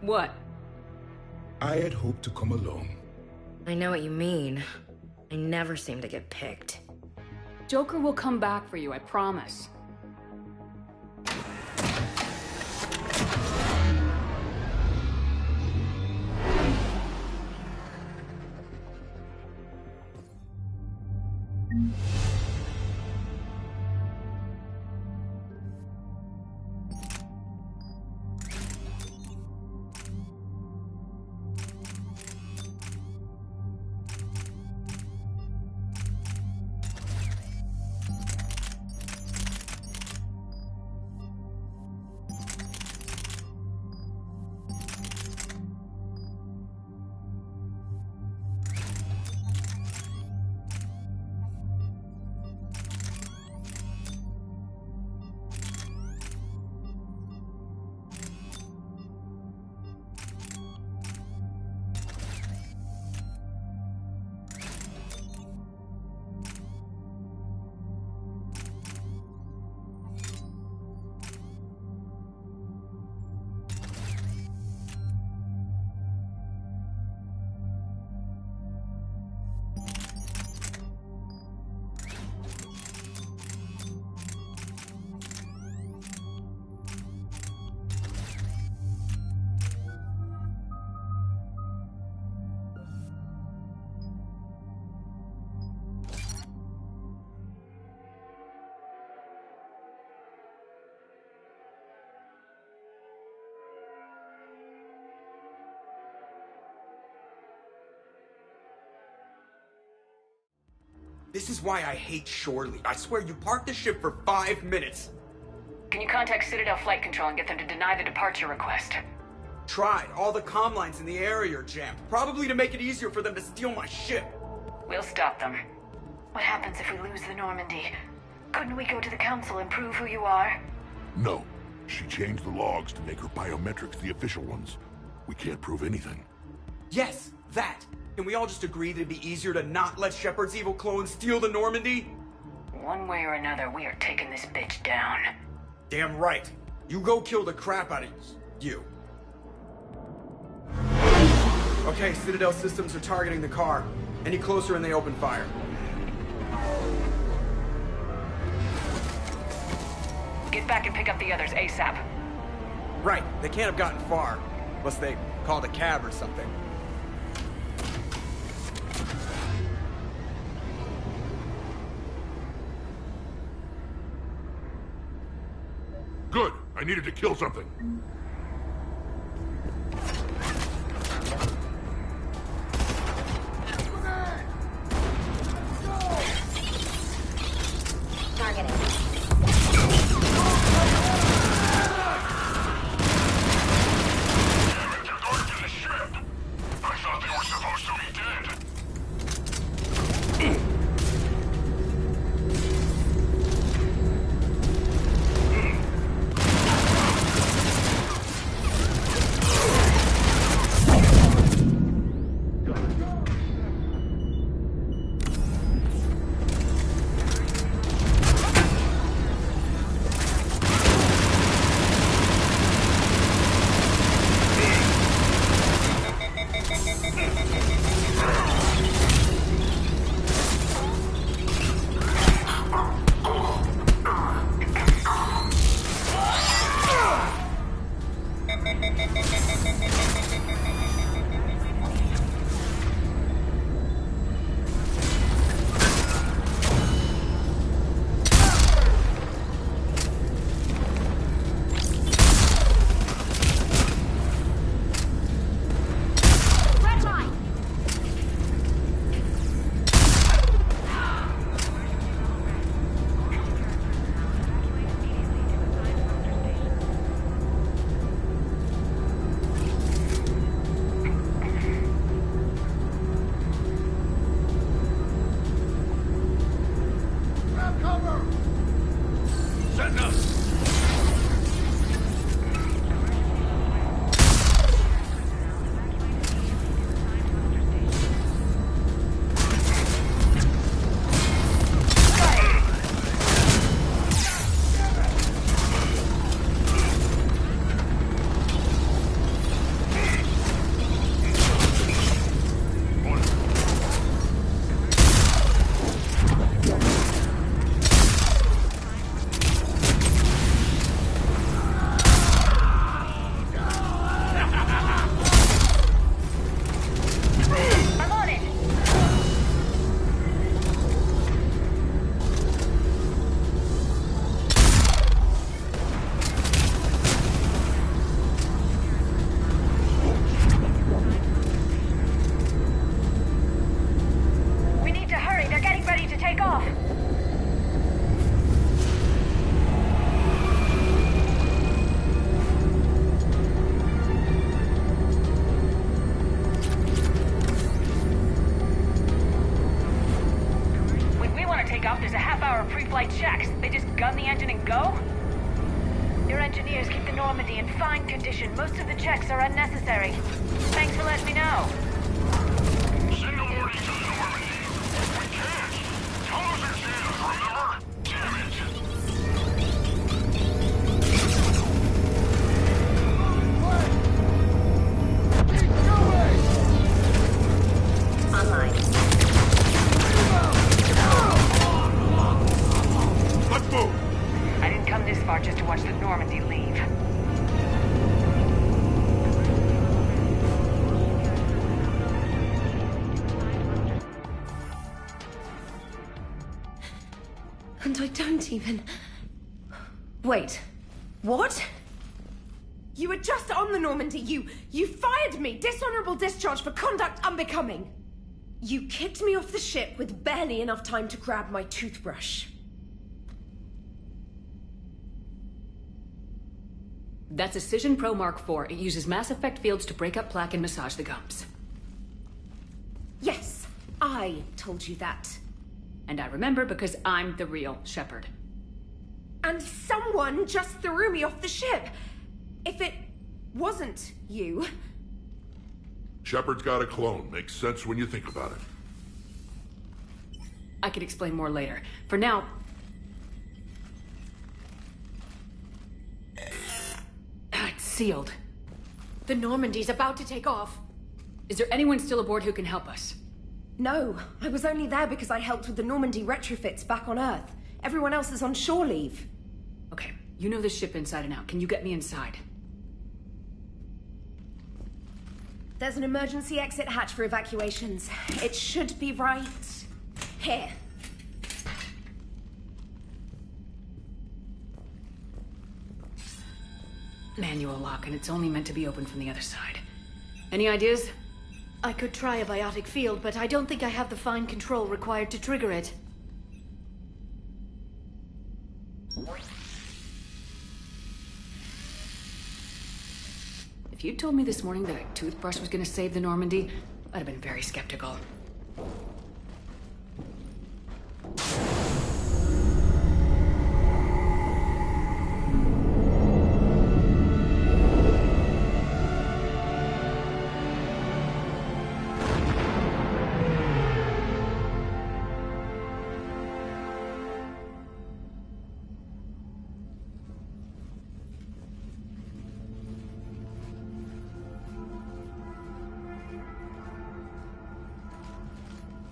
What? I had hoped to come alone. I know what you mean. I never seem to get picked. Joker will come back for you, I promise. This is why I hate Shorely. I swear you parked the ship for 5 minutes. Can you contact Citadel Flight Control and get them to deny the departure request? Tried. All the comm lines in the area are jammed. Probably to make it easier for them to steal my ship. We'll stop them. What happens if we lose the Normandy? Couldn't we go to the Council and prove who you are? No. She changed the logs to make her biometrics the official ones. We can't prove anything. Yes, that. Can we all just agree that it'd be easier to not let Shepard's evil clone steal the Normandy? One way or another, we are taking this bitch down. Damn right. You go kill the crap out of you. Okay, Citadel systems are targeting the car. Any closer and they open fire. Get back and pick up the others ASAP. Right, they can't have gotten far. Unless they called a cab or something. Good. I needed to kill something. scuffed, there's a half-hour pre-flight checks. They just gun the engine and go? Your engineers keep the Normandy in fine condition. Most of the checks are unnecessary. Thanks for letting me know. Send a warning to the Normandy. We can't. Tunnels are jammed, remember? Damn it. Online. Let's move. I didn't come this far just to watch the Normandy leave. And I don't even... Wait. What? You were just on the Normandy. You fired me. Dishonorable discharge for conduct unbecoming. You kicked me off the ship with barely enough time to grab my toothbrush. That's a Cision Pro Mark IV. It uses mass effect fields to break up plaque and massage the gums. Yes, I told you that. And I remember because I'm the real Shepard. And someone just threw me off the ship. If it wasn't you... Shepard's got a clone. Makes sense when you think about it. I can explain more later. For now... It's sealed. The Normandy's about to take off. Is there anyone still aboard who can help us? No, I was only there because I helped with the Normandy retrofits back on Earth. Everyone else is on shore leave. Okay, you know the ship inside and out. Can you get me inside? There's an emergency exit hatch for evacuations. It should be right here. Manual lock, and it's only meant to be opened from the other side. Any ideas? I could try a biotic field, but I don't think I have the fine control required to trigger it. If you'd told me this morning that a toothbrush was gonna save the Normandy, I'd have been very skeptical.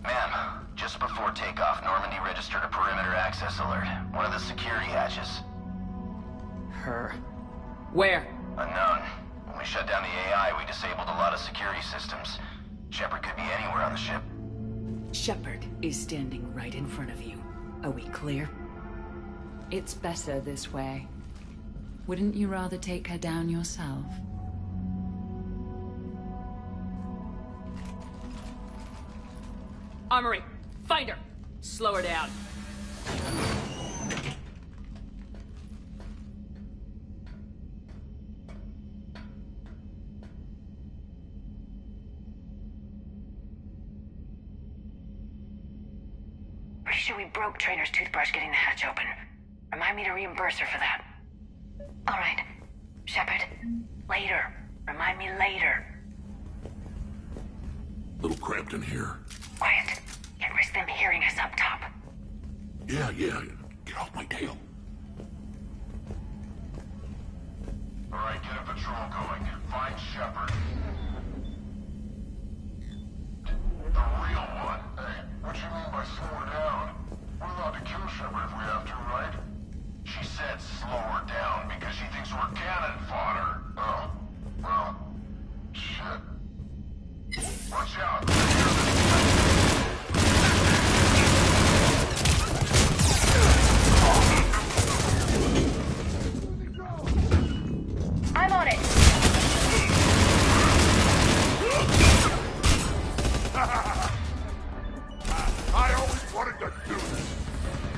Ma'am, just before takeoff, Normandy registered a perimeter access alert. One of the security hatches. Her. Where? Unknown. When we shut down the AI, we disabled a lot of security systems. Shepard could be anywhere on the ship. Shepard is standing right in front of you. Are we clear? It's better this way. Wouldn't you rather take her down yourself? Armory, find her! Slow her down. Pretty sure we broke Trainer's toothbrush getting the hatch open. Remind me to reimburse her for that. All right. Shepard, later. Remind me later. Little cramped in here. Quiet. Can't risk them hearing us up top. Yeah. Get off my tail. All right, get a patrol going. Find Shepard. The real one. Hey, what you mean by slow her down? We're allowed to kill Shepard if we have to, right? She said slow her down because she thinks we're cannon fodder. Oh, well, shit. Watch out. I'm on it. I always wanted to do this.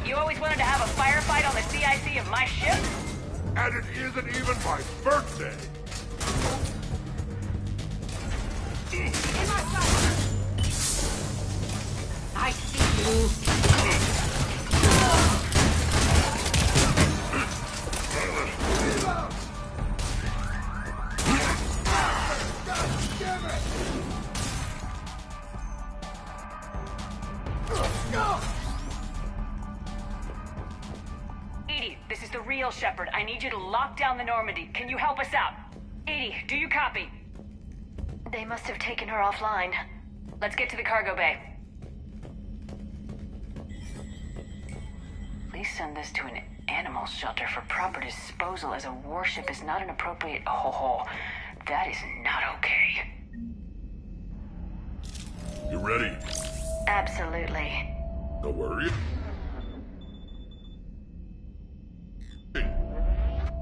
You always wanted to have a firefight on the CIC of my ship? And it isn't even my birthday. I see you. EDI, this is the real Shepard. I need you to lock down the Normandy. Can you help us out? EDI, do you copy? They must have taken her offline. Let's get to the cargo bay. Please send this to an animal shelter for proper disposal, as a warship is not an appropriate... Oh, that is not okay. You ready? Absolutely. No worry. Hey,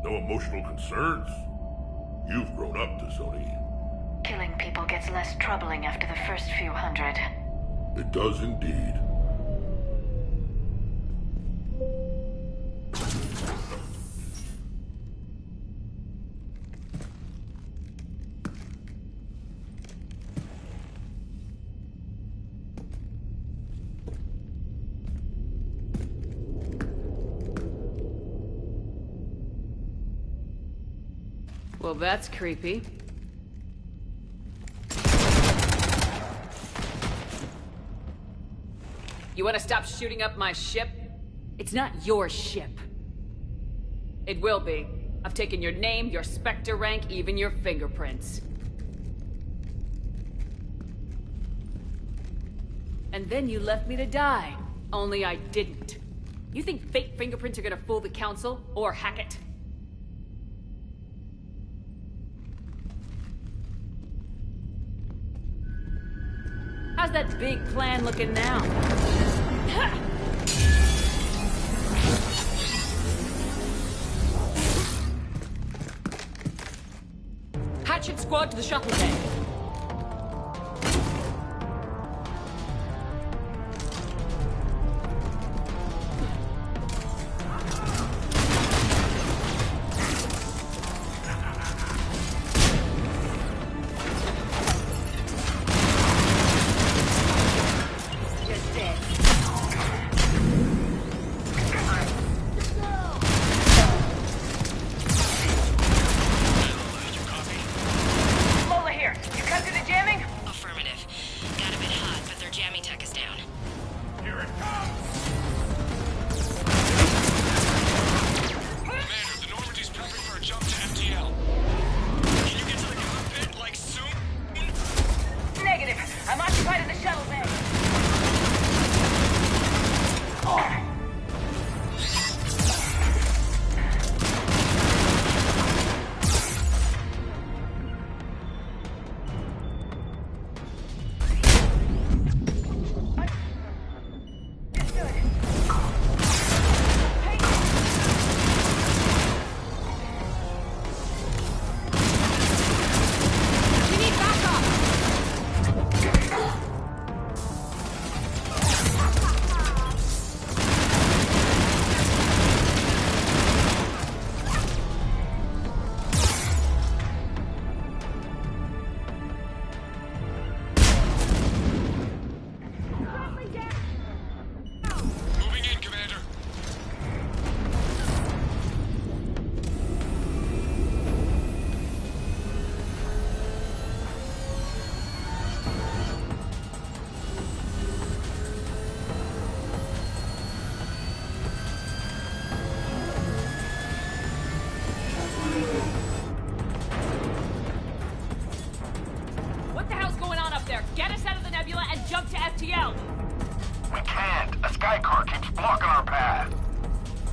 no emotional concerns. You've grown up, T'Soni. Killing people gets less troubling after the first few hundred. It does indeed. Well, that's creepy. You want to stop shooting up my ship? It's not your ship. It will be. I've taken your name, your Spectre rank, even your fingerprints. And then you left me to die. Only I didn't. You think fake fingerprints are gonna fool the Council? Or Hackett? How's that big plan looking now? Hatchet squad to the shuttle bay.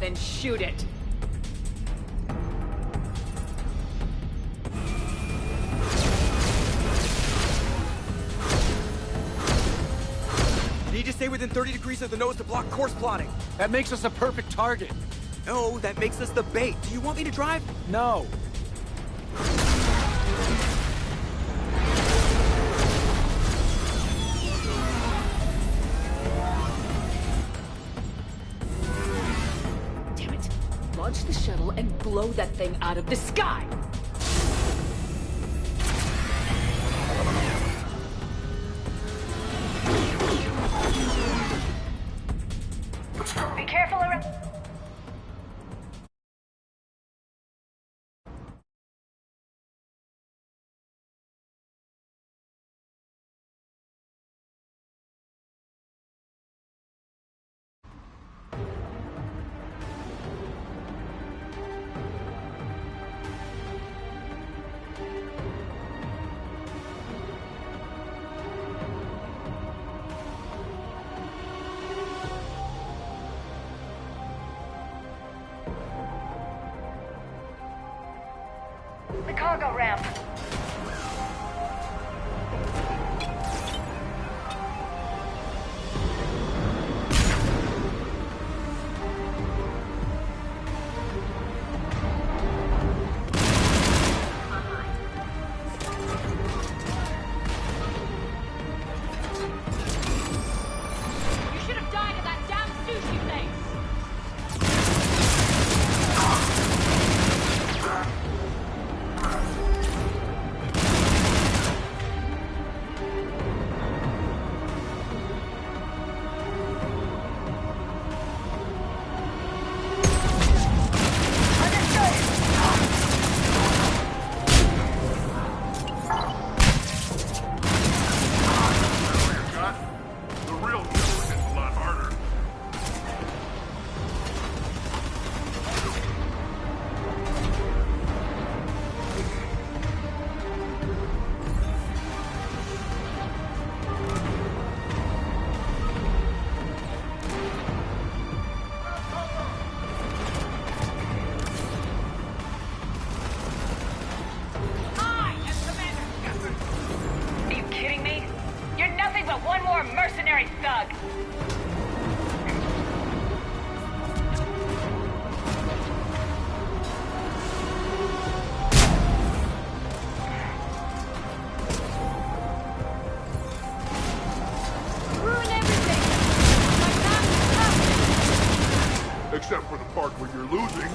Then shoot it. Need to stay within 30 degrees of the nose to block course plotting. That makes us a perfect target. No, that makes us the bait. Do you want me to drive? No. Damn it. Launch the shuttle and blow that thing out of the sky! Be careful around... ordinary thug. Ruin everything! My map is perfect! Except for the part where you're losing.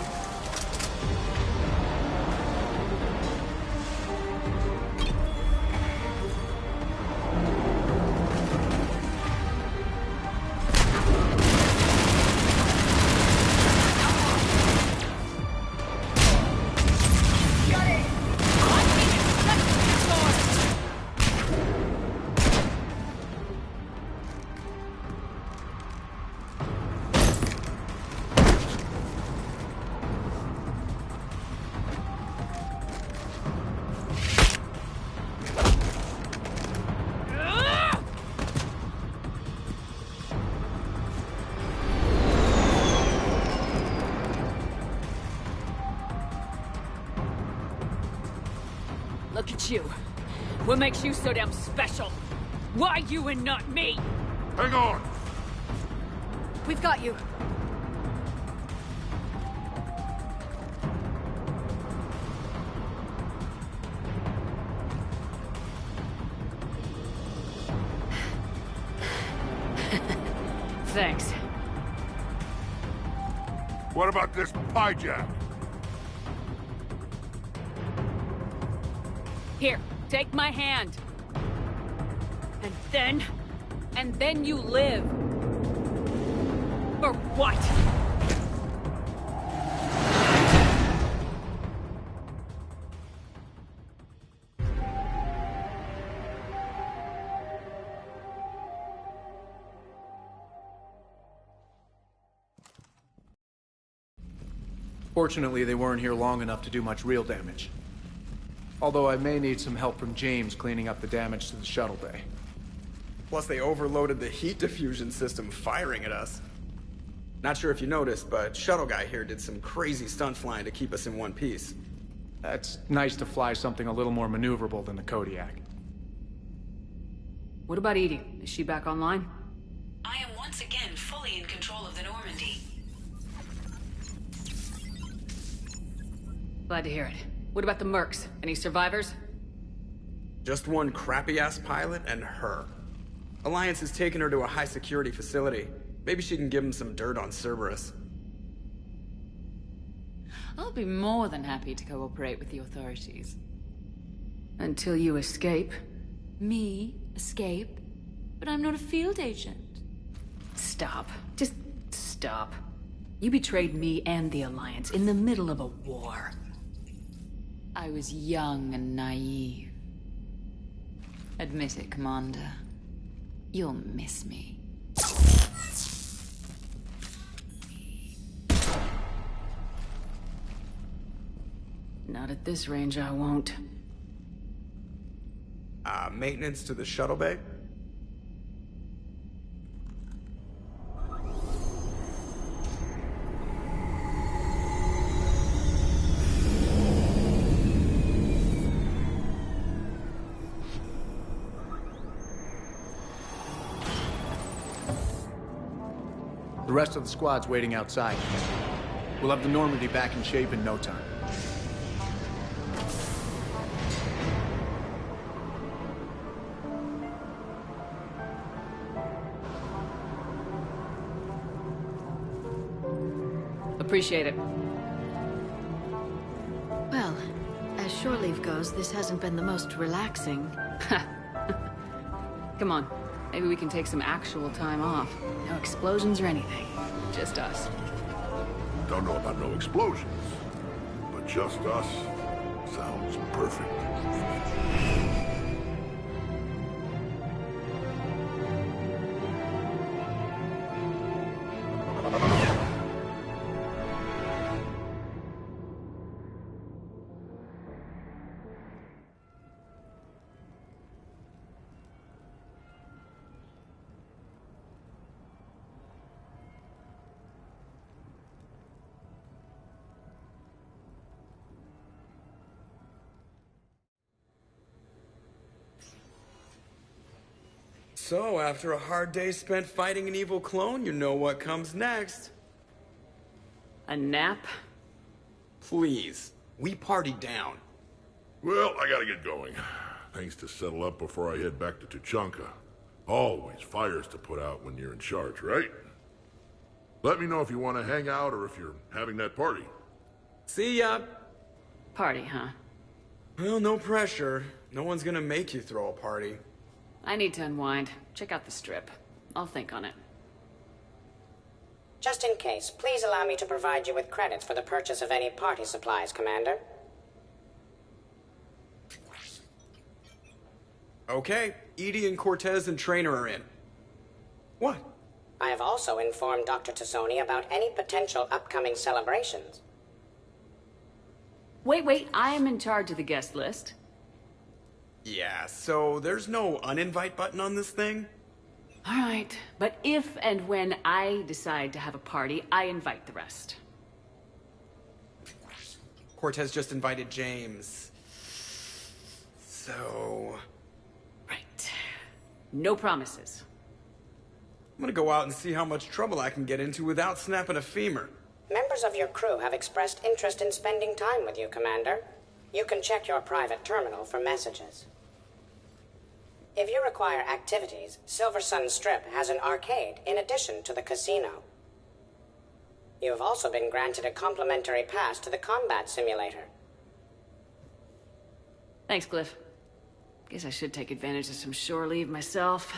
Look at you. What makes you so damn special? Why you and not me? Hang on! We've got you. Thanks. What about this hijack? Here, take my hand. And then you live. For what? Fortunately, they weren't here long enough to do much real damage. Although I may need some help from James cleaning up the damage to the shuttle bay. Plus, they overloaded the heat diffusion system firing at us. Not sure if you noticed, but Shuttle Guy here did some crazy stunt flying to keep us in one piece. It's nice to fly something a little more maneuverable than the Kodiak. What about Edie? Is she back online? I am once again fully in control of the Normandy. Glad to hear it. What about the Mercs? Any survivors? Just one crappy-ass pilot and her. Alliance has taken her to a high-security facility. Maybe she can give him some dirt on Cerberus. I'll be more than happy to cooperate with the authorities. Until you escape. Me? Escape? But I'm not a field agent. Stop. Just stop. You betrayed me and the Alliance in the middle of a war. I was young and naive. Admit it, Commander. You'll miss me. Not at this range, I won't. Maintenance to the shuttle bay? The rest of the squad's waiting outside. We'll have the Normandy back in shape in no time. Appreciate it. Well, as shore leave goes, this hasn't been the most relaxing. Come on. Maybe we can take some actual time off. No explosions or anything. Just us. Don't know about no explosions, but just us sounds perfect. So, after a hard day spent fighting an evil clone, you know what comes next. A nap? Please. We party down. Well, I gotta get going. Things to settle up before I head back to Tuchanka. Always fires to put out when you're in charge, right? Let me know if you want to hang out or if you're having that party. See ya! Party, huh? Well, no pressure. No one's gonna make you throw a party. I need to unwind. Check out the strip. I'll think on it. Just in case, please allow me to provide you with credits for the purchase of any party supplies, Commander. Okay, Edie and Cortez and Traynor are in. What? I have also informed Dr. Tassoni about any potential upcoming celebrations. Wait, I am in charge of the guest list. Yeah, so there's no uninvite button on this thing? Alright, but if and when I decide to have a party, I invite the rest. Cortez just invited James. So... Right. No promises. I'm gonna go out and see how much trouble I can get into without snapping a femur. Members of your crew have expressed interest in spending time with you, Commander. You can check your private terminal for messages. If you require activities, Silver Sun Strip has an arcade in addition to the casino. You have also been granted a complimentary pass to the combat simulator. Thanks, Cliff. Guess I should take advantage of some shore leave myself.